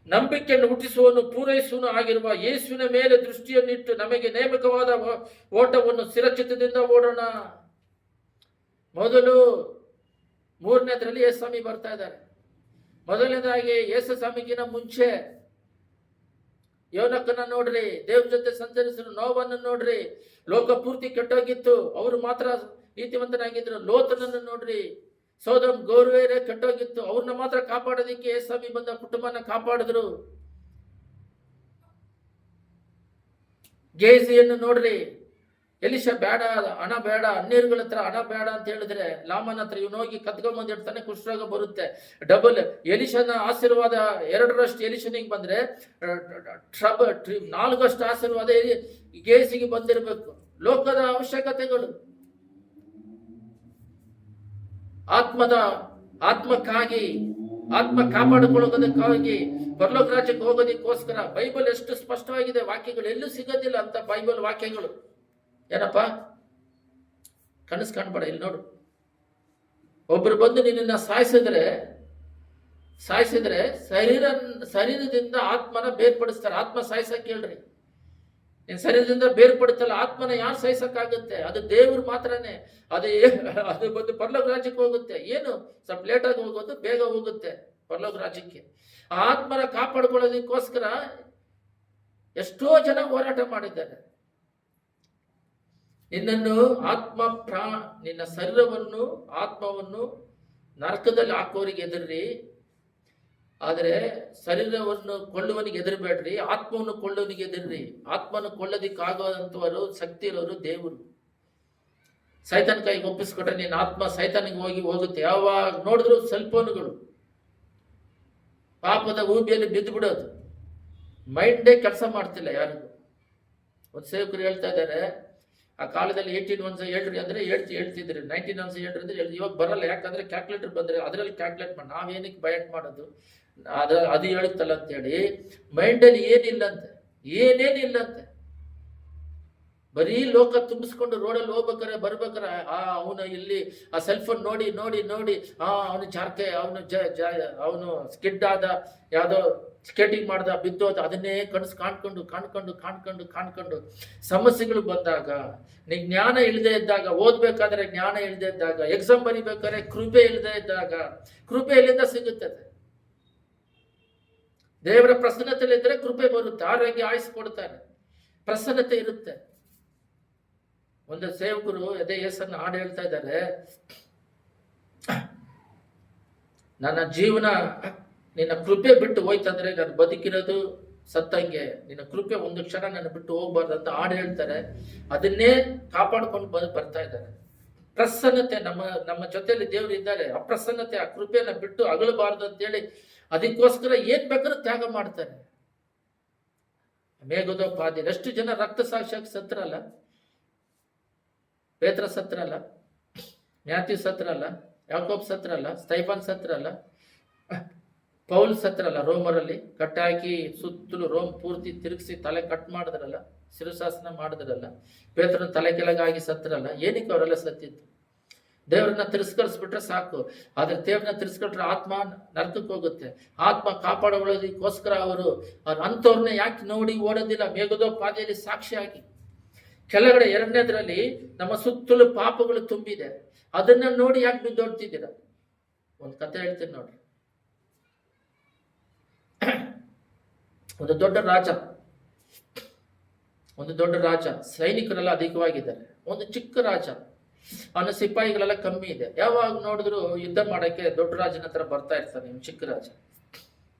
ನಂಬಿಕೆಯನ್ನು ಹುಟ್ಟಿಸುವನು ಪೂರೈಸುವನು ಆಗಿರುವ ಯೇಸುವಿನ ಮೇಲೆ ದೃಷ್ಟಿಯನ್ನಿಟ್ಟು ನಮಗೆ ನೇಮಕವಾದ ಓಟವನ್ನು ಸ್ಥಿರಚಿತ್ತದಿಂದ ಓಡೋಣ. ಮೊದಲು 3ನೇದ್ರಲ್ಲಿ ಯೇಸು ಸ್ವಾಮಿ ಬರ್ತಾ ಇದ್ದಾರೆ. ಮೊದಲನೇದಾಗಿ ಯೇಸು ಸ್ವಾಮಿಗಿನ ಮುಂಚೆ ಯೋನಕ್ಕನ್ನ ನೋಡ್ರಿ, ದೇವ್ರ ಜೊತೆ ಸಂಚರಿಸಿದ್ರು. ನೋವನ್ನು ನೋಡ್ರಿ, ಲೋಕ ಪೂರ್ತಿ ಕೆಟ್ಟೋಗಿತ್ತು, ಅವರು ಮಾತ್ರ ನೀತಿವಂತನಾಗಿದ್ರು. ಲೋತನನ್ನು ನೋಡ್ರಿ, ಸೋದಮ್ ಗೌರವೇರೆ ಕೆಟ್ಟೋಗಿತ್ತು, ಅವ್ರನ್ನ ಮಾತ್ರ ಕಾಪಾಡೋದಿಕ್ಕೆ ಯೇಸು ಸ್ವಾಮಿ ಬಂದ ಕುಟುಂಬನ ಕಾಪಾಡಿದ್ರು. ಗೇಜಿಯನ್ನು ನೋಡ್ರಿ, ಎಲಿಶ ಬೇಡ, ಹಣ ಬೇಡ, ಅನ್ಯರುಗಳ ಹತ್ರ ಹಣ ಬೇಡ ಅಂತ ಹೇಳಿದ್ರೆ ಲಾಮನ ಹತ್ರ ಇವನು ಹೋಗಿ ಕತ್ಕೊಂಬಂದಿಡ್ತಾನೆ, ಕುಷ್ಠರೋಗ ಬರುತ್ತೆ. ಡಬಲ್ ಎಲಿಶನ ಆಶೀರ್ವಾದ 2ರಷ್ಟು ಎಲಿಶನಿಗೆ ಬಂದ್ರೆ 4ರಷ್ಟು ಆಶೀರ್ವಾದ ಗೇಜಿಗೆ ಬಂದಿರಬೇಕು. ಲೋಕದ ಅವಶ್ಯಕತೆಗಳು, ಆತ್ಮಕ್ಕಾಗಿ, ಆತ್ಮ ಕಾಪಾಡಿಕೊಳ್ಳೋದಕ್ಕಾಗಿ, ಪರಲೋಕ ರಾಜ್ಯಕ್ಕೆ ಹೋಗೋದಕ್ಕೋಸ್ಕರ ಬೈಬಲ್ ಎಷ್ಟು ಸ್ಪಷ್ಟವಾಗಿದೆ. ವಾಕ್ಯಗಳು ಎಲ್ಲೂ ಸಿಗೋದಿಲ್ಲ ಅಂತ ಬೈಬಲ್ ವಾಕ್ಯಗಳು. ಏನಪ್ಪ ಕನಸು ಕಾಣ್ಬೇಡ. ಇಲ್ಲಿ ನೋಡು, ಒಬ್ರು ಬಂದು ನಿನ್ನ ಸಾಯಿಸಿದ್ರೆ ಶರೀರದಿಂದ ಆತ್ಮನ ಬೇರ್ಪಡಿಸ್ತಾರೆ. ಆತ್ಮ ಸಾಯಿಸಕ್ ಹೇಳ್ರಿ. ನಿನ್ ಶರೀರದಿಂದ ಬೇರ್ಪಡುತ್ತಲ್ಲ, ಆತ್ಮನ ಯಾರು ಸಾಯಿಸಕ್ಕಾಗುತ್ತೆ? ಅದು ದೇವ್ರು ಮಾತ್ರನೇ. ಅದು ಬಂದು ಪರಲೋಕ ರಾಜ್ಯಕ್ಕೆ ಹೋಗುತ್ತೆ. ಏನು ಸ್ವಲ್ಪ ಲೇಟಾಗಿ ಹೋಗೋದು, ಬೇಗ ಹೋಗುತ್ತೆ ಪರಲೋಕ ರಾಜ್ಯಕ್ಕೆ. ಆ ಆತ್ಮನ ಕಾಪಾಡ್ಕೊಳ್ಳೋದಕ್ಕೋಸ್ಕರ ಎಷ್ಟೋ ಜನ ಹೋರಾಟ ಮಾಡಿದ್ದಾರೆ. ನಿನ್ನನ್ನು ನಿನ್ನ ಶರೀರವನ್ನು, ಆತ್ಮವನ್ನು ನರಕದಲ್ಲಿ ಹಾಕೋರಿಗೆ ಎದುರ್ರಿ. ಆದರೆ ಶರೀರವನ್ನು ಕೊಳ್ಳುವನಿಗೆ ಎದುರಬೇಡ್ರಿ, ಆತ್ಮವನ್ನು ಕೊಳ್ಳೋನಿಗೆ ಎದುರ್ರಿ. ಆತ್ಮನ ಕೊಳ್ಳೋದಿಕ್ಕಾಗೋದಂತವರು, ಶಕ್ತಿ ಇರೋರು ದೇವರು. ಸೈತಾನ ಕೈಗೆ ಒಪ್ಪಿಸ್ಕೊಟ್ರೆ ನಿನ್ನ ಆತ್ಮ ಸೈತಾನಿಗೆ ಹೋಗುತ್ತೆ. ಯಾವಾಗ ನೋಡಿದ್ರು ಸೆಲ್ಫೋನ್ಗಳು, ಪಾಪದ ಊಬಿಯಲ್ಲಿ ಬಿದ್ದು ಬಿಡೋದು. ಮೈಂಡೇ ಕೆಲಸ ಮಾಡ್ತಿಲ್ಲ ಯಾರಿಗೂ. ಒಂದು ಸೇವಕರು ಹೇಳ್ತಾ ಇದ್ದಾರೆ, ಆ ಕಾಲದಲ್ಲಿ 18 ones ಹೇಳ್ರಿ ಅಂದ್ರೆ ಹೇಳ್ತಿದ್ರಿ, 19 ones ಹೇಳ್ರಿ ಅಂದ್ರೆ ಇವಾಗ ಬರಲ್ಲ. ಯಾಕಂದ್ರೆ ಕ್ಯಾಲ್ಕುಲೇಟರ್ ಬಂದ್ರೆ ಅದರಲ್ಲಿ ಕ್ಯಾಲ್ಕುಲೇಟ್ ಮಾಡಿ ನಾವೇನಕ್ಕೆ ಬಯಟ್ ಮಾಡೋದು, ಅದು ಹೇಳುತ್ತಲ್ಲ ಅಂತೇಳಿ. ಮೈಂಡಲ್ಲಿ ಏನಿಲ್ಲ ಅಂತೆ. ಏನೇನಿಲ್ಲಂತೆ. ಬರೀ ಲೋಕ ತುಂಬಿಸ್ಕೊಂಡು ರೋಡಲ್ಲಿ ಹೋಗ್ಬೇಕಾರೆ ಬರ್ಬೇಕಾರೆ ಅವನು ಇಲ್ಲಿ ಆ ಸೆಲ್ ಫೋನ್ ನೋಡಿ ನೋಡಿ ನೋಡಿ ಅವನು ಜಾರ್ಕೆ, ಅವನು ಸ್ಕಿಡ್ ಆದ, ಯಾವುದೋ ಸ್ಕೇಟಿಂಗ್ ಮಾಡ್ದ, ಬಿದ್ದೋದ, ಅದನ್ನೇ ಕನಸು ಕಾಣ್ಕೊಂಡು ಸಮಸ್ಯೆಗಳು ಬಂದಾಗ, ಜ್ಞಾನ ಇಲ್ಲದೆ ಇದ್ದಾಗ, ಓದ್ಬೇಕಾದ್ರೆ ಜ್ಞಾನ ಇಲ್ಲದೆ ಇದ್ದಾಗ, ಎಕ್ಸಾಮ್ ಬರಿಬೇಕಾದ್ರೆ ಕೃಪೆ ಇಲ್ಲದೆ ಇದ್ದಾಗ, ಕೃಪೆ ಎಲ್ಲಿಂದ ಸಿಗುತ್ತದೆ? ದೇವರ ಪ್ರಸನ್ನತೆಯಲ್ಲಿದ್ದರೆ ಕೃಪೆ ಬರುತ್ತೆ, ಆರೋಗ್ಯ ಆಯುಸ್ ಕೊಡ್ತಾನೆ, ಪ್ರಸನ್ನತೆ ಇರುತ್ತೆ. ಒಂದು ಸೇವಕರು ಅದೇ ಯೇಸನ್ನು ಹಾಡು ಹೇಳ್ತಾ ಇದ್ದಾರೆ, ನನ್ನ ಜೀವನ ನಿನ್ನ ಕೃಪೆ ಬಿಟ್ಟು ಹೋಯ್ತಂದ್ರೆ ನಾನು ಬದುಕಿರೋದು ಸತ್ತಂಗೆ, ನಿನ್ನ ಕೃಪೆ ಒಂದು ಕ್ಷಣ ನನ್ನ ಬಿಟ್ಟು ಹೋಗ್ಬಾರ್ದು ಅಂತ ಹಾಡು ಹೇಳ್ತಾರೆ. ಅದನ್ನೇ ಕಾಪಾಡ್ಕೊಂಡು ಬರ್ತಾ ಇದ್ದಾರೆ. ಪ್ರಸನ್ನತೆ ನಮ್ಮ ಜೊತೆಯಲ್ಲಿ ದೇವರು ಇದ್ದಾರೆ. ಅಪ್ರಸನ್ನತೆ, ಆ ಕೃಪೆಯನ್ನ ಬಿಟ್ಟು ಅಗಲಬಾರ್ದು ಅಂತೇಳಿ ಅದಕ್ಕೋಸ್ಕರ ಏನ್ ಬೇಕಾದ್ರೂ ತ್ಯಾಗ ಮಾಡ್ತಾನೆ. ಮೇಘದೋಪಾದಿ ಎಷ್ಟು ಜನ ರಕ್ತ ಸಾಕ್ಷಿಯಾಗಿ ಸತ್ರಲ್ಲ, ಪೇತ್ರ ಸತ್ರಲ್ಲ, ಮ್ಯಾಥ್ಯೂ ಸತ್ರಲ್ಲ, ಯಾಕೋಬ್ ಸತ್ರಲ್ಲ, ಸ್ಟೈಫನ್ ಸತ್ರಲ್ಲ, ಪೌಲ್ ಸತ್ರಲ್ಲ, ರೋಮರಲ್ಲಿ ಕಟ್ಟಾಕಿ ಸುತ್ತಲೂ ರೋಮ್ ಪೂರ್ತಿ ತಿರುಗಿಸಿ ತಲೆ ಕಟ್ ಮಾಡಿದ್ರಲ್ಲ, ಶಿರಶಾಸನ ಮಾಡಿದ್ರಲ್ಲ, ಪೇತ್ರನ ತಲೆ ಕೆಳಗಾಗಿ ಸತ್ರಲ್ಲ. ಏನಕ್ಕೆ ಅವರೆಲ್ಲ ಸತ್ತಿತ್ತು? ದೇವರನ್ನ ತಿರಸ್ಕರಿಸ್ಬಿಟ್ರೆ ಸಾಕು. ಆದ್ರೆ ದೇವ್ರನ್ನ ತಿರಸ್ಕೊಂಡ್ರೆ ಆತ್ಮ ನರಕಕ್ಕೆ ಹೋಗುತ್ತೆ. ಆತ್ಮ ಕಾಪಾಡೋದಕ್ಕೋಸ್ಕರ ಅವರು ಅಂಥವ್ರನ್ನ ಯಾಕೆ ನೋಡಿ ಓಡೋದಿಲ್ಲ? ಮೇಘದೋಪಾದಿಯಲ್ಲಿ ಸಾಕ್ಷಿಯಾಗಿ ಕೆಳಗಡೆ 2ನೇದ್ರಲ್ಲಿ ನಮ್ಮ ಸುತ್ತಲೂ ಪಾಪಗಳು ತುಂಬಿದೆ, ಅದನ್ನ ನೋಡಿ ಯಾಕೆ ಬಿದ್ದೋಡ್ತಿದ್ದೀರ? ಒಂದು ಕತೆ ಹೇಳ್ತೀನಿ ನೋಡ್ರಿ. ಒಂದು ದೊಡ್ಡ ರಾಜ, ಸೈನಿಕರೆಲ್ಲ ಅಧಿಕವಾಗಿದ್ದಾರೆ. ಒಂದು ಚಿಕ್ಕ ರಾಜ, ಅವನ ಸಿಪಾಯಿಗಳೆಲ್ಲ ಕಮ್ಮಿ ಇದೆ. ಯಾವಾಗ ನೋಡಿದ್ರು ಯುದ್ಧ ಮಾಡಕ್ಕೆ ದೊಡ್ಡ ರಾಜನ ಹತ್ರ ಬರ್ತಾ ಇರ್ತಾನೆ. ಚಿಕ್ಕ ರಾಜ,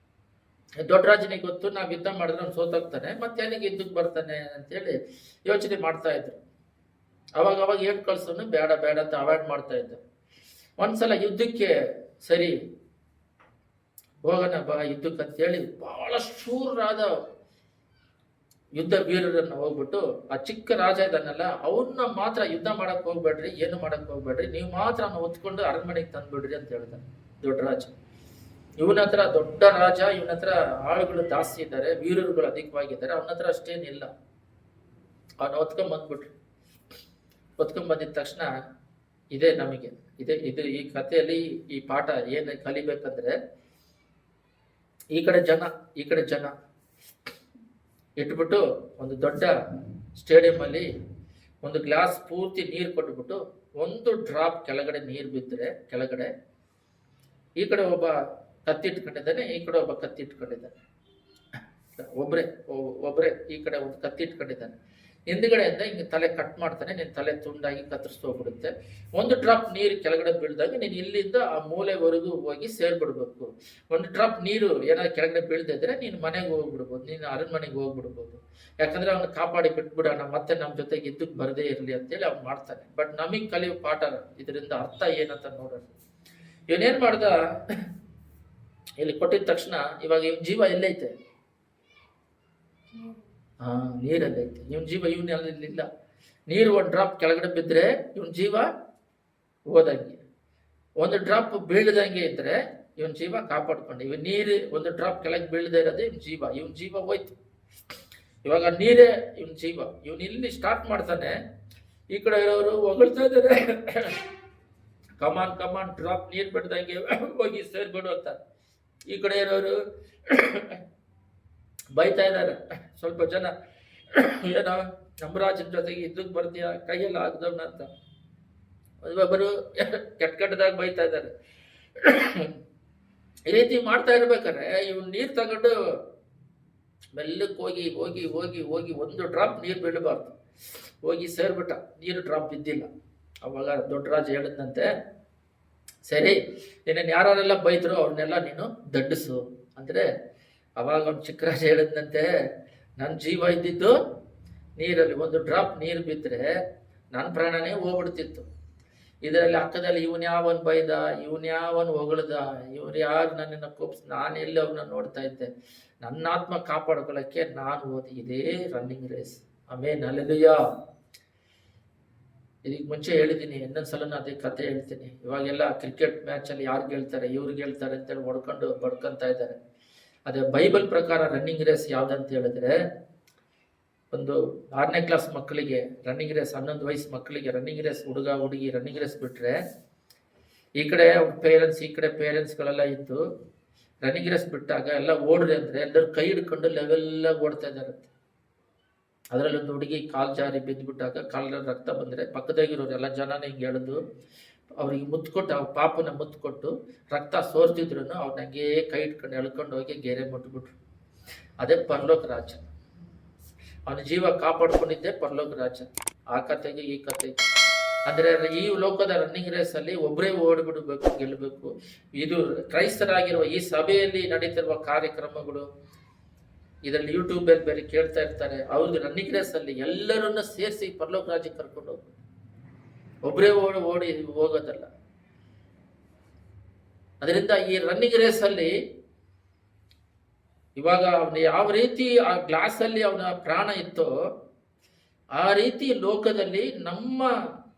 ದೊಡ್ಡ ರಾಜನಿಗೆ ಗೊತ್ತು ನಾವ್ ಯುದ್ಧ ಮಾಡಿದ್ರೆ ಅವ್ನು ಸೋತಾಗ್ತಾನೆ, ಮತ್ತೆ ಏನಿಗೆ ಯುದ್ಧಕ್ಕೆ ಬರ್ತಾನೆ ಅಂತೇಳಿ ಯೋಚನೆ ಮಾಡ್ತಾ ಇದ್ರು. ಅವಾಗ ಏನ್ ಕಳ್ಸೋನು ಬೇಡ ಅಂತ ಅವಾಯ್ಡ್ ಮಾಡ್ತಾ ಇದ್ದ. ಒಂದ್ಸಲ ಯುದ್ಧಕ್ಕೆ ಸರಿ ಹೋಗೋಣ ಬಾ ಯುದ್ಧಕ್ಕೆ ಅಂತೇಳಿ ಬಹಳ ಶೂರರಾದ ಯುದ್ಧ ವೀರರನ್ನ ಹೋಗ್ಬಿಟ್ಟು ಆ ಚಿಕ್ಕ ರಾಜ ಇದ್ದಾನಲ್ಲ ಅವನ್ನ ಮಾತ್ರ ಯುದ್ಧ ಮಾಡಕ್ ಹೋಗ್ಬೇಡ್ರಿ, ಏನು ಮಾಡಕ್ ಹೋಗ್ಬೇಡ್ರಿ, ನೀವು ಮಾತ್ರ ಅವನ್ನ ಹೊತ್ಕೊಂಡು ಅರಮನೆಗೆ ತಂದ್ಬಿಡ್ರಿ ಅಂತ ಹೇಳ್ತಾನೆ ದೊಡ್ಡ ರಾಜ. ಇವನ ಹತ್ರ ದೊಡ್ಡ ರಾಜ, ಇವನ ಹತ್ರ ಆಳುಗಳು ಜಾಸ್ತಿ ಇದ್ದಾರೆ, ವೀರರುಗಳು ಅಧಿಕವಾಗಿದ್ದಾರೆ, ಅವನ ಹತ್ರ ಅಷ್ಟೇನಿಲ್ಲ. ಅವನ್ನ ಹೊತ್ಕೊಂಡ್ ಬಂದಿದ ತಕ್ಷಣ ಇದೇ ನಮಗೆ ಇದು ಈ ಕಥೆಯಲ್ಲಿ ಈ ಪಾಠ ಏನ್ ಕಲಿಬೇಕಂದ್ರೆ, ಈ ಕಡೆ ಜನ ಇಟ್ಬಿಟ್ಟು ಒಂದು ದೊಡ್ಡ ಸ್ಟೇಡಿಯಂ ಅಲ್ಲಿ ಒಂದು ಗ್ಲಾಸ್ ಪೂರ್ತಿ ನೀರು ಕೊಟ್ಬಿಟ್ಟು ಒಂದು ಡ್ರಾಪ್ ಕೆಳಗಡೆ ನೀರು ಬಿದ್ದರೆ ಕೆಳಗಡೆ ಈ ಕಡೆ ಒಬ್ಬ ಕತ್ತಿ ಇಟ್ಕೊಂಡಿದ್ದಾನೆ, ಈ ಕಡೆ ಒಬ್ಬ ಕತ್ತಿ ಇಟ್ಕೊಂಡಿದ್ದಾನೆ. ಒಬ್ರೆ ಈ ಕಡೆ ಒಂದು ಕತ್ತಿ ಇಟ್ಕೊಂಡಿದ್ದಾನೆ. ಹಿಂದ್ಗಡೆಯಿಂದ ಹಿಂಗೆ ತಲೆ ಕಟ್ ಮಾಡ್ತಾನೆ, ನಿನ್ನ ತಲೆ ತುಂಡಾಗಿ ಕತ್ತರಿಸ್ತು ಹೋಗ್ಬಿಡುತ್ತೆ. ಒಂದು ಡ್ರಾಪ್ ನೀರು ಕೆಳಗಡೆ ಬೀಳ್ದಾಗ ನೀನು ಇಲ್ಲಿಂದ ಆ ಮೂಲೆವರೆಗೂ ಹೋಗಿ ಸೇರ್ಬಿಡ್ಬೇಕು. ಒಂದು ಡ್ರಾಪ್ ನೀರು ಏನಾದ್ರು ಕೆಳಗಡೆ ಬೀಳ್ದಿದ್ರೆ ನೀನು ಮನೆಗೆ ಹೋಗ್ಬಿಡ್ಬೋದು, ನೀನು ಅರಣ್ಮನೆಗೆ ಹೋಗ್ಬಿಡ್ಬೋದು. ಯಾಕಂದ್ರೆ ಅವ್ನು ಕಾಪಾಡಿ ಬಿಟ್ಬಿಡೋಣ, ಮತ್ತೆ ನಮ್ಮ ಜೊತೆಗೆ ಇದ್ದಕ್ಕೆ ಬರದೇ ಇರಲಿ ಅಂತೇಳಿ ಅವ್ನು ಮಾಡ್ತಾನೆ. ಬಟ್ ನಮಗೆ ಕಲಿಯೋ ಪಾಠ ಇದರಿಂದ ಅರ್ಥ ಏನಂತ ನೋಡೋಣ. ಇವನೇನ್ ಮಾಡ್ದ, ಇಲ್ಲಿ ಕೊಟ್ಟಿದ ತಕ್ಷಣ ಇವಾಗ ಇವನ್ ಜೀವ ಎಲ್ಲೈತೆ? ನೀರಲ್ಲೈತೆ. ಇವನ್ ಜೀವ ಇವನಿಲ್ಲ. ನೀರು ಒಂದು ಡ್ರಾಪ್ ಕೆಳಗಡೆ ಬಿದ್ದರೆ ಇವನ್ ಜೀವ ಹೋದಂಗೆ, ಒಂದು ಡ್ರಾಪ್ ಬೀಳದಂಗೆ ಇದ್ರೆ ಇವನ್ ಜೀವ ಕಾಪಾಡ್ಕೊಂಡು. ಇವನ್ ನೀರು ಒಂದು ಡ್ರಾಪ್ ಕೆಳಗೆ ಬೀಳದೆ ಇರೋದು ಇವನ್ ಜೀವ ಹೋಯ್ತು. ಇವಾಗ ನೀರೇ ಇವನ್ ಜೀವ. ಇವನ್ ಇಲ್ಲಿ ಸ್ಟಾರ್ಟ್ ಮಾಡ್ತಾನೆ, ಈ ಕಡೆ ಇರೋರು ಹೊಗಳ್ತಾ ಇದ್ದಾರೆ, ಕಮಾನ್ ಡ್ರಾಪ್ ನೀರು ಬಿಡ್ದಂಗೆ ಹೋಗಿ ಸೇರ್ಬಿಡು ಅಂತ. ಈ ಕಡೆ ಇರೋರು ಬೈತಾ ಇದ್ದಾರೆ ಸ್ವಲ್ಪ ಜನ, ಏನೋ ನಮ್ಮ ರಾಜನ ಜೊತೆಗೆ ಇದ್ದಕ್ಕೆ ಬರ್ತೀಯ, ಕೈಯೆಲ್ಲ ಆಗ್ದವ್ನ ಅಂತ. ಒಬ್ಬರು ಕೆಟ್ಟದಾಗ ಬೈತಾ ಇದ್ದಾರೆ. ಈ ರೀತಿ ಮಾಡ್ತಾ ಇರ್ಬೇಕಾದ್ರೆ ಇವ್ನು ನೀರು ತಗೊಂಡು ಮೆಲ್ಲಕ್ಕೆ ಹೋಗಿ ಒಂದು ಡ್ರಾಪ್ ನೀರು ಬೀಳಬಾರ್ದು, ಹೋಗಿ ಸೇರ್ಬಿಟ್ಟ. ನೀರು ಡ್ರಾಪ್ ಬಿದ್ದಿಲ್ಲ. ಅವಾಗ ದೊಡ್ಡ ರಾಜ ಹೇಳಿದಂತೆ, ಸರಿ ನೀನೇನು ಯಾರೆಲ್ಲ ಬೈದ್ರು ಅವ್ರನ್ನೆಲ್ಲ ನೀನು ದಂಡಿಸು ಅಂದ್ರೆ. ಅವಾಗ ಅವ್ನು ಚಿಕ್ಕ ರಾಜ ಹೇಳಿದಂತೆ, ನನ್ನ ಜೀವ ಇದ್ದಿದ್ದು ನೀರಲ್ಲಿ, ಒಂದು ಡ್ರಾಪ್ ನೀರು ಬಿದ್ದರೆ ನನ್ನ ಪ್ರಾಣನೇ ಹೋಗ್ಬಿಡ್ತಿತ್ತು. ಇದರಲ್ಲಿ ಅಕ್ಕದಲ್ಲಿ ಇವನ್ ಯಾವನ್ ಬೈದ, ಇವನ್ ಯಾವನ್ ಹೊಗಳ್ದ, ಇವ್ರು ಯಾರು ನನ್ನನ್ನು ಕೋಪಿಸ್, ನಾನು ಎಲ್ಲಿ ಅವ್ರನ್ನ ನೋಡ್ತಾ ಇದ್ದೆ. ನನ್ನ ಆತ್ಮ ಕಾಪಾಡ್ಕೊಳ್ಳೋಕ್ಕೆ ನಾನು ಓದಿ ಇದೇ ರನ್ನಿಂಗ್ ರೇಸ್. ಆಮೇನ್ ಹಲ್ಲೆಲೂಯಾ. ಇದಕ್ಕೆ ಮುಂಚೆ ಹೇಳಿದ್ದೀನಿ, ಇನ್ನೊಂದ್ಸಲನೂ ಅದೇ ಕತೆ ಹೇಳ್ತೀನಿ. ಇವಾಗೆಲ್ಲ ಕ್ರಿಕೆಟ್ ಮ್ಯಾಚಲ್ಲಿ ಯಾರು ಗೆಲ್ತಾರೆ, ಇವ್ರಿಗೆ ಗೆಲ್ತಾರೆ ಅಂತೇಳಿ ಬಡ್ಕೊಂತ ಇದ್ದಾರೆ. ಅದೇ ಬೈಬಲ್ ಪ್ರಕಾರ ರನ್ನಿಂಗ್ ರೇಸ್ ಯಾವ್ದಂತ ಹೇಳಿದ್ರೆ ಒಂದು 6ನೇ ಕ್ಲಾಸ್ ಮಕ್ಕಳಿಗೆ ರನ್ನಿಂಗ್ ರೇಸ್, 11 ವಯಸ್ಸು ಮಕ್ಕಳಿಗೆ ರನ್ನಿಂಗ್ ರೇಸ್, ಹುಡುಗ ಹುಡುಗಿ ರನ್ನಿಂಗ್ ರೇಸ್ ಬಿಟ್ಟರೆ ಈ ಕಡೆ ಅವ್ರ ಪೇರೆಂಟ್ಸ್, ಈ ಕಡೆ ಪೇರೆಂಟ್ಸ್ಗಳೆಲ್ಲ ಇದ್ದು ರನ್ನಿಂಗ್ ರೇಸ್ ಬಿಟ್ಟಾಗ ಎಲ್ಲ ಓಡ್ರಿ ಅಂದರೆ ಎಲ್ಲರೂ ಕೈ ಹಿಡ್ಕೊಂಡು ಲೆವೆಲ್ಲಾಗಿ ಓಡ್ತಾ ಇದ್ದಾರಂತೆ. ಅದರಲ್ಲಿ ಒಂದು ಹುಡುಗಿ ಕಾಲು ಜಾರಿ ಬಿದ್ದುಬಿಟ್ಟಾಗ ಕಾಲಲ್ಲಿ ರಕ್ತ ಬಂದರೆ ಪಕ್ಕದಾಗಿರೋರು ಎಲ್ಲ ಜನನೇ ಹಿಂಗೆ ಎಳೆದು ಅವ್ರಿಗೆ ಮುತ್ತು ಕೊಟ್ಟು, ಅವ್ರ ಪಾಪನ ಮುತ್ತು ಕೊಟ್ಟು ರಕ್ತ ಸೋರ್ತಿದ್ರು ಅವ್ರನ್ನ ಹಂಗೇ ಕೈ ಇಟ್ಕೊಂಡು ಎಳ್ಕೊಂಡು ಹೋಗಿ ಗೆರೆ ಮುಟ್ಬಿಟ್ರು. ಅದೇ ಪರಲೋಕ ರಾಜ್ಯ. ಅವನ ಜೀವ ಕಾಪಾಡ್ಕೊಂಡಿದ್ದೆ ಪರಲೋಕ ರಾಜ್ಯ. ಆ ಕಥೆಗೆ ಈ ಕಥೆಗೆ ಅಂದರೆ ಈ ಲೋಕದ ರನ್ನಿಂಗ್ ರೇಸಲ್ಲಿ ಒಬ್ಬರೇ ಓಡಿಬಿಡಬೇಕು, ಗೆಲ್ಲಬೇಕು. ಇದು ಕ್ರೈಸ್ತರಾಗಿರುವ ಈ ಸಭೆಯಲ್ಲಿ ನಡೀತಿರುವ ಕಾರ್ಯಕ್ರಮಗಳು, ಇದರಲ್ಲಿ ಯೂಟ್ಯೂಬಲ್ಲಿ ಬೇರೆ ಕೇಳ್ತಾ ಇರ್ತಾರೆ. ಅವ್ರಿಗೆ ರನ್ನಿಂಗ್ ರೇಸಲ್ಲಿ ಎಲ್ಲರನ್ನ ಸೇರಿಸಿ ಪರಲೋಕ ರಾಜ್ಯಕ್ಕೆ ಕರ್ಕೊಂಡು ಹೋಗ್ಬೇಕು. ಒಬ್ಬರೇ ಓಡಿ ಹೋಗೋದಲ್ಲ. ಅದರಿಂದ ಈ ರನ್ನಿಂಗ್ ರೇಸಲ್ಲಿ ಇವಾಗ ಅವನು ಯಾವ ರೀತಿ ಆ ಗ್ಲಾಸಲ್ಲಿ ಅವನ ಪ್ರಾಣ ಇತ್ತೋ ಆ ರೀತಿ ಲೋಕದಲ್ಲಿ ನಮ್ಮ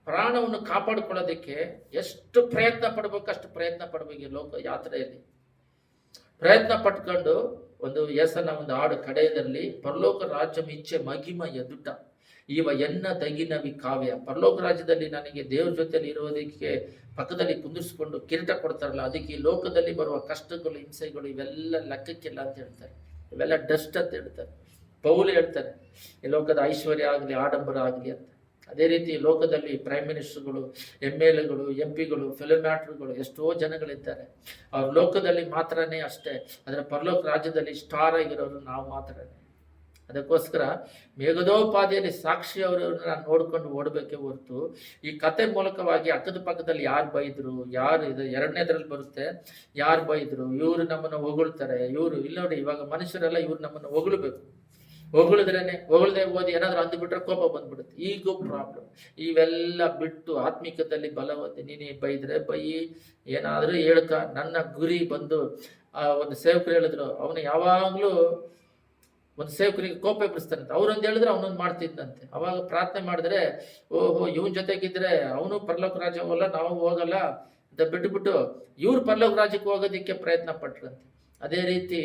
ಪ್ರಾಣವನ್ನು ಕಾಪಾಡಿಕೊಳ್ಳೋದಕ್ಕೆ ಎಷ್ಟು ಪ್ರಯತ್ನ ಪಡ್ಬೇಕು ಅಷ್ಟು ಪ್ರಯತ್ನ ಪಡ್ಬೇಕು. ಈ ಲೋಕ ಯಾತ್ರೆಯಲ್ಲಿ ಪ್ರಯತ್ನ ಪಟ್ಕೊಂಡು ಒಂದು ಯೇಸನ ಒಂದು ಹಾಡು ಕಡೆಯಲ್ಲಿ ಪರಲೋಕ ರಾಜ್ಯಂ ಇಚ್ಛೆ ಮಹಿಮ ಎದುಟ ಇವ ಎನ್ನ ತಗಿನವಿ ಕಾವ್ಯ. ಪರಲೋಕ ರಾಜ್ಯದಲ್ಲಿ ನನಗೆ ದೇವ್ರ ಜೊತೆಲಿ ಇರೋದಕ್ಕೆ ಪಕ್ಕದಲ್ಲಿ ಕುಂದಿರಿಸ್ಕೊಂಡು ಕಿರೀಟ ಕೊಡ್ತಾರಲ್ಲ, ಅದಕ್ಕೆ ಈ ಲೋಕದಲ್ಲಿ ಬರುವ ಕಷ್ಟಗಳು, ಹಿಂಸೆಗಳು ಇವೆಲ್ಲ ಲೆಕ್ಕಕ್ಕಿಲ್ಲ ಅಂತ ಹೇಳ್ತಾರೆ. ಇವೆಲ್ಲ ಡಸ್ಟ್ ಅಂತ ಹೇಳ್ತಾರೆ. ಪೌಲು ಹೇಳ್ತಾರೆ ಈ ಲೋಕದ ಐಶ್ವರ್ಯ ಆಗಲಿ, ಆಡಂಬರ ಆಗಲಿ ಅಂತ. ಅದೇ ರೀತಿ ಲೋಕದಲ್ಲಿ ಪ್ರೈಮ್ ಮಿನಿಸ್ಟರ್ಗಳು, MLA ಗಳು, MP ಗಳು, ಫಿಲ್ಮ್ಯಾಟ್ರುಗಳು ಎಷ್ಟೋ ಜನಗಳಿದ್ದಾರೆ. ಅವ್ರ ಲೋಕದಲ್ಲಿ ಮಾತ್ರನೇ ಅಷ್ಟೇ, ಅದರ ಪರಲೋಕ ರಾಜ್ಯದಲ್ಲಿ ಸ್ಟಾರ್ ಆಗಿರೋರು ನಾವು ಮಾತ್ರನೇ. ಅದಕ್ಕೋಸ್ಕರ ಮೇಘದೋಪಾದಿಯಲ್ಲಿ ಸಾಕ್ಷಿ ಅವರನ್ನ ನೋಡ್ಕೊಂಡು ಓಡಬೇಕೇ ಹೊರತು ಈ ಕತೆ ಮೂಲಕವಾಗಿ ಅಕ್ಕದ ಪಕ್ಕದಲ್ಲಿ ಯಾರು ಬೈದ್ರು, ಯಾರು ಇದು 2ನೇದ್ರಲ್ಲಿ ಬರುತ್ತೆ, ಯಾರು ಬೈದ್ರು, ಇವರು ನಮ್ಮನ್ನು ಹೊಗಳ್ತಾರೆ, ಇವರು ಇಲ್ಲ ನೋಡಿ. ಇವಾಗ ಮನುಷ್ಯರೆಲ್ಲ ಇವ್ರು ನಮ್ಮನ್ನು ಹೊಗಳಬೇಕು, ಹೊಗಳದೆ ಓದಿ ಏನಾದ್ರು ಅಂದ್ಬಿಟ್ರೆ ಕೋಪ ಬಂದ್ಬಿಡುತ್ತೆ, ಈಗೋ ಪ್ರಾಬ್ಲಮ್. ಇವೆಲ್ಲ ಬಿಟ್ಟು ಆತ್ಮಿಕದಲ್ಲಿ ಬಲವತ್ತೆ. ನೀನು ಬೈದ್ರೆ ಬೈ, ಏನಾದರೂ ಹೇಳ್ಕ. ನನ್ನ ಗುರಿ ಬಂದು ಒಂದು ಸೇವಕರು ಹೇಳಿದ್ರು, ಅವನು ಯಾವಾಗಲೂ ಒಂದು ಸೇವಕರಿಗೆ ಕೋಪ ಎಬ್ಬಿಸ್ತಾನಂತೆ. ಅವ್ರೊಂದು ಹೇಳಿದ್ರೆ ಅವನೊಂದು ಮಾಡ್ತಿದ್ದಂತೆ. ಅವಾಗ ಪ್ರಾರ್ಥನೆ ಮಾಡಿದ್ರೆ, ಓಹೋ ಇವನ್ ಜೊತೆಗಿದ್ರೆ ಅವನು ಪರಲೋಕ ರಾಜ್ಯ ಹೋಗಲ್ಲ, ನಾವು ಹೋಗಲ್ಲ ಅಂತ ಬಿಟ್ಟುಬಿಟ್ಟು ಇವ್ರು ಪರಲೋಕ ರಾಜ್ಯಕ್ಕೆ ಹೋಗೋದಕ್ಕೆ ಪ್ರಯತ್ನ ಪಟ್ರಂತೆ. ಅದೇ ರೀತಿ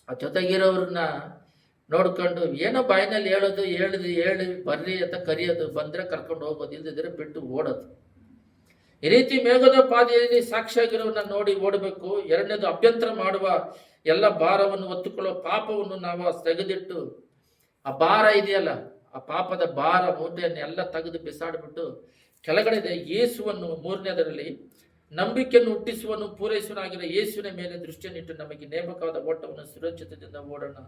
ಆ ಜೊತೆಗಿರೋರನ್ನ ನೋಡ್ಕೊಂಡು ಏನೋ ಬಾಯಿನಲ್ಲಿ ಹೇಳಿ ಬರ್ರಿ ಅಂತ ಕರೆಯೋದು, ಬಂದ್ರೆ ಕರ್ಕೊಂಡು ಹೋಗೋದು, ಇಲ್ದಿದ್ರೆ ಬಿಟ್ಟು ಓಡೋದು. ಈ ರೀತಿ ಮೇಘದ ಪಾದಿಯಲ್ಲಿ ಸಾಕ್ಷಿಯಾಗಿರೋರನ್ನ ನೋಡಿ ಓಡಬೇಕು. 2ನೇದು ಅಭ್ಯಂತರ ಮಾಡುವ ಎಲ್ಲ ಭಾರವನ್ನು ಹೊತ್ತುಕೊಳ್ಳೋ ಪಾಪವನ್ನು ನಾವು ತೆಗೆದಿಟ್ಟು, ಆ ಭಾರ ಇದೆಯಲ್ಲ, ಆ ಪಾಪದ ಭಾರ ಮೂಟೆಯನ್ನು ಎಲ್ಲ ತೆಗೆದು ಬಿಸಾಡ್ಬಿಟ್ಟು ಕೆಳಗಡೆ ಯೇಸುವನ್ನು 3ನೇದರಲ್ಲಿ ನಂಬಿಕೆಯನ್ನು ಹುಟ್ಟಿಸುವನು ಪೂರೈಸುವನಾಗಿರೋ ಯೇಸುವಿನ ಮೇಲೆ ದೃಷ್ಟಿಯನ್ನಿಟ್ಟು ನಮಗೆ ನೇಮಕವಾದ ಓಟವನ್ನು ಸುರಕ್ಷಿತದಿಂದ ಓಡೋಣ.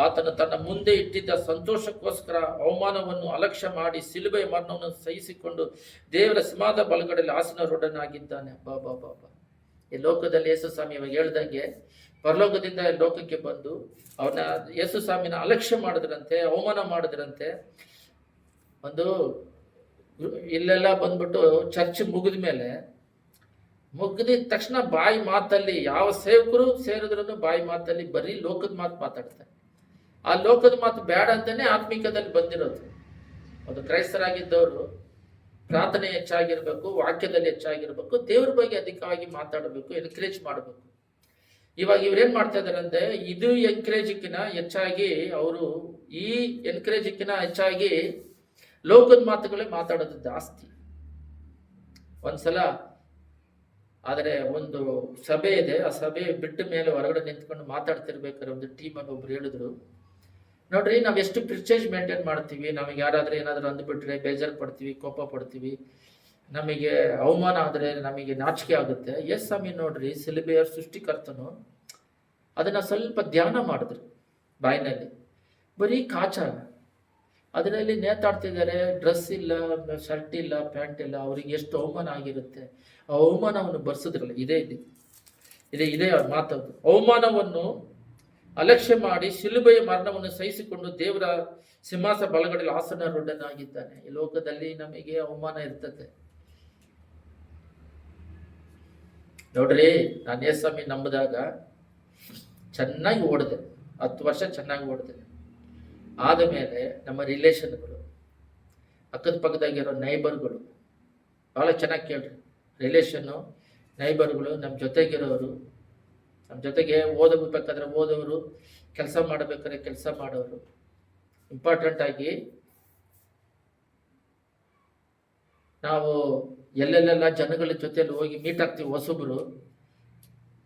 ಆತನು ತನ್ನ ಮುಂದೆ ಇಟ್ಟಿದ್ದ ಸಂತೋಷಕ್ಕೋಸ್ಕರ ಅವಮಾನವನ್ನು ಅಲಕ್ಷ್ಯ ಮಾಡಿ ಸಿಲುಬೆಯ ಮರಣವನ್ನು ಸಹಿಸಿಕೊಂಡು ದೇವರ ಸಿಂಹಾದ ಬಲಗಡೆಯಲ್ಲಿ ಆಸೀನರೊಡನಾಗಿದ್ದಾನೆ. ಬಾಬಾ ಬಾಬಾ. ಈ ಲೋಕದಲ್ಲಿ ಯೇಸು ಸ್ವಾಮಿ ಇವಾಗ ಹೇಳ್ದಂಗೆ ಪರಲೋಕದಿಂದ ಲೋಕಕ್ಕೆ ಬಂದು ಅವನ ಯೇಸು ಸ್ವಾಮಿನ ಅಲಕ್ಷ್ಯ ಮಾಡಿದ್ರಂತೆ, ಅವಮಾನ ಮಾಡಿದ್ರಂತೆ. ಒಂದು ಇಲ್ಲೆಲ್ಲ ಬಂದ್ಬಿಟ್ಟು ಚರ್ಚ್ ಮುಗಿದ ತಕ್ಷಣ ಬಾಯಿ ಮಾತಲ್ಲಿ ಯಾವ ಸೇವಕರು ಸೇರಿದ್ರು ಬಾಯಿ ಮಾತಲ್ಲಿ ಬರೀ ಲೋಕದ ಮಾತು ಮಾತಾಡ್ತಾರೆ. ಆ ಲೋಕದ ಮಾತು ಬೇಡ ಅಂತಾನೆ ಆತ್ಮಿಕದಲ್ಲಿ ಬಂದಿರೋದು. ಅದು ಕ್ರೈಸ್ತರಾಗಿದ್ದವರು ಪ್ರಾರ್ಥನೆ ಹೆಚ್ಚಾಗಿರ್ಬೇಕು, ವಾಕ್ಯದಲ್ಲಿ ಹೆಚ್ಚಾಗಿರ್ಬೇಕು, ದೇವ್ರ ಬಗ್ಗೆ ಅಧಿಕವಾಗಿ ಮಾತಾಡಬೇಕು, ಎನ್ಕರೇಜ್ ಮಾಡಬೇಕು. ಇವಾಗ ಇವ್ರೇನ್ ಮಾಡ್ತಾ ಇದಾರೆ ಅಂದ್ರೆ, ಇದು ಎನ್ಕರೇಜಿಕ್ಕಿನ ಹೆಚ್ಚಾಗಿ ಅವರು ಈ ಎನ್ಕರೇಜಿಕ್ಕಿನ ಹೆಚ್ಚಾಗಿ ಲೋಕದ ಮಾತುಗಳೇ ಮಾತಾಡೋದು ಜಾಸ್ತಿ. ಒಂದ್ಸಲ ಆದರೆ ಒಂದು ಸಭೆ ಇದೆ, ಆ ಸಭೆ ಬಿಟ್ಟ ಮೇಲೆ ಹೊರಗಡೆ ನಿಂತ್ಕೊಂಡು ಮಾತಾಡ್ತಿರ್ಬೇಕಾದ್ರೆ ಒಂದು ಟೀಮಲ್ಲಿ ಒಬ್ರು ಹೇಳಿದ್ರು, ನೋಡ್ರಿ ನಾವು ಎಷ್ಟು ಪ್ರಿಸ್ಟೇಜ್ ಮೇಂಟೈನ್ ಮಾಡ್ತೀವಿ, ನಮಗೆ ಯಾರಾದ್ರೂ ಏನಾದರೂ ಅಂದ್ಬಿಟ್ರೆ ಬೇಜಾರು ಪಡ್ತೀವಿ, ಕೋಪ ಪಡ್ತೀವಿ, ನಮಗೆ ಅವಮಾನ ಆದರೆ ನಮಗೆ ನಾಚಿಕೆ ಆಗುತ್ತೆ. ಎಸ್ ಸ್ವಾಮಿ, ನೋಡ್ರಿ ಸಿಲುಬೆಯ ಸೃಷ್ಟಿಕರ್ತನು ಅದನ್ನ ಸ್ವಲ್ಪ ಧ್ಯಾನ ಮಾಡಿದ್ರು ಬಾಯಿನಲ್ಲಿ, ಬರೀ ಕಾಚ ಅದರಲ್ಲಿ ನೇತಾಡ್ತಿದ್ದಾರೆ, ಡ್ರೆಸ್ ಇಲ್ಲ, ಶರ್ಟ್ ಇಲ್ಲ, ಪ್ಯಾಂಟ್ ಇಲ್ಲ, ಅವ್ರಿಗೆ ಎಷ್ಟು ಅವಮಾನ ಆಗಿರುತ್ತೆ. ಆ ಅವಮಾನವನ್ನು ಬರ್ಸಿದ್ರಲ್ಲ, ಇದೇ ಮಾತದ್ದು. ಅವಮಾನವನ್ನು ಅಲಕ್ಷ್ಯ ಮಾಡಿ ಶಿಲುಬೆಯ ಮರಣವನ್ನು ಸಹಿಸಿಕೊಂಡು ದೇವರ ಸಿಂಹಾಸ ಬಲಗಡೆಯಲ್ಲಿ ಆಸೀನರೊಡನಾಗಿದ್ದಾನೆ. ಈ ಲೋಕದಲ್ಲಿ ನಮಗೆ ಅವಮಾನ ಇರ್ತದೆ. ನೋಡ್ರಿ, ನಾನು ಯೇಸು ನಂಬಿದಾಗ ಚೆನ್ನಾಗಿ ಓಡಿದೆ, 10 ವರ್ಷ ಚೆನ್ನಾಗಿ ಓಡಿದೆ. ಆದಮೇಲೆ ನಮ್ಮ ರಿಲೇಷನ್ಗಳು, ಅಕ್ಕದ ಪಕ್ಕದಾಗಿರೋ ನೈಬರ್ಗಳು, ಭಾಳ ಚೆನ್ನಾಗಿ ಕೇಳ್ರಿ, ರಿಲೇಷನ್ನು, ನೈಬರ್ಗಳು, ನಮ್ಮ ಜೊತೆಗಿರೋರು, ನಮ್ಮ ಜೊತೆಗೆ ಓದಬೇಕಾದ್ರೆ ಓದೋರು, ಕೆಲಸ ಮಾಡಬೇಕಾದ್ರೆ ಕೆಲಸ ಮಾಡೋರು, ಇಂಪಾರ್ಟೆಂಟ್ ಆಗಿ ನಾವು ಎಲ್ಲೆಲ್ಲೆಲ್ಲ ಜನಗಳ ಜೊತೆಲಿ ಹೋಗಿ ಮೀಟ್ ಆಗ್ತೀವಿ, ಹೊಸಬ್ರು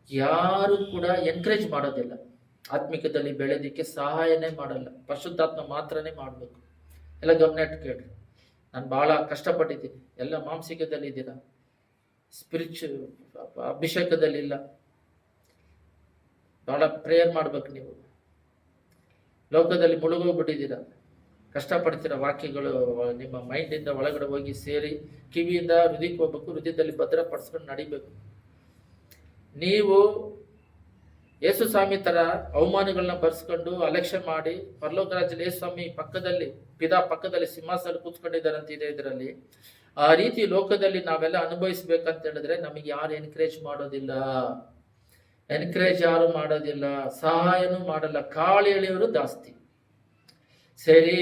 ಯಾರು ಕೂಡ ಎನ್ಕರೇಜ್ ಮಾಡೋದಿಲ್ಲ, ಆತ್ಮಿಕದಲ್ಲಿ ಬೆಳೆದಿಕ್ಕೆ ಸಹಾಯನೇ ಮಾಡಲ್ಲ, ಪರಿಶುದ್ಧಾತ್ಮ ಮಾತ್ರನೇ ಮಾಡಬೇಕು. ಎಲ್ಲ ಗಮನ ಇಟ್ಟು ಕೇಳ್ರಿ. ನಾನು ಭಾಳ ಕಷ್ಟಪಟ್ಟಿದ್ದೀನಿ, ಎಲ್ಲ ಮಾಂಸಿಕದಲ್ಲಿ ಇದ್ದೀರಾ, ಅಭಿಷೇಕದಲ್ಲಿಲ್ಲ. ಭಾಳ ಪ್ರೇಯರ್ ಮಾಡ್ಬೇಕು. ನೀವು ಲೋಕದಲ್ಲಿ ಮುಳುಗೋಗ್ಬಿಟ್ಟಿದ್ದೀರಾ, ಕಷ್ಟಪಡ್ತೀರ. ವಾಕ್ಯಗಳು ನಿಮ್ಮ ಮೈಂಡಿಂದ ಒಳಗಡೆ ಹೋಗಿ ಸೇರಿ ಕಿವಿಯಿಂದ ಹೃದಯಕ್ಕೆ ಹೋಗ್ಬೇಕು, ಹೃದಯದಲ್ಲಿ ಭದ್ರಪಡಿಸ್ಕೊಂಡು ನಡಿಬೇಕು. ನೀವು ಯೇಸು ಸ್ವಾಮಿ ತರ ಅವಮಾನಗಳನ್ನ ಬರ್ಸ್ಕೊಂಡು ಅಲಕ್ಷ್ಯ ಮಾಡಿ ಪರಲೋಕ ರಾಜ್ಯದಲ್ಲಿ ಯೇಸು ಸ್ವಾಮಿ ಪಕ್ಕದಲ್ಲಿ ಪಕ್ಕದಲ್ಲಿ ಸಿಂಹಾಸನ ಕೂತ್ಕೊಂಡಿದ್ದಾರಂತ ಇದೆ ಇದರಲ್ಲಿ. ಆ ರೀತಿ ಲೋಕದಲ್ಲಿ ನಾವೆಲ್ಲ ಅನುಭವಿಸ್ಬೇಕಂತ ಹೇಳಿದ್ರೆ ನಮಗೆ ಯಾರು ಎನ್ಕರೇಜ್ ಮಾಡೋದಿಲ್ಲ, ಯಾರು ಮಾಡೋದಿಲ್ಲ, ಸಹಾಯನೂ ಮಾಡಲ್ಲ. ಕಾಳು ಎಳೆಯೋರು ಜಾಸ್ತಿ. ಸರಿ,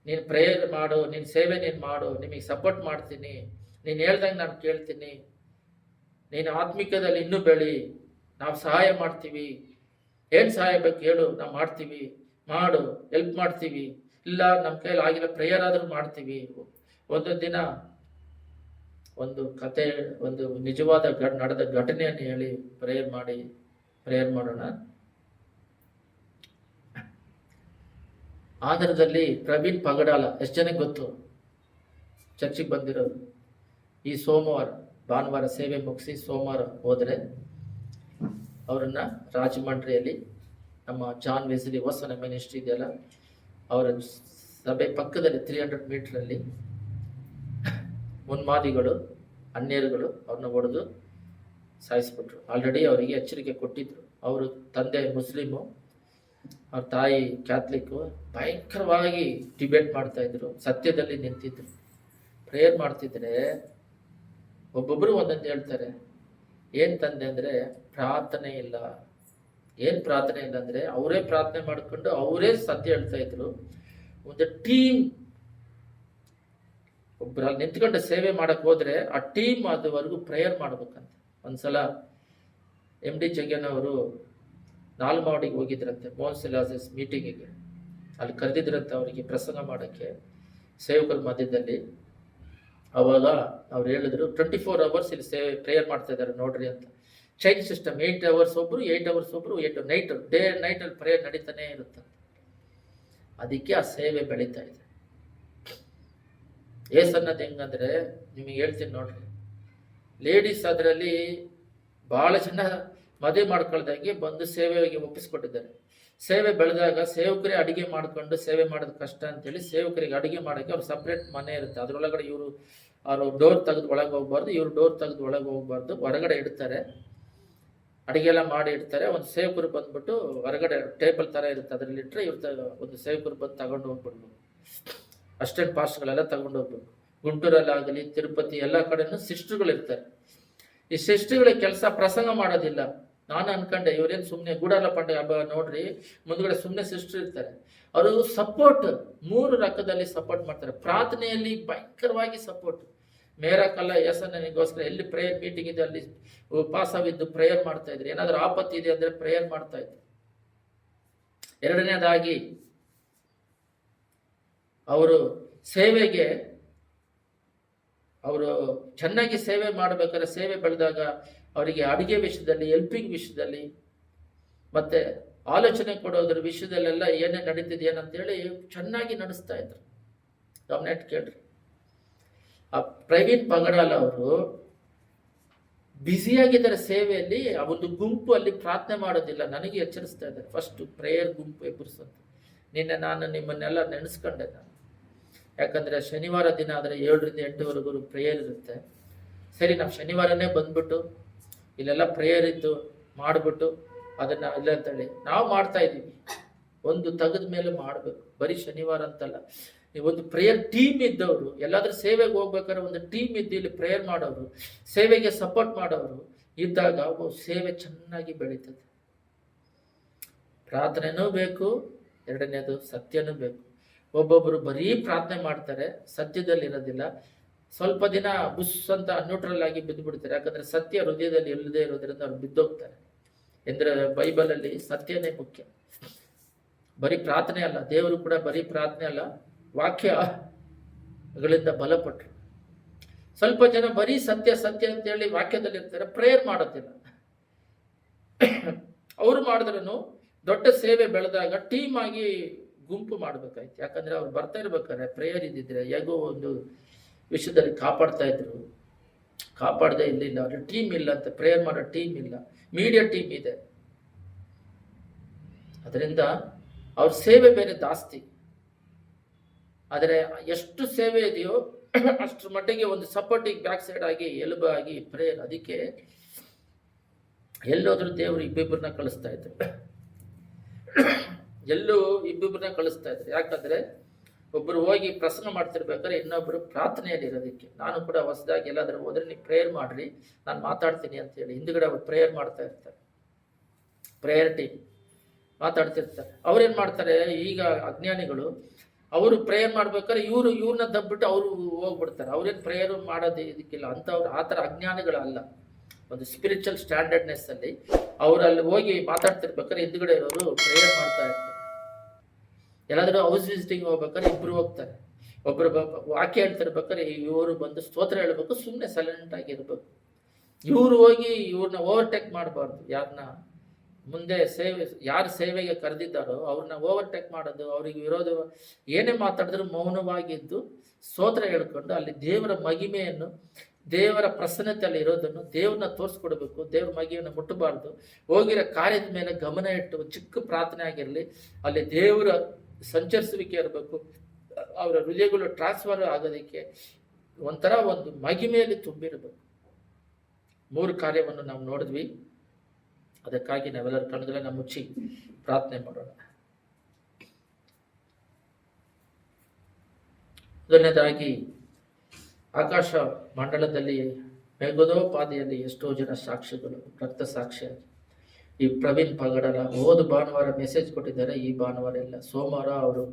ನೀನು ಪ್ರೇಯರ್ ಮಾಡು, ನಿನ್ನ ಸೇವೆ ನೀನು ಮಾಡು, ನಿಮಗೆ ಸಪೋರ್ಟ್ ಮಾಡ್ತೀನಿ, ನೀನು ಹೇಳ್ದಂಗೆ ನಾನು ಕೇಳ್ತೀನಿ, ನೀನು ಆತ್ಮಿಕದಲ್ಲಿ ಇನ್ನೂ ಬೆಳಿ, ನಾವು ಸಹಾಯ ಮಾಡ್ತೀವಿ, ಏನು ಸಹಾಯ ಬೇಕು ಹೇಳು, ನಾವು ಮಾಡ್ತೀವಿ, ಮಾಡು, ಹೆಲ್ಪ್ ಮಾಡ್ತೀವಿ. ಇಲ್ಲ ನಮ್ಮ ಕೈಯಲ್ಲಿ ಆಗಿಲ್ಲ, ಪ್ರೇಯರ್ ಆದರೂ ಮಾಡ್ತೀವಿ. ಒಂದೊಂದು ದಿನ ಒಂದು ಕತೆ, ಒಂದು ನಿಜವಾದ ನಡೆದ ಘಟನೆಯನ್ನು ಹೇಳಿ ಪ್ರೇಯರ್ ಮಾಡೋಣ. ಆಂಧ್ರದಲ್ಲಿ ಪ್ರವೀಣ್ ಪಗಡಾಲ, ಎಷ್ಟು ಜನಕ್ಕೆ ಗೊತ್ತು? ಚರ್ಚಿಗೆ ಬಂದಿರೋರು. ಈ ಭಾನುವಾರ ಸೇವೆ ಮುಗಿಸಿ ಸೋಮವಾರ ಹೋದರೆ ಅವರನ್ನ ರಾಜಮಂಡ್ರಿಯಲ್ಲಿ ನಮ್ಮ ಜಾನ್ ವೆಸ್ಲಿ ವಸನ ಮಿನಿಸ್ಟ್ರಿ ಇದೆಯಲ್ಲ, ಅವರ ಸಭೆ ಪಕ್ಕದಲ್ಲಿ 300 ಮೀಟ್ರಲ್ಲಿ ಮುನ್ಮಾದಿಗಳು, ಅನ್ಯರುಗಳು ಅವ್ರನ್ನ ಹೊಡೆದು ಸಾಯಿಸ್ಬಿಟ್ರು. ಆಲ್ರೆಡಿ ಅವರಿಗೆ ಎಚ್ಚರಿಕೆ ಕೊಟ್ಟಿದ್ರು. ಅವರು ತಂದೆ ಮುಸ್ಲಿಮು, ಅವ್ರ ತಾಯಿ ಕ್ಯಾಥಲಿಕ್ಕು. ಭಯಂಕರವಾಗಿ ಡಿಬೇಟ್ ಮಾಡ್ತಾ ಇದ್ರು, ಸತ್ಯದಲ್ಲಿ ನಿಂತಿದ್ರು, ಪ್ರೇಯರ್ ಮಾಡ್ತಿದ್ರೆ ಒಬ್ಬೊಬ್ರು ಒಂದೊಂದು ಹೇಳ್ತಾರೆ. ಏನು ತಂದೆ ಅಂದರೆ ಪ್ರಾರ್ಥನೆ ಇಲ್ಲ. ಏನು ಪ್ರಾರ್ಥನೆ ಇಲ್ಲ ಅಂದರೆ ಅವರೇ ಪ್ರಾರ್ಥನೆ ಮಾಡ್ಕೊಂಡು ಅವರೇ ಸತ್ಯ ಹೇಳ್ತಾ ಇದ್ರು. ಒಂದು ಟೀಮ್ ಒಬ್ಬರಲ್ಲಿ ನಿಂತ್ಕೊಂಡು ಸೇವೆ ಮಾಡಕ್ ಹೋದ್ರೆ ಆ ಟೀಮ್ ಅದುವರೆಗೂ ಪ್ರೇಯರ್ ಮಾಡ್ಬೇಕಂತ. ಒಂದ್ಸಲ MD ಜಗ್ಗನ್ ಅವರು ನಾಲ್ಮಾವಡಿಗೆ ಹೋಗಿದ್ರಂತೆ, ಮೋಹನ್ ಸಿಲಾಸಸ್ ಮೀಟಿಂಗಿಗೆ. ಅಲ್ಲಿ ಕರೆದಿದ್ರಂತೆ ಅವರಿಗೆ ಪ್ರಸಂಗ ಮಾಡೋಕ್ಕೆ ಸೇವಕರ ಮಧ್ಯದಲ್ಲಿ. ಅವಾಗ ಅವ್ರು ಹೇಳಿದ್ರು 24 hours ಇಲ್ಲಿ ಪ್ರೇಯರ್ ಮಾಡ್ತಾ ಇದ್ದಾರೆ ನೋಡ್ರಿ ಅಂತ. ಚೈನ್ ಸಿಸ್ಟಮ್, 8 hours ಒಬ್ರು, 8 hours ಒಬ್ರು, 8 ನೈಟ್, ಡೇ ನೈಟ್ ಅಲ್ಲಿ ಪ್ರೇಯರ್ ನಡೀತಾನೆ ಇರುತ್ತೆ. ಅದಕ್ಕೆ ಆ ಸೇವೆ ಬೆಳೀತಾ ಇದೆ. ಅನ್ನೋದು ಹೆಂಗಂದ್ರೆ ನಿಮಗೆ ಹೇಳ್ತೀನಿ ನೋಡ್ರಿ. ಲೇಡೀಸ್ ಅದರಲ್ಲಿ ಬಹಳ ಜನ ಮದುವೆ ಮಾಡ್ಕೊಳ್ದಂಗೆ ಬಂದು ಸೇವೆಗೆ ಒಪ್ಪಿಸ್ಕೊಟ್ಟಿದ್ದಾರೆ. ಸೇವೆ ಬೆಳೆದಾಗ ಸೇವಕರೇ ಅಡಿಗೆ ಮಾಡ್ಕೊಂಡು ಸೇವೆ ಮಾಡೋದು ಕಷ್ಟ ಅಂತೇಳಿ ಸೇವಕರಿಗೆ ಅಡಿಗೆ ಮಾಡೋಕ್ಕೆ ಅವ್ರು ಸಪ್ರೇಟ್ ಮನೆ ಇರುತ್ತೆ. ಅದರೊಳಗಡೆ ಅವರು ಡೋರ್ ತೆಗೆದು ಒಳಗೆ ಹೋಗ್ಬಾರ್ದು, ಇವ್ರು ಡೋರ್ ತೆಗೆದು ಒಳಗೆ ಹೋಗ್ಬಾರ್ದು, ಹೊರಗಡೆ ಇಡ್ತಾರೆ, ಅಡಿಗೆ ಎಲ್ಲ ಮಾಡಿ ಇಡ್ತಾರೆ. ಒಂದು ಸೇವಕರು ಬಂದ್ಬಿಟ್ಟು ಹೊರಗಡೆ ಟೇಬಲ್ ಥರ ಇರುತ್ತೆ, ಅದರಲ್ಲಿ ಇಟ್ಟರೆ ಒಂದು ಸೇವಕರು ಬಂದು ತಗೊಂಡು ಹೋಗ್ಬಿಡ್ಬೇಕು. ಅಸ್ಟೆಂಟ್ ಪಾಸ್ಟ್ಗಳೆಲ್ಲ ತಗೊಂಡು ಹೋಗ್ಬೇಕು. ಗುಂಟೂರಲ್ಲಾಗಲಿ ತಿರುಪತಿ ಎಲ್ಲ ಕಡೆನೂ ಸಿಸ್ಟರ್ಗಳು ಇರ್ತಾರೆ. ಈ ಸಿಸ್ಟರ್ಗಳಿಗೆ ಕೆಲಸ ಪ್ರಸಂಗ ಮಾಡೋದಿಲ್ಲ. ನಾನು ಅನ್ಕೊಂಡೆ ಇವರೇನು ಸುಮ್ಮನೆ ಗೂಡಾಲ ಪಂಡೆ ಹಬ್ಬ ನೋಡ್ರಿ ಮುಂದ್ಗಡೆ ಸುಮ್ಮನೆ ಸಿಸ್ಟರ್ ಇರ್ತಾರೆ. ಅವರು ಸಪೋರ್ಟ್ 3 ರಕದಲ್ಲಿ ಸಪೋರ್ಟ್ ಮಾಡ್ತಾರೆ. ಪ್ರಾರ್ಥನೆಯಲ್ಲಿ ಭಯಂಕರವಾಗಿ ಸಪೋರ್ಟ್. ಮೇರಕಲ್ಲ ಯೇಸನಿಗೋಸ್ಕರ ಎಲ್ಲಿ ಪ್ರೇಯರ್ ಮೀಟಿಂಗ್ ಇದೆ ಅಲ್ಲಿ ಉಪವಾಸವಿದ್ದು ಪ್ರೇಯರ್ ಮಾಡ್ತಾ ಇದ್ರು. ಏನಾದರೂ ಆಪತ್ತು ಇದೆ ಅಂದ್ರೆ ಪ್ರೇಯರ್ ಮಾಡ್ತಾ ಇದ್ರು. ಎರಡನೇದಾಗಿ ಅವರು ಸೇವೆಗೆ ಅವರು ಚೆನ್ನಾಗಿ ಸೇವೆ ಮಾಡಬೇಕಾದ್ರೆ ಸೇವೆ ಬೆಳೆದಾಗ ಅವರಿಗೆ ಅಡುಗೆ ವಿಷಯದಲ್ಲಿ, ಹೆಲ್ಪಿಂಗ್ ವಿಷಯದಲ್ಲಿ, ಮತ್ತೆ ಆಲೋಚನೆ ಕೊಡೋದ್ರ ವಿಷಯದಲ್ಲೆಲ್ಲ ಏನೇ ನಡೀತಿದೆ ಏನಂತೇಳಿ ಚೆನ್ನಾಗಿ ನಡೆಸ್ತಾ ಇದ್ರು. ಗಮನ ಇಟ್ಟು ಕೇಳ್ರಿ. ಆ ಪ್ರವೀಣ್ ಪಗಡಾಲ ಅವರು ಬ್ಯುಸಿಯಾಗಿದ್ದಾರೆ ಸೇವೆಯಲ್ಲಿ. ಆ ಒಂದು ಗುಂಪು ಅಲ್ಲಿ ಪ್ರಾರ್ಥನೆ ಮಾಡೋದಿಲ್ಲ. ನನಗೆ ಎಚ್ಚರಿಸ್ತಾ ಇದ್ದಾರೆ, ಫಸ್ಟ್ ಪ್ರೇಯರ್ ಗುಂಪು ಎಬ್ಬರಿಸಂತ. ನಿನ್ನೆ ನಾನು ನಿಮ್ಮನ್ನೆಲ್ಲ ನೆನೆಸ್ಕೊಂಡೆ ನಾನು. ಯಾಕಂದರೆ ಶನಿವಾರ ದಿನ ಆದರೆ 7 ರಿಂದ 8ವರೆಗೂ ಪ್ರೇಯರ್ ಇರುತ್ತೆ. ಸರಿ, ನಾವು ಶನಿವಾರನೇ ಬಂದ್ಬಿಟ್ಟು ಇಲ್ಲೆಲ್ಲ ಪ್ರೇಯರ್ ಇದ್ದು ಮಾಡಿಬಿಟ್ಟು ಅದನ್ನು ಇಲ್ಲ ಅಂತೇಳಿ ನಾವು ಮಾಡ್ತಾ ಇದ್ದೀವಿ. ಒಂದು ತೆಗೆದ ಮೇಲೆ ಮಾಡಬೇಕು, ಬರೀ ಶನಿವಾರ ಅಂತಲ್ಲ. ಒಂದು ಪ್ರೇಯರ್ ಟೀಮ್ ಇದ್ದವರು, ಎಲ್ಲಾದ್ರೂ ಸೇವೆಗೆ ಹೋಗ್ಬೇಕಾದ್ರೆ ಒಂದು ಟೀಮ್ ಇದ್ದು ಇಲ್ಲಿ ಪ್ರೇಯರ್ ಮಾಡೋರು, ಸೇವೆಗೆ ಸಪೋರ್ಟ್ ಮಾಡೋರು ಇದ್ದಾಗ ಸೇವೆ ಚೆನ್ನಾಗಿ ಬೆಳೀತದೆ. ಪ್ರಾರ್ಥನೆನೂ ಬೇಕು, ಎರಡನೇದು ಸತ್ಯನೂ ಬೇಕು. ಒಬ್ಬೊಬ್ಬರು ಬರೀ ಪ್ರಾರ್ಥನೆ ಮಾಡ್ತಾರೆ, ಸತ್ಯದಲ್ಲಿ ಇರೋದಿಲ್ಲ. ಸ್ವಲ್ಪ ದಿನ ಬುಸ್ ಅಂತ ನ್ಯೂಟ್ರಲ್ ಆಗಿ ಬಿದ್ದು ಬಿಡ್ತಾರೆ. ಯಾಕಂದ್ರೆ ಸತ್ಯ ಹೃದಯದಲ್ಲಿ ಇಲ್ಲದೆ ಇರೋದ್ರಿಂದ ಅವ್ರು ಬಿದ್ದೋಗ್ತಾರೆ. ಎಂದ್ರೆ ಬೈಬಲಲ್ಲಿ ಸತ್ಯನೇ ಮುಖ್ಯ. ಬರೀ ಪ್ರಾರ್ಥನೆ ಅಲ್ಲ, ದೇವರು ಕೂಡ ಬರೀ ಪ್ರಾರ್ಥನೆ ಅಲ್ಲ, ವಾಕ್ಯಗಳಿಂದ ಬಲಪಟ್ಟರು. ಸ್ವಲ್ಪ ಜನ ಬರೀ ಸತ್ಯ ಸತ್ಯ ಅಂತೇಳಿ ವಾಕ್ಯದಲ್ಲಿ ಇರ್ತಾರೆ, ಪ್ರೇಯರ್ ಮಾಡೋದಿಲ್ಲ. ಅವರು ಮಾಡಿದ್ರೂ ದೊಡ್ಡ ಸೇವೆ ಬೆಳೆದಾಗ ಟೀಮ್ ಆಗಿ ಗುಂಪು ಮಾಡ್ಬೇಕಾಯ್ತು. ಯಾಕಂದ್ರೆ ಅವ್ರು ಬರ್ತಾ ಇರ್ಬೇಕಾದ್ರೆ ಪ್ರೇಯರ್ ಇದ್ದಿದ್ರೆ ಹೇಗೋ ಒಂದು ವಿಷಯದಲ್ಲಿ ಕಾಪಾಡ್ತಾ ಇದ್ರು, ಕಾಪಾಡದೆ ಇಲ್ಲಿಲ್ಲ. ಅವ್ರ ಟೀಮ್ ಇಲ್ಲ ಅಂತ, ಪ್ರೇಯರ್ ಮಾಡೋ ಟೀಮ್ ಇಲ್ಲ, ಮೀಡಿಯಾ ಟೀಮ್ ಇದೆ. ಅದರಿಂದ ಅವ್ರ ಸೇವೆ ಬೇರೆ ಜಾಸ್ತಿ. ಆದರೆ ಎಷ್ಟು ಸೇವೆ ಇದೆಯೋ ಅಷ್ಟರ ಮಟ್ಟಿಗೆ ಒಂದು ಸಪೋರ್ಟಿಂಗ್ ಬ್ಯಾಕ್ ಸೈಡ್ ಆಗಿ ಎಲುಬಾಗಿ ಪ್ರೇಯರ್. ಅದಕ್ಕೆ ಎಲ್ಲೋದ್ರೂ ದೇವರು ಇಬ್ಬಿಬ್ಬರನ್ನ ಕಳಿಸ್ತಾ ಇದ್ರು, ಎಲ್ಲೂ ಇಬ್ಬಿಬ್ಬರನ್ನ ಕಳಿಸ್ತಾ ಇದ್ರು. ಯಾಕಂದ್ರೆ ಒಬ್ಬರು ಹೋಗಿ ಪ್ರಸಂಗ ಮಾಡ್ತಿರ್ಬೇಕಾದ್ರೆ ಇನ್ನೊಬ್ರು ಪ್ರಾರ್ಥನೆಯಲ್ಲಿ ಇರೋದಕ್ಕೆ. ನಾನು ಕೂಡ ಹೊಸದಾಗಿ ಎಲ್ಲಾದ್ರೂ ಹೋದ್ರೆ ನೀವು ಪ್ರೇಯರ್ ಮಾಡ್ರಿ, ನಾನು ಮಾತಾಡ್ತೀನಿ ಅಂತ ಹೇಳಿ ಹಿಂದ್ಗಡೆ ಅವ್ರು ಪ್ರೇಯರ್ ಮಾಡ್ತಾ ಇರ್ತಾರೆ. ಪ್ರೇಯರ್ ಟೀಮ್ ಮಾತಾಡ್ತಿರ್ತಾರೆ. ಅವ್ರೇನ್ ಮಾಡ್ತಾರೆ, ಈಗ ಅಜ್ಞಾನಿಗಳು ಅವರು ಪ್ರೇಯರ್ ಮಾಡ್ಬೇಕಾದ್ರೆ ಇವ್ರನ್ನ ದಬ್ಬಿಟ್ಟು ಅವರು ಹೋಗ್ಬಿಡ್ತಾರೆ. ಅವ್ರೇನ್ ಪ್ರೇಯರ್ ಮಾಡೋದು ಇದಕ್ಕಿಲ್ಲ ಅಂತವ್ರು. ಆ ಥರ ಅಜ್ಞಾನಿಗಳಲ್ಲ. ಒಂದು ಸ್ಪಿರಿಚುವಲ್ ಸ್ಟ್ಯಾಂಡರ್ಡ್ನೆಸ್ ಅಲ್ಲಿ ಅವ್ರು ಅಲ್ಲಿ ಹೋಗಿ ಮಾತಾಡ್ತಿರ್ಬೇಕಾದ್ರೆ ಹಿಂದ್ಗಡೆ ಇರೋರು ಪ್ರೇಯರ್ ಮಾಡ್ತಾ ಇರ್ತಾರೆ. ಎಲ್ಲಾದ್ರೂ ಹೌಸ್ ವಿಸಿಟಿಂಗ್ ಹೋಗ್ಬೇಕಾದ್ರೆ ಇಬ್ರು ಹೋಗ್ತಾರೆ. ಒಬ್ರು ವಾಕ್ಯ ಹೇಳ್ತಿರ್ಬೇಕಾದ್ರೆ ಇವರು ಬಂದು ಸ್ತೋತ್ರ ಹೇಳ್ಬೇಕು, ಸುಮ್ಮನೆ ಸೈಲೆಂಟ್ ಆಗಿರ್ಬೇಕು. ಇವ್ರು ಹೋಗಿ ಇವ್ರನ್ನ ಓವರ್ಟೇಕ್ ಮಾಡಬಾರ್ದು. ಯಾರನ್ನ ಮುಂದೆ ಯಾರು ಸೇವೆಗೆ ಕರೆದಿದ್ದಾರೋ ಅವ್ರನ್ನ ಓವರ್ಟೇಕ್ ಮಾಡೋದು, ಅವ್ರಿಗೆ ವಿರೋಧ ಏನೇ ಮಾತಾಡಿದ್ರು ಮೌನವಾಗಿದ್ದು ಸ್ತೋತ್ರ ಹೇಳ್ಕೊಂಡು ಅಲ್ಲಿ ದೇವರ ಮಹಿಮೆಯನ್ನು, ದೇವರ ಪ್ರಸನ್ನತೆಯಲ್ಲಿ ಇರೋದನ್ನು ದೇವ್ರನ್ನ ತೋರಿಸ್ಕೊಡ್ಬೇಕು. ದೇವ್ರ ಮಗಿಯನ್ನು ಮುಟ್ಟಬಾರ್ದು. ಹೋಗಿರೋ ಕಾರ್ಯದ ಮೇಲೆ ಗಮನ ಇಟ್ಟು ಚಿಕ್ಕ ಪ್ರಾರ್ಥನೆ ಆಗಿರಲಿ, ಅಲ್ಲಿ ದೇವರ ಸಂಚರಿಸುವಿಕೆ ಇರಬೇಕು. ಅವರ ಹೃದಯಗಳು ಟ್ರಾನ್ಸ್ಫರ್ ಆಗೋದಕ್ಕೆ ಒಂಥರ ಒಂದು ಮಹಿಮೆಯಲ್ಲಿ ತುಂಬಿರಬೇಕು. 3 ಕಾರ್ಯವನ್ನು ನಾವು ನೋಡಿದ್ವಿ. ಅದಕ್ಕಾಗಿ ನಾವೆಲ್ಲರೂ ಕಣ್ಣುಗಳನ್ನ ಮುಚ್ಚಿ ಪ್ರಾರ್ಥನೆ ಮಾಡೋಣ. ಮೊದಲನೇದಾಗಿ, ಆಕಾಶ ಮಂಡಲದಲ್ಲಿ ಮೇಘದೋಪಾದಿಯಲ್ಲಿ ಎಷ್ಟೋ ಜನ ಸಾಕ್ಷಿಗಳು, ರಕ್ತ ಸಾಕ್ಷಿಯಾಗಿ. ಈ ಪ್ರವೀಣ್ ಪಗಡಲ ಹೋದ ಭಾನುವಾರ ಮೆಸೇಜ್ ಕೊಟ್ಟಿದ್ದಾರೆ, ಈ ಭಾನುವಾರ ಇಲ್ಲ, ಸೋಮವಾರ ಅವರು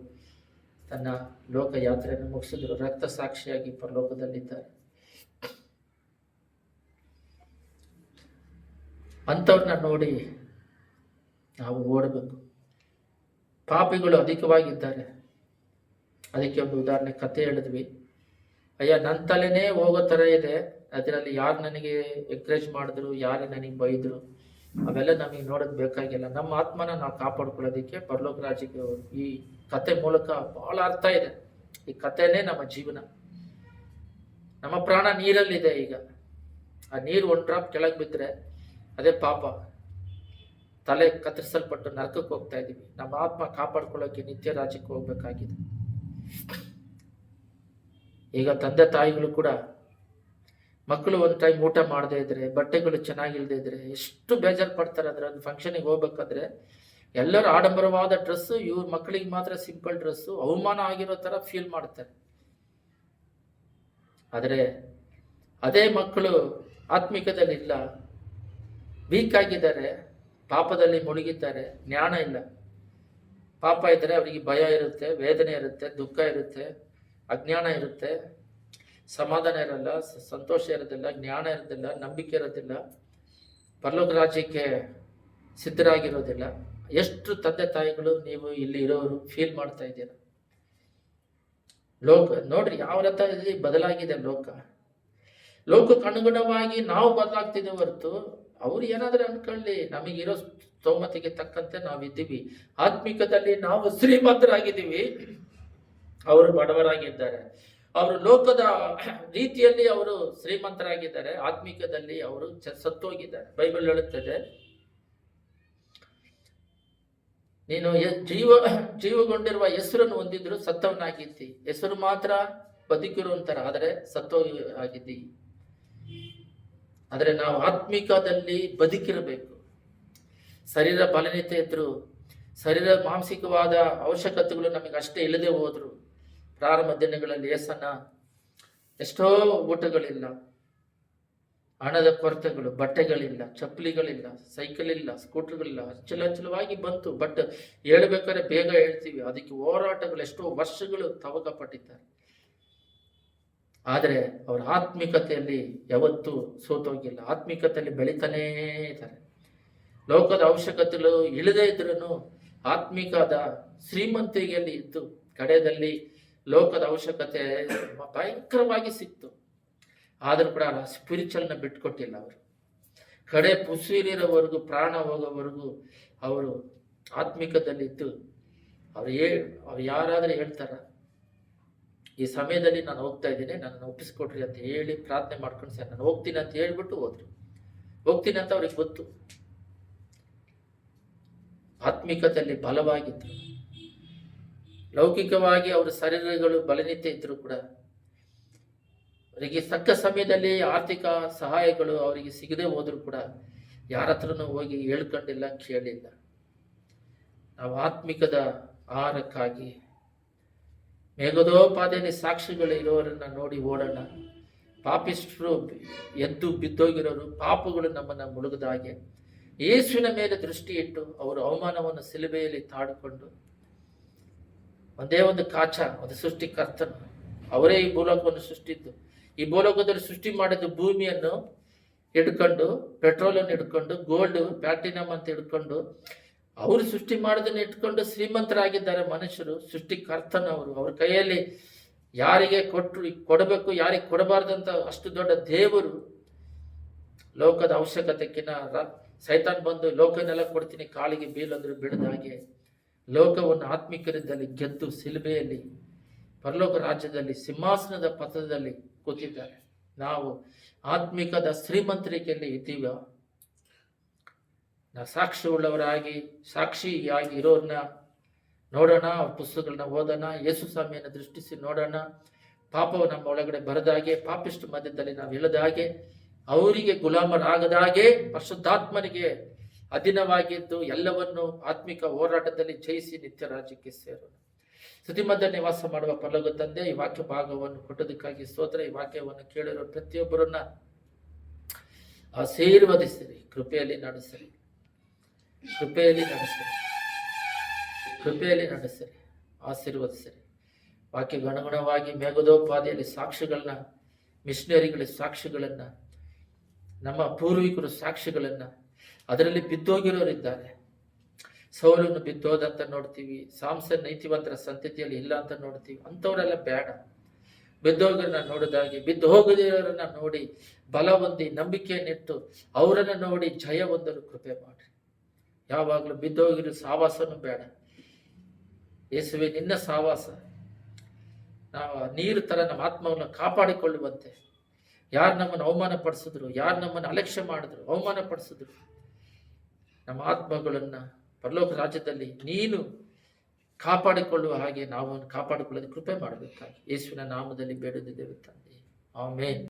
ತನ್ನ ಲೋಕ ಯಾತ್ರೆಯನ್ನು ಮುಗಿಸಿದ್ರು. ರಕ್ತ ಸಾಕ್ಷಿಯಾಗಿ ಪರಲೋಕದಲ್ಲಿದ್ದಾರೆ. ಅಂಥವ್ರನ್ನ ನೋಡಿ ನಾವು ಓಡಬೇಕು. ಪಾಪಿಗಳು ಅಧಿಕವಾಗಿದ್ದಾರೆ. ಅದಕ್ಕೆ ಒಂದು ಉದಾಹರಣೆ ಕಥೆ ಹೇಳಿದ್ವಿ. ಅಯ್ಯ, ನನ್ನ ತಲೆನೇ ಹೋಗೋ ಥರ ಇದೆ, ಅದರಲ್ಲಿ ಯಾರು ನನಗೆ ಎಂಕರೇಜ್ ಮಾಡಿದ್ರು, ಯಾರು ನನಗೆ ಬೈದ್ರು, ಅವೆಲ್ಲ ನಮಗೆ ನೋಡೋದು ಬೇಕಾಗಿಲ್ಲ. ನಮ್ಮ ಆತ್ಮನ ನಾವು ಕಾಪಾಡ್ಕೊಳ್ಳೋದಕ್ಕೆ ಪರಲೋಕ ರಾಜ್ಯಕ್ಕೆ ಈ ಕತೆ ಮೂಲಕ ಬಹಳ ಅರ್ಥ ಇದೆ. ಈ ಕಥೆನೇ ನಮ್ಮ ಜೀವನ. ನಮ್ಮ ಪ್ರಾಣ ನೀರಲ್ಲಿದೆ. ಈಗ ಆ ನೀರು 1 ಡ್ರಾಪ್ ಕೆಳಗೆ ಬಿದ್ದರೆ ಅದೇ ಪಾಪ. ತಲೆ ಕತ್ತರಿಸಲ್ಪಟ್ಟು ನರಕಕ್ಕೆ ಹೋಗ್ತಾ ಇದ್ದೀವಿ. ನಮ್ಮ ಆತ್ಮ ಕಾಪಾಡ್ಕೊಳ್ಳೋಕೆ ನಿತ್ಯ ರಾಜ್ಯಕ್ಕೆ ಹೋಗ್ಬೇಕಾಗಿದೆ. ಈಗ ತಂದೆ ತಾಯಿಗಳು ಕೂಡ ಮಕ್ಕಳು ಒಂದು ಟೈಮ್ ಊಟ ಮಾಡದೇ ಇದ್ರೆ, ಬಟ್ಟೆಗಳು ಚೆನ್ನಾಗಿಲ್ದೇ ಇದ್ರೆ ಎಷ್ಟು ಬೇಜಾರು ಪಡ್ತಾರೆ. ಅಂದ್ರೆ ಒಂದು ಫಂಕ್ಷನಿಗೆ ಹೋಗ್ಬೇಕಾದ್ರೆ ಎಲ್ಲರೂ ಆಡಂಬರವಾದ ಡ್ರೆಸ್ಸು, ಇವ್ರ ಮಕ್ಕಳಿಗೆ ಮಾತ್ರ ಸಿಂಪಲ್ ಡ್ರೆಸ್ಸು, ಅವಮಾನ ಆಗಿರೋ ಥರ ಫೀಲ್ ಮಾಡ್ತಾರೆ. ಆದರೆ ಅದೇ ಮಕ್ಕಳು ಆತ್ಮಿಕದಲ್ಲಿ ಇಲ್ಲ, ವೀಕ್ ಆಗಿದ್ದಾರೆ, ಪಾಪದಲ್ಲಿ ಮುಳುಗಿದ್ದಾರೆ, ಜ್ಞಾನ ಇಲ್ಲ. ಪಾಪ ಇದ್ದರೆ ಅವರಿಗೆ ಭಯ ಇರುತ್ತೆ, ವೇದನೆ ಇರುತ್ತೆ, ದುಃಖ ಇರುತ್ತೆ, ಅಜ್ಞಾನ ಇರುತ್ತೆ, ಸಮಾಧಾನ ಇರಲ್ಲ, ಸಂತೋಷ ಇರೋದಿಲ್ಲ, ಜ್ಞಾನ ಇರೋದಿಲ್ಲ, ನಂಬಿಕೆ ಇರೋದಿಲ್ಲ, ಪರಲೋಕ ರಾಜ್ಯಕ್ಕೆ ಸಿದ್ಧರಾಗಿರೋದಿಲ್ಲ. ಎಷ್ಟು ತಂದೆ ತಾಯಿಗಳು ನೀವು ಇಲ್ಲಿ ಇರೋರು ಫೀಲ್ ಮಾಡ್ತಾ ಇದ್ದೀರ. ಲೋಕ ನೋಡ್ರಿ ಯಾವ ರೀತಿ ಬದಲಾಗಿದೆ. ಲೋಕಕ್ಕೆ ಅನುಗುಣವಾಗಿ ನಾವು ಬದಲಾಗ್ತಿದ್ದೇವೆ ಹೊರತು ಅವ್ರು ಏನಾದ್ರೂ ಅನ್ಕೊಳ್ಳಿ, ನಮಗಿರೋ ಸ್ತೋಮತೆಗೆ ತಕ್ಕಂತೆ ನಾವಿದ್ದೀವಿ. ಆತ್ಮಿಕದಲ್ಲಿ ನಾವು ಶ್ರೀಮಂತರಾಗಿದ್ದೀವಿ, ಅವರು ಬಡವರಾಗಿದ್ದಾರೆ. ಅವರು ಲೋಕದ ರೀತಿಯಲ್ಲಿ ಅವರು ಶ್ರೀಮಂತರಾಗಿದ್ದಾರೆ, ಆತ್ಮಿಕದಲ್ಲಿ ಅವರು ಸತ್ತೋಗಿದ್ದಾರೆ. ಬೈಬಲ್ ಹೇಳುತ್ತದೆ, ನೀನು ಜೀವಗೊಂಡಿರುವ ಹೆಸರನ್ನು ಹೊಂದಿದ್ರು ಸತ್ತವನಾಗಿದ್ದಿ, ಹೆಸರು ಮಾತ್ರ ಬದುಕಿರುವಂತರ, ಆದರೆ ಸತ್ತೋಗಿ ಆಗಿದ್ದಿ. ಆದರೆ ನಾವು ಆತ್ಮಿಕದಲ್ಲಿ ಬದುಕಿರಬೇಕು. ಶರೀರ ಬಲನೀಯತೆ ಇದ್ರು, ಶರೀರ ಮಾನಸಿಕವಾದ ಅವಶ್ಯಕತೆಗಳು ನಮಗೆ ಅಷ್ಟೇ ಇಲ್ಲದೆ ಹೋದ್ರು. ಪ್ರಾರಂಭ ದಿನಗಳಲ್ಲಿ ಯೇಸನ್ನ ಎಷ್ಟೋ ಊಟಗಳಿಲ್ಲ, ಹಣದ ಕೊರತೆಗಳು, ಬಟ್ಟೆಗಳಿಲ್ಲ, ಚಪ್ಪಲಿಗಳಿಲ್ಲ, ಸೈಕಲ್ ಇಲ್ಲ, ಸ್ಕೂಟರ್ಗಳಿಲ್ಲ, ಅಚ್ಚಲವಾಗಿ ಬಂತು. ಬಟ್ ಹೇಳ್ಬೇಕಾದ್ರೆ ಬೇಗ ಹೇಳ್ತೀವಿ, ಅದಕ್ಕೆ ಹೋರಾಟಗಳು ಎಷ್ಟೋ ವರ್ಷಗಳು ತವಕಪಟ್ಟಿದ್ದಾರೆ. ಆದರೆ ಅವರ ಆತ್ಮಿಕತೆಯಲ್ಲಿ ಯಾವತ್ತೂ ಸೋತೋಗಿಲ್ಲ, ಆತ್ಮಿಕತೆಯಲ್ಲಿ ಬೆಳಿತಾನೇ ಇದ್ದಾರೆ. ಲೋಕದ ಅವಶ್ಯಕತೆಗಳು ಇಲ್ಲದೇ ಇದ್ರೂ ಆತ್ಮಿಕದ ಶ್ರೀಮಂತಿಕೆಯಲ್ಲಿ ಇದ್ದು ಕಡೆಯಲ್ಲಿ ಲೋಕದ ಅವಶ್ಯಕತೆ ಭಯಂಕರವಾಗಿ ಸಿಕ್ತು. ಆದರೂ ಕೂಡ ಸ್ಪಿರಿಚುವಲ್ನ ಬಿಟ್ಕೊಟ್ಟಿಲ್ಲ ಅವರು. ಕಡೆ ಉಸಿರಿರೋವರೆಗೂ, ಪ್ರಾಣ ಹೋಗೋವರೆಗೂ ಅವರು ಆತ್ಮಿಕದಲ್ಲಿ ಇದ್ದು ಅವ್ರು ಯಾರಾದರೂ ಹೇಳ್ತಾರ, ಈ ಸಮಯದಲ್ಲಿ ನಾನು ಹೋಗ್ತಾ ಇದ್ದೀನಿ, ನನ್ನನ್ನು ಒಪ್ಪಿಸ್ಕೊಟ್ರಿ ಅಂತ ಹೇಳಿ ಪ್ರಾರ್ಥನೆ ಮಾಡ್ಕೊಂಡು ಸರ್ ನಾನು ಹೋಗ್ತೀನಿ ಅಂತ ಹೇಳ್ಬಿಟ್ಟು ಹೋದ್ರು. ಹೋಗ್ತೀನಿ ಅಂತ ಅವ್ರಿಗೆ ಗೊತ್ತು. ಆತ್ಮಿಕದಲ್ಲಿ ಬಲವಾಗಿದ್ರು. ಲೌಕಿಕವಾಗಿ ಅವರ ಶರೀರಗಳು ಬಲನಿತ್ಯ ಇದ್ರು ಕೂಡ ಅವರಿಗೆ ತಕ್ಕ ಸಮಯದಲ್ಲಿ ಆರ್ಥಿಕ ಸಹಾಯಗಳು ಅವರಿಗೆ ಸಿಗದೆ ಹೋದ್ರು ಕೂಡ ಯಾರ ಹತ್ರನೂ ಹೋಗಿ ಹೇಳ್ಕೊಂಡಿಲ್ಲ, ಕೇಳಿಲ್ಲ. ನಾವು ಆತ್ಮಿಕದ ಆಹಾರಕ್ಕಾಗಿ ಮೇಘದೋಪಾದಿಯಲ್ಲಿ ಸಾಕ್ಷಿಗಳು ಇರೋರನ್ನ ನೋಡಿ ಓಡೋಣ. ಪಾಪಿಷ್ಟ್ರು ಎದ್ದು ಬಿದ್ದೋಗಿರೋರು, ಪಾಪಗಳು ನಮ್ಮನ್ನು ಮುಳುಗದ ಹಾಗೆ ಯೇಸುವಿನ ಮೇಲೆ ದೃಷ್ಟಿ ಇಟ್ಟು ಅವರು ಅವಮಾನವನ್ನು ಸಿಲುಬೆಯಲ್ಲಿ ತಾಡಿಕೊಂಡು ಒಂದೇ ಒಂದು ಕಾಚ, ಒಂದು ಸೃಷ್ಟಿಕರ್ತನು, ಅವರೇ ಈ ಭೂಲೋಕವನ್ನು ಸೃಷ್ಟಿದ್ದು. ಈ ಭೂಲೋಕದಲ್ಲಿ ಸೃಷ್ಟಿ ಮಾಡಿದ್ದು ಭೂಮಿಯನ್ನು ಹಿಡ್ಕೊಂಡು, ಪೆಟ್ರೋಲನ್ನು ಹಿಡ್ಕೊಂಡು, ಗೋಲ್ಡ್ ಪ್ಲಾಟಿನಮ್ ಅಂತ ಹಿಡ್ಕೊಂಡು, ಅವರು ಸೃಷ್ಟಿ ಮಾಡೋದನ್ನ ಇಟ್ಕೊಂಡು ಶ್ರೀಮಂತರಾಗಿದ್ದಾರೆ ಮನುಷ್ಯರು. ಸೃಷ್ಟಿಕರ್ತನವರು ಅವ್ರ ಕೈಯಲ್ಲಿ ಯಾರಿಗೆ ಕೊಡಬೇಕು, ಯಾರಿಗೆ ಕೊಡಬಾರ್ದಂತ ಅಷ್ಟು ದೊಡ್ಡ ದೇವರು. ಲೋಕದ ಅವಶ್ಯಕತೆಕ್ಕಿನ ಸೈತಾನ್ ಬಂದು ಲೋಕನೆಲ್ಲ ಕೊಡ್ತೀನಿ ಕಾಲಿಗೆ ಬೀಳಂದ್ರು ಬಿಡದ ಹಾಗೆ ಲೋಕವನ್ನು ಆತ್ಮಿಕರಿದ್ದಲ್ಲಿ ಗೆದ್ದು ಸಿಲುಬೆಯಲ್ಲಿ ಪರಲೋಕ ರಾಜ್ಯದಲ್ಲಿ ಸಿಂಹಾಸನದ ಪಥದಲ್ಲಿ ಕೂತಿದ್ದಾರೆ. ನಾವು ಆತ್ಮಿಕದ ಶ್ರೀಮಂತರಿಕೆಯಲ್ಲಿ ಇದ್ದೀವ. ನಾವು ಸಾಕ್ಷಿ ಉಳ್ಳವರಾಗಿ, ಸಾಕ್ಷಿಯಾಗಿ ಇರೋರನ್ನ ನೋಡೋಣ, ಅವ್ರ ಪುಸ್ತಕಗಳನ್ನ ಓದೋಣ, ಯೇಸು ಸ್ವಾಮಿಯನ್ನು ದೃಷ್ಟಿಸಿ ನೋಡೋಣ. ಪಾಪವು ನಮ್ಮ ಒಳಗಡೆ ಬರದಾಗೆ, ಪಾಪಿಷ್ಟು ಮಧ್ಯದಲ್ಲಿ ನಾವು ಇಳದ ಹಾಗೆ, ಅವರಿಗೆ ಗುಲಾಮರಾಗದ ಹಾಗೆ, ಪರಿಶುದ್ಧಾತ್ಮನಿಗೆ ಅಧೀನವಾಗಿದ್ದು ಎಲ್ಲವನ್ನು ಆತ್ಮಿಕ ಹೋರಾಟದಲ್ಲಿ ಜಯಿಸಿ ನಿತ್ಯ ರಾಜ್ಯಕ್ಕೆ ಸೇರೋಣ. ಸ್ತುತಿಮಧ್ಯ ನಿವಾಸ ಮಾಡುವ ಪರಲೋಕ ತಂದೆ, ಈ ವಾಕ್ಯ ಭಾಗವನ್ನು ಕೊಟ್ಟದಕ್ಕಾಗಿ ಸ್ತೋತ್ರ. ಈ ವಾಕ್ಯವನ್ನು ಕೇಳಿರೋ ಪ್ರತಿಯೊಬ್ಬರನ್ನ ಆಶೀರ್ವದಿಸಿರಿ, ಕೃಪೆಯಲ್ಲಿ ನಡೆಸಿರಿ, ಕೃಪೆಯಲ್ಲಿ ನಡೆಸಿರಿ, ಕೃಪೆಯಲ್ಲಿ ನಡೆಸಿರಿ, ಆಶೀರ್ವದಿಸಿರಿ. ವಾಕ್ಯಕ್ಕೆ ಅನುಗುಣವಾಗಿ ಮೇಘದೋಪಾದಿಯಲ್ಲಿ ಸಾಕ್ಷಿಗಳನ್ನ, ಮಿಷನರಿಗಳ ಸಾಕ್ಷಿಗಳನ್ನ, ನಮ್ಮ ಪೂರ್ವಿಕರು ಸಾಕ್ಷಿಗಳನ್ನ, ಅದರಲ್ಲಿ ಬಿದ್ದೋಗಿರೋರಿದ್ದಾರೆ. ಸೌಲನ್ನು ಬಿದ್ದೋದಂತ ನೋಡ್ತೀವಿ, ಸಾಮ್ಸನ್ ನೀತಿವಂತರ ಸಂತತಿಯಲ್ಲಿ ಇಲ್ಲ ಅಂತ ನೋಡ್ತೀವಿ. ಅಂಥವರೆಲ್ಲ ಬೇಡ. ಬಿದ್ದೋಗರನ್ನ ನೋಡಿದಾಗೆ, ಬಿದ್ದು ಹೋಗದಿರೋರನ್ನ ನೋಡಿ ಬಲ ಹೊಂದಿ ನಂಬಿಕೆಯನ್ನಿಟ್ಟು ಅವರನ್ನ ನೋಡಿ ಜಯ ಹೊಂದಲು ಕೃಪೆ ಮಾಡ್ರಿ. ಯಾವಾಗಲೂ ಬಿದ್ದೋಗಿರೋ ಸಾವಾಸನೂ ಬೇಡ. ಯೇಸುವೆ, ನಿನ್ನ ಸಾವಾಸ ನಾವು ನೀರು ತರ ನಮ್ಮ ಆತ್ಮವನ್ನು ಕಾಪಾಡಿಕೊಳ್ಳುವಂತೆ. ಯಾರು ನಮ್ಮನ್ನು ಅವಮಾನ ಪಡಿಸಿದ್ರು, ಯಾರು ನಮ್ಮನ್ನು ಅಲಕ್ಷ್ಯ ಮಾಡಿದ್ರು, ಅವಮಾನ ಪಡಿಸಿದ್ರು, ನಮ್ಮ ಆತ್ಮಗಳನ್ನ ಪರಲೋಕ ರಾಜ್ಯದಲ್ಲಿ ನೀನು ಕಾಪಾಡಿಕೊಳ್ಳುವ ಹಾಗೆ ನಾವು ಕಾಪಾಡಿಕೊಳ್ಳೋದು ಕೃಪೆ ಮಾಡಬೇಕಾಗಿ ಯೇಸುವಿನ ನಾಮದಲ್ಲಿ ಬೇಡುತ್ತಿದ್ದೇವೆ ತಂದೆ. ಆಮೆನ್.